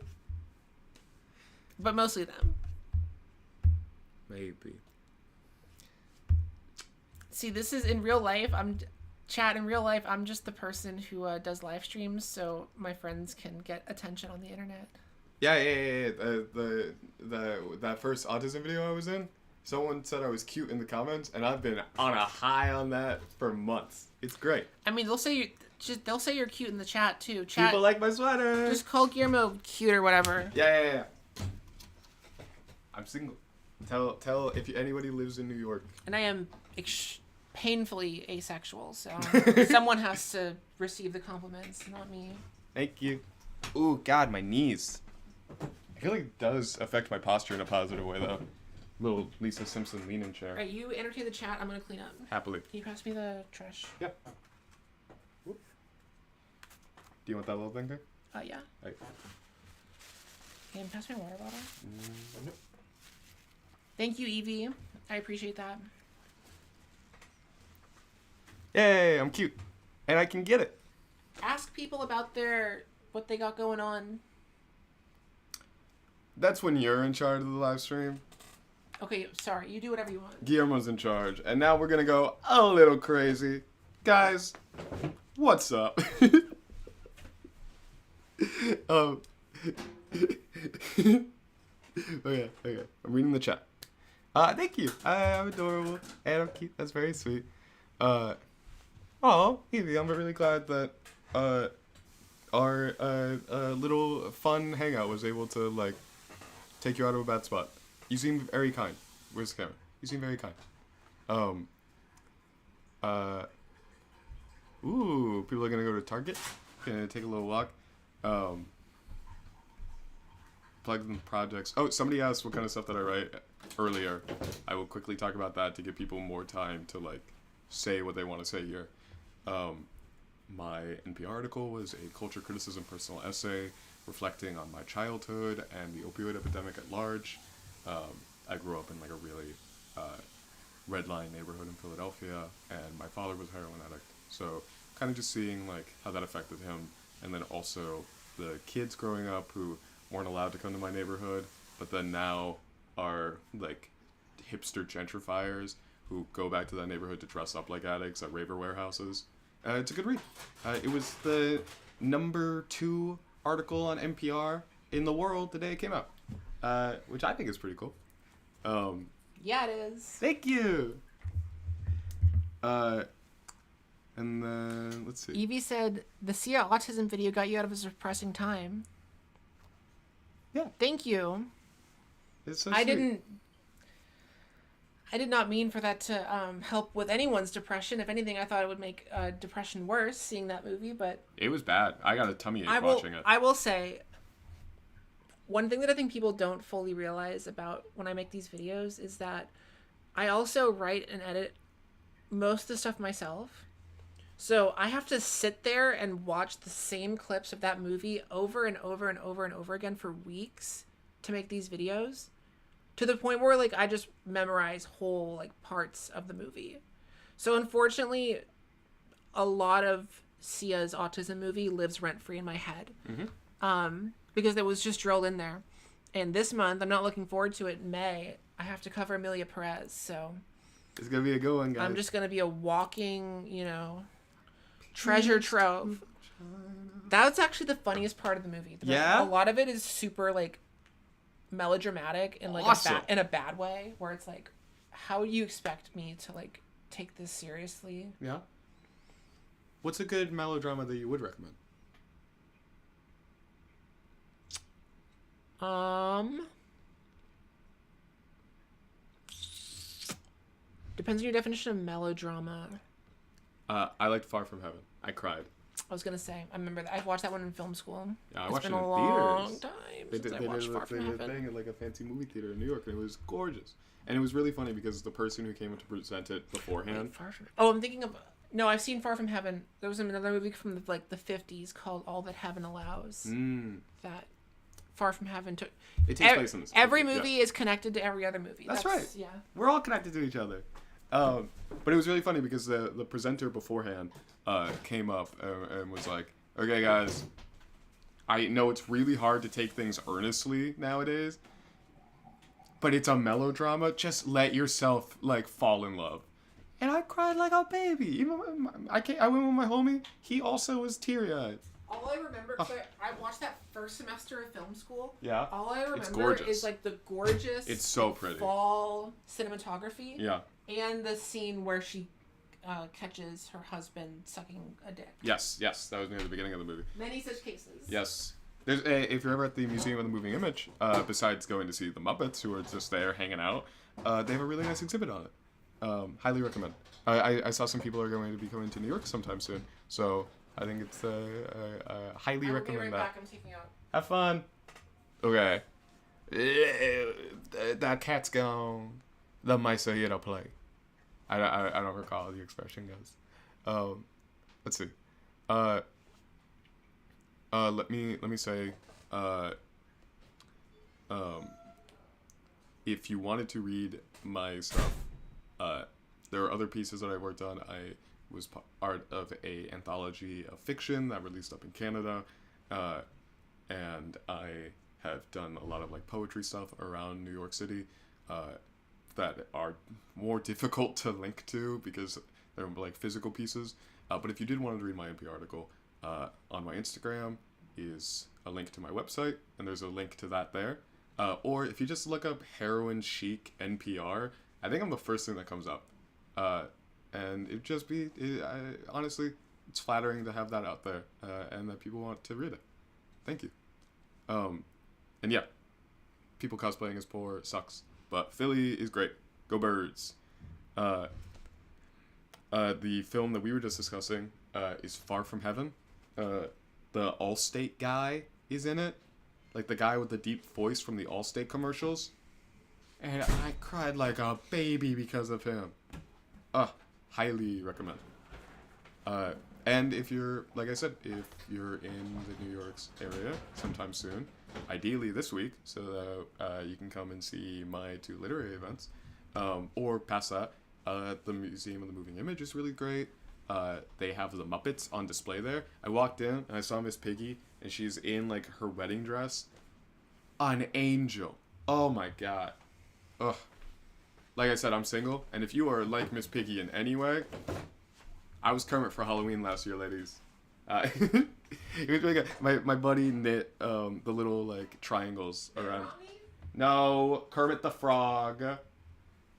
But mostly them. Maybe. See, this is in real life. In real life, I'm just the person who does live streams so my friends can get attention on the internet. Yeah. That first autism video I was in, someone said I was cute in the comments, and I've been on a high on that for months. It's great. I mean, they'll say you're cute in the chat too. Chat, People like my sweater. just call Guillermo cute or whatever. Yeah. I'm single. Tell if anybody lives in New York. And I am painfully asexual, so someone has to receive the compliments, not me. Thank you. Ooh, God, my knees. I feel like it does affect my posture in a positive way, though. Little Lisa Simpson leaning chair. All right, you entertain the chat. I'm gonna clean up. Happily. Can you pass me the trash? Yep. Whoop. Do you want that little thing there? Yeah. Right. Can you pass me a water bottle? No. Thank you, Evie. I appreciate that. Yay, I'm cute. And I can get it. Ask people about what they got going on. That's when you're in charge of the live stream. Okay, sorry. You do whatever you want. Guillermo's in charge. And now we're going to go a little crazy. Guys, what's up? Okay. I'm reading the chat. Thank you. I'm adorable. And I'm cute. That's very sweet. Evie, I'm really glad that our little fun hangout was able to like take you out of a bad spot. You seem very kind. Where's the camera? You seem very kind. People are gonna go to Target. Gonna take a little walk. Plug in projects. Oh, somebody asked what kind of stuff that I write earlier. I will quickly talk about that to give people more time to like say what they want to say here. My NPR article was a culture criticism personal essay reflecting on my childhood and the opioid epidemic at large. I grew up in like a really red line neighborhood in Philadelphia, and my father was a heroin addict. So kind of just seeing like how that affected him, and then also the kids growing up who weren't allowed to come to my neighborhood, but then now are like hipster gentrifiers who go back to that neighborhood to dress up like addicts at raver warehouses. It's a good read. It was the number 2 article on NPR in the world the day it came out, which I think is pretty cool. Yeah, it is. Thank you. And then let's see. Evie said the Sia autism video got you out of a depressing time. Yeah. Thank you. It's so I sweet. did not mean for that to help with anyone's depression. If anything, I thought it would make depression worse seeing that movie, but It was bad. I got a tummy ache watching it. I will say, one thing that I think people don't fully realize about when I make these videos is that I also write and edit most of the stuff myself. So I have to sit there and watch the same clips of that movie over and over and over and over again for weeks to make these videos, to the point where like I just memorize whole like parts of the movie. So unfortunately, a lot of Sia's autism movie lives rent free in my head, because it was just drilled in there. And this month, I'm not looking forward to it. In May, I have to cover Amelia Perez, so It's gonna be a good one, guys. I'm just gonna be a walking, treasure trove. That's actually the funniest part of the movie. Yeah? A lot of it is super like melodramatic in like Awesome. in a bad way, where it's like, how do you expect me to like take this seriously? Yeah. What's a good melodrama that you would recommend? Depends on your definition of melodrama. I liked Far From Heaven. I cried. I was gonna say, I remember that. I watched that one in film school. Yeah, I It's watched been it a in long theaters. time They since did I watched Far From a Heaven. thing at like a fancy movie theater in New York, and it was gorgeous. And it was really funny because the person who came to present it beforehand. I'm thinking of. No, I've seen Far From Heaven. There was another movie from the 50s called All That Heaven Allows. That Far From Heaven took. It takes place in this. Every movie is connected to every other movie. That's right. Yeah. We're all connected to each other. But it was really funny because the presenter beforehand came up and was like, "Okay, guys, I know it's really hard to take things earnestly nowadays, but it's a melodrama. Just let yourself like fall in love." And I cried like a baby. Even I went with my homie. He also was teary-eyed. All I remember, cause I watched that first semester of film school. Yeah. All I remember gorgeous. is like the gorgeous. It's so pretty. Fall cinematography. Yeah. And the scene where she catches her husband sucking a dick. Yes. That was near the beginning of the movie. Many such cases. Yes. There's if you're ever at the Museum of the Moving Image, besides going to see the Muppets, who are just there hanging out, they have a really nice exhibit on it. Highly recommend. I saw some people are going to be coming to New York sometime soon, so I think it's highly recommend that. Back. I'm taking out. Have fun. Okay. That cat's gone. The mice are here to play. I don't recall how the expression goes. Let's see. Let me say, if you wanted to read my stuff, there are other pieces that I worked on. I was part of a anthology of fiction that released up in Canada, and I have done a lot of like poetry stuff around New York City, that are more difficult to link to because they're like physical pieces. But if you did want to read my NPR article, on my Instagram is a link to my website, and there's a link to that there. Or if you just look up heroin chic NPR, I think I'm the first thing that comes up. And it'd just be, honestly, it's flattering to have that out there, and that people want to read it. Thank you. And yeah, people cosplaying as poor sucks, but Philly is great. Go Birds. The film that we were just discussing is Far From Heaven. The Allstate guy is in it, like the guy with the deep voice from the Allstate commercials, and I cried like a baby because of him. Highly recommend. And if you're, like I said, if you're in the New York's area sometime soon, ideally this week, so that you can come and see my 2 literary events, or past that, the Museum of the Moving Image is really great. They have the Muppets on display there. I walked in and I saw Miss Piggy, and she's in like her wedding dress. An angel. Oh my god. Ugh. Like I said, I'm single, and if you are like Miss Piggy in any way, I was Kermit for Halloween last year, ladies. It was really good. My buddy knit the little like triangles around. No, Kermit the Frog.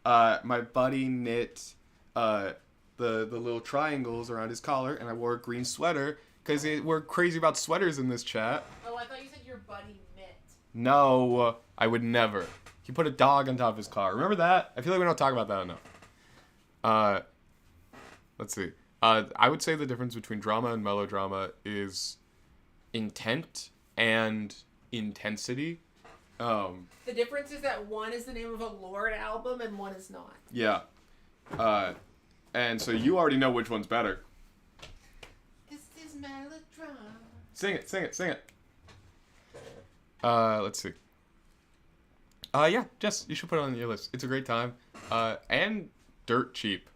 My buddy knit the little triangles around his collar, and I wore a green sweater because we're crazy about sweaters in this chat. Oh, I thought you said your buddy knit. No, I would never. He put a dog on top of his car. Remember that? I feel like we don't talk about that enough. Let's see. I would say the difference between drama and melodrama is intent and intensity. The difference is that one is the name of a Lorde album and one is not. Yeah. And so you already know which one's better. This is melodrama. Sing it. Let's see. Yeah, Jess, you should put it on your list. It's a great time. And dirt cheap.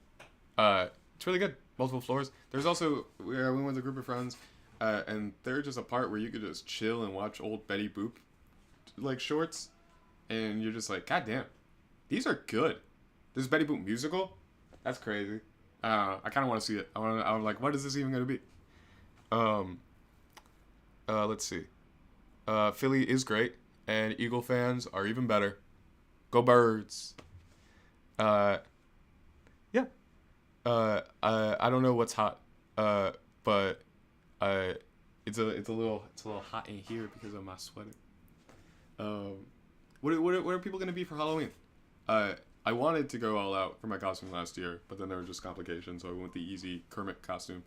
It's really good. Multiple floors. There's also, we went with a group of friends, and there's just a part where you could just chill and watch old Betty Boop, like, shorts, and you're just like, god damn, these are good. This Betty Boop musical? That's crazy. I kind of want to see it. I'm like, what is this even going to be? Let's see. Philly is great, and Eagle fans are even better. Go Birds. Yeah. I don't know what's hot, but it's a little hot in here because of my sweater. What are people gonna be for Halloween? I wanted to go all out for my costume last year, but then there were just complications, so I went with the easy Kermit costume.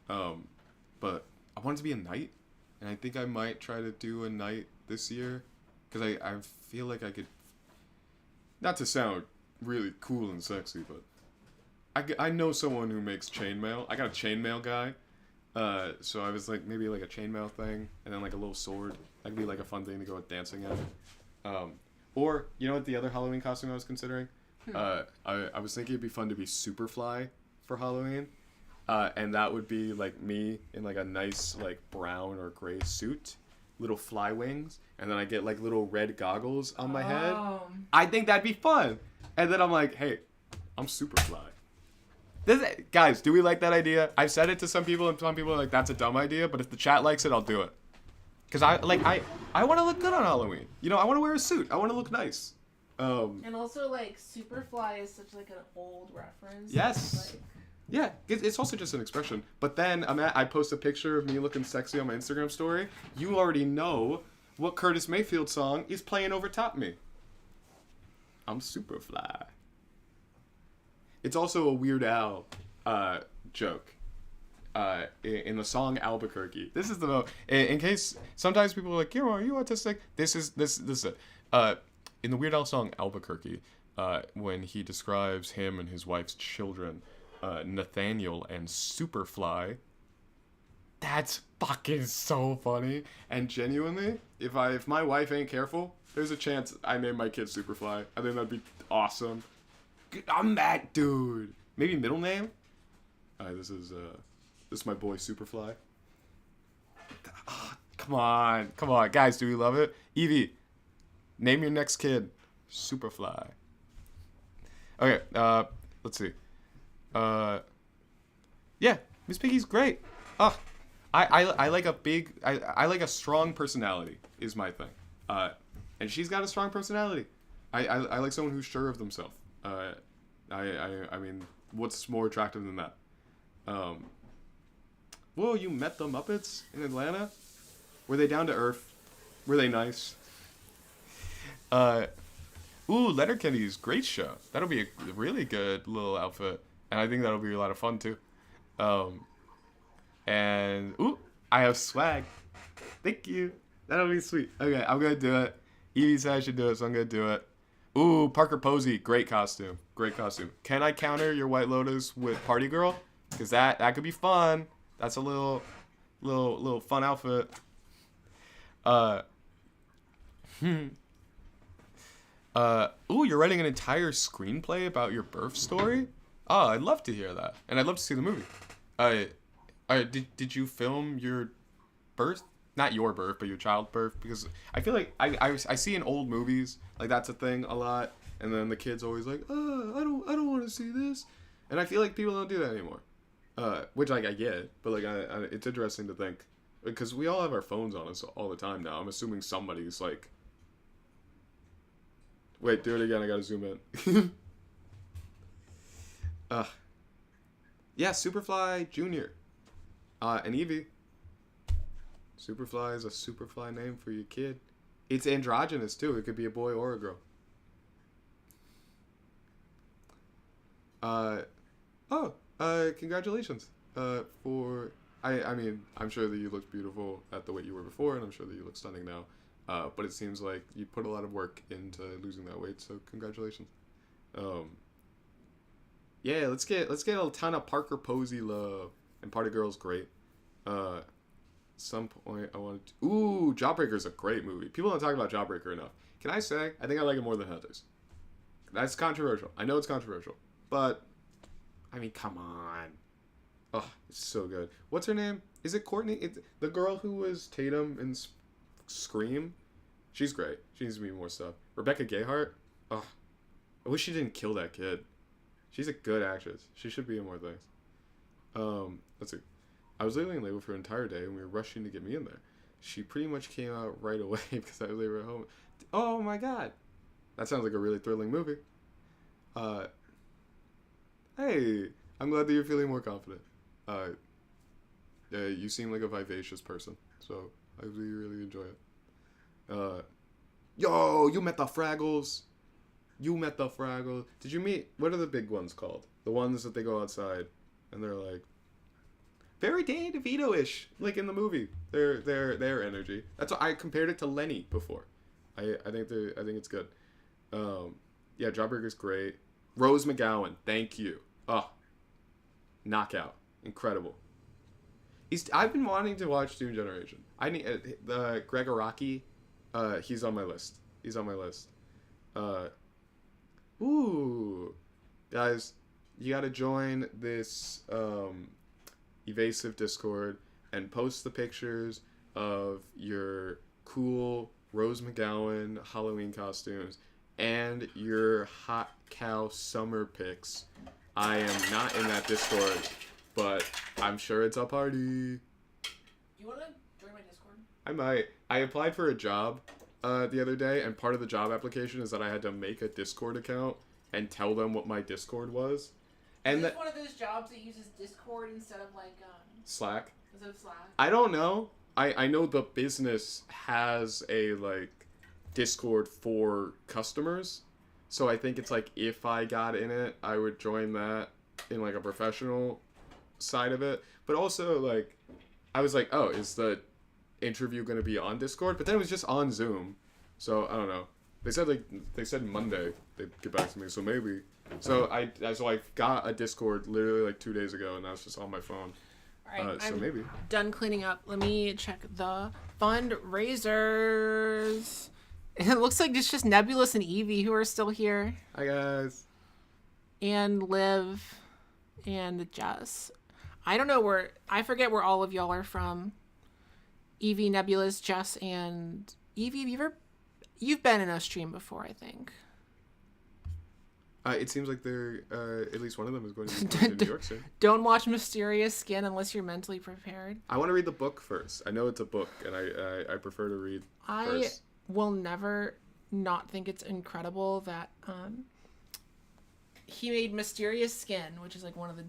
But I wanted to be a knight, and I think I might try to do a knight this year, because I feel like I could, not to sound really cool and sexy, but I know someone who makes chainmail. I got a chainmail guy, so I was like, maybe like a chainmail thing, and then like a little sword. That could be like a fun thing to go with dancing at. Or, you know what the other Halloween costume I was considering? I was thinking it'd be fun to be Superfly for Halloween, and that would be like me in like a nice like brown or gray suit, little fly wings, and then I get like little red goggles on my head. I think that'd be fun. And then I'm like, hey, I'm Superfly. Guys, do we like that idea? I've said it to some people, and some people are like, "That's a dumb idea." But if the chat likes it, I'll do it. Cause I want to look good on Halloween. You know, I want to wear a suit. I want to look nice. And also, like, Superfly is such like an old reference. Yes. Like... Yeah, it's also just an expression. But then I post a picture of me looking sexy on my Instagram story. You already know what Curtis Mayfield song is playing over top me. I'm Superfly. It's also a Weird Al joke. In the song Albuquerque. This is the in case sometimes people are like, "Yo, are you autistic?" This is it. In the Weird Al song Albuquerque, when he describes him and his wife's children, Nathaniel and Superfly, that's fucking so funny. And genuinely, if my wife ain't careful, there's a chance I name my kid Superfly. I think that'd be awesome. I'm that dude. Maybe middle name. This is my boy Superfly. Oh, come on, guys. Do we love it? Evie, name your next kid Superfly. Okay. Let's see. Yeah, Miss Piggy's great. Oh, I like a big. I like a strong personality. Is my thing. And she's got a strong personality. I like someone who's sure of themselves. I mean, what's more attractive than that? Whoa, you met the Muppets in Atlanta? Were they down to earth? Were they nice? Letterkenny's great show. That'll be a really good little outfit. And I think that'll be a lot of fun too. I have swag. Thank you. That'll be sweet. Okay, I'm gonna do it. Evie said I should do it, so I'm gonna do it. Ooh, Parker Posey, great costume. Great costume. Can I counter your White Lotus with Party Girl? Because that could be fun. That's a little fun outfit. You're writing an entire screenplay about your birth story? Oh, I'd love to hear that. And I'd love to see the movie. Did you film your birth? Not your birth, but your child's birth? Because I feel like I see in old movies, like that's a thing a lot. And then the kid's always like, I don't want to see this. And I feel like people don't do that anymore. Which like I get, but like it's interesting to think. Because we all have our phones on us all the time now. I'm assuming somebody's like... Wait, do it again. I gotta zoom in. Yeah, Superfly Jr. And Evie. Superfly is a Superfly name for your kid. It's androgynous, too. It could be a boy or a girl. Congratulations. I mean, I'm sure that you looked beautiful at the weight you were before, and I'm sure that you look stunning now. But it seems like you put a lot of work into losing that weight, so congratulations. Yeah, let's get a ton of Parker Posey love. And Party Girl's great. Some point I wanted to... Ooh, Jawbreaker's a great movie. People don't talk about Jawbreaker enough. Can I say, I think I like it more than Heathers. That's controversial. I know it's controversial. But, I mean, come on. Oh, it's so good. What's her name? Is it Courtney? It's the girl who was Tatum in Scream? She's great. She needs to be more stuff. Rebecca Gayheart? Oh, I wish she didn't kill that kid. She's a good actress. She should be in more things. Let's see. I was literally in labor for an entire day, and we were rushing to get me in there. She pretty much came out right away because I was labor at home. Oh my god. That sounds like a really thrilling movie. Hey, I'm glad that you're feeling more confident. You seem like a vivacious person, so I really enjoy it. Yo, you met the Fraggles. Did you meet, what are the big ones called? The ones that they go outside, and they're like, very Danny DeVito-ish, like in the movie. Their energy. That's what I compared it to Lenny before. I think it's good. Yeah, Jawbreaker's great. Rose McGowan, thank you. Oh, knockout, incredible. I've been wanting to watch Dune Generation. I need Greg Araki. He's on my list. Ooh, guys, you gotta join this Evasive Discord and post the pictures of your cool Rose McGowan Halloween costumes and your hot cow summer pics I am not in that Discord, but I'm sure it's a party. You want to join my Discord? I might. I applied for a job the other day, and part of the job application is that I had to make a Discord account and tell them what my Discord was. And is this one of those jobs that uses Discord instead of like Slack? Instead of Slack? I don't know. I know the business has a like Discord for customers, so I think it's like if I got in it, I would join that in like a professional side of it. But also like I was like, oh, is the interview going to be on Discord? But then it was just on Zoom, so I don't know. They said Monday they'd get back to me, so maybe. So I got a Discord literally like 2 days ago, and now it's just on my phone. All right, so I'm maybe done cleaning up. Let me check the fundraisers. It looks like it's just Nebulous and Evie who are still here. Hi guys. And Liv and Jess. I don't know I forget where all of y'all are from. Evie, Nebulous, Jess, and Evie. You've been in a stream before, I think. It seems like they're at least one of them is going to be going to New York soon. Don't watch Mysterious Skin unless you're mentally prepared. I want to read the book first. I know it's a book, and I prefer to read first. I will never not think it's incredible that he made Mysterious Skin, which is like one of the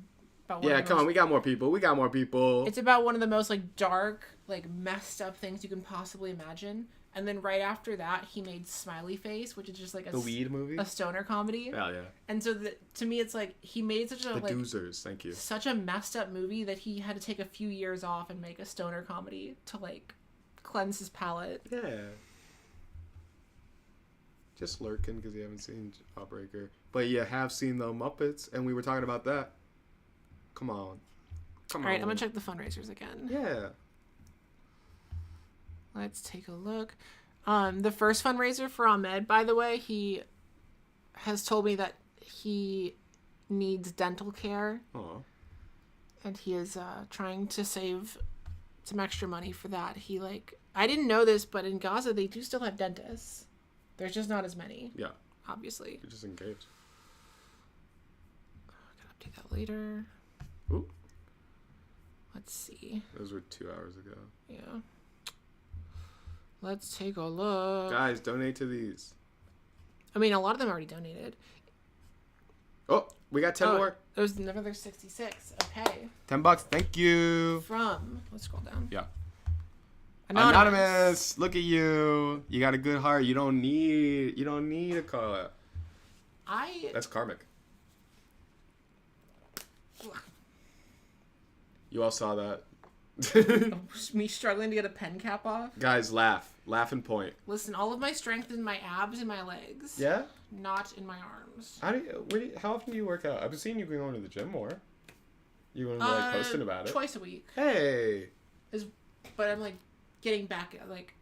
come on, we got more people. It's about one of the most like dark, like messed up things you can possibly imagine. And then right after that, he made Smiley Face, which is just like the weed movie, a stoner comedy. Yeah, yeah. And so to me, it's like he made such a Doozers, thank you. Such a messed up movie that he had to take a few years off and make a stoner comedy to like cleanse his palate. Yeah. Just lurking because you haven't seen Jawbreaker, but you have seen the Muppets, and we were talking about that. Come on. All right, I'm gonna check the fundraisers again. Yeah. Let's take a look. The first fundraiser for Ahmed, by the way, he has told me that he needs dental care. Aww. And he is trying to save some extra money for that. I didn't know this, but in Gaza, they do still have dentists. There's just not as many. Yeah. Obviously. You're just engaged. I gotta update that later. Ooh. Let's see. Those were 2 hours ago. Yeah. Let's take a look. Guys, donate to these. I mean, a lot of them already donated. Oh, we got 10 more. There's another 66. Okay. $10. Thank you. Let's scroll down. Yeah. Anonymous. Look at you. You got a good heart. You don't need a call out. That's karmic. You all saw that. Me struggling to get a pen cap off. Guys, laugh and point. Listen, all of my strength is in my abs and my legs. Yeah? Not in my arms. How often do you work out? I've been seeing you going to the gym more. You want to like posting about it? Twice a week. Hey. But I'm like getting back like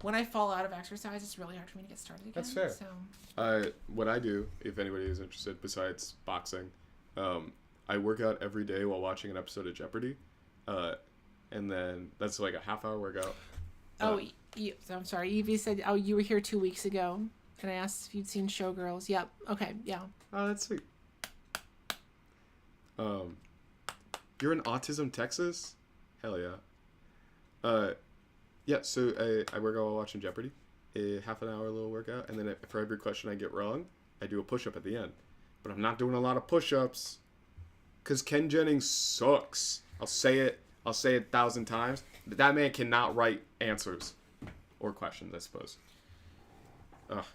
when I fall out of exercise, it's really hard for me to get started again. That's fair. So. What I do, if anybody is interested, besides boxing, I work out every day while watching an episode of Jeopardy, and then that's like a half-hour workout. I'm sorry. Evie said, you were here 2 weeks ago, and I asked if you'd seen Showgirls. Yep. Okay. Yeah. Oh, that's sweet. You're in Autism, Texas? Hell yeah. Yeah. So I work out while watching Jeopardy, a half-an-hour little workout, and then for every question I get wrong, I do a push-up at the end. But I'm not doing a lot of push-ups. Because Ken Jennings sucks. I'll say it 1,000 times. But that man cannot write answers. Or questions, I suppose. Ugh.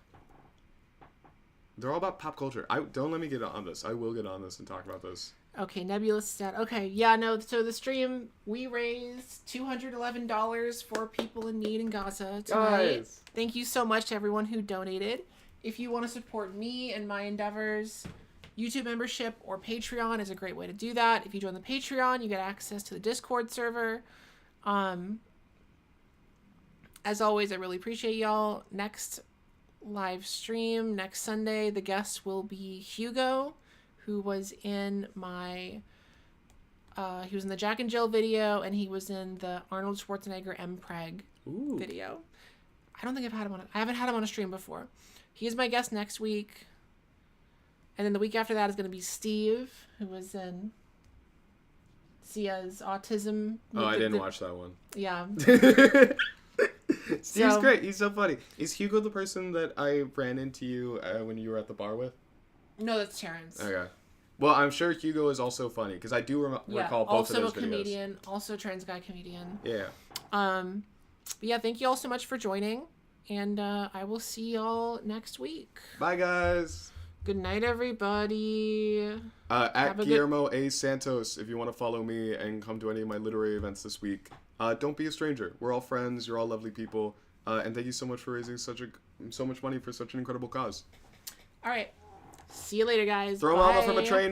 They're all about pop culture. Don't let me get on this. I will get on this and talk about this. Okay, Nebulous stat. Okay, yeah, no, so the stream, we raised $211 for people in need in Gaza tonight. Guys. Thank you so much to everyone who donated. If you want to support me and my endeavors, YouTube membership or Patreon is a great way to do that. If you join the Patreon, you get access to the Discord server. As always, I really appreciate y'all. Next live stream, next Sunday, the guest will be Hugo, who was in he was in the Jack and Jill video, and he was in the Arnold Schwarzenegger Mpreg video. I don't think I haven't had him on a stream before. He is my guest next week. And then the week after that is going to be Steve, who was in Sia's autism. Oh, I didn't watch that one. Yeah. Steve's great. He's so funny. Is Hugo the person that I ran into you when you were at the bar with? No, that's Terrence. Okay. Well, I'm sure Hugo is also funny because I do recall both of those videos. Also a comedian, also trans guy comedian. Yeah. But yeah, thank you all so much for joining, and I will see y'all next week. Bye, guys. Good night, everybody. At Guillermo A. Santos, if you want to follow me and come to any of my literary events this week. Don't be a stranger. We're all friends. You're all lovely people. And thank you so much for raising so much money for such an incredible cause. All right. See you later, guys. Throw Momma from a train.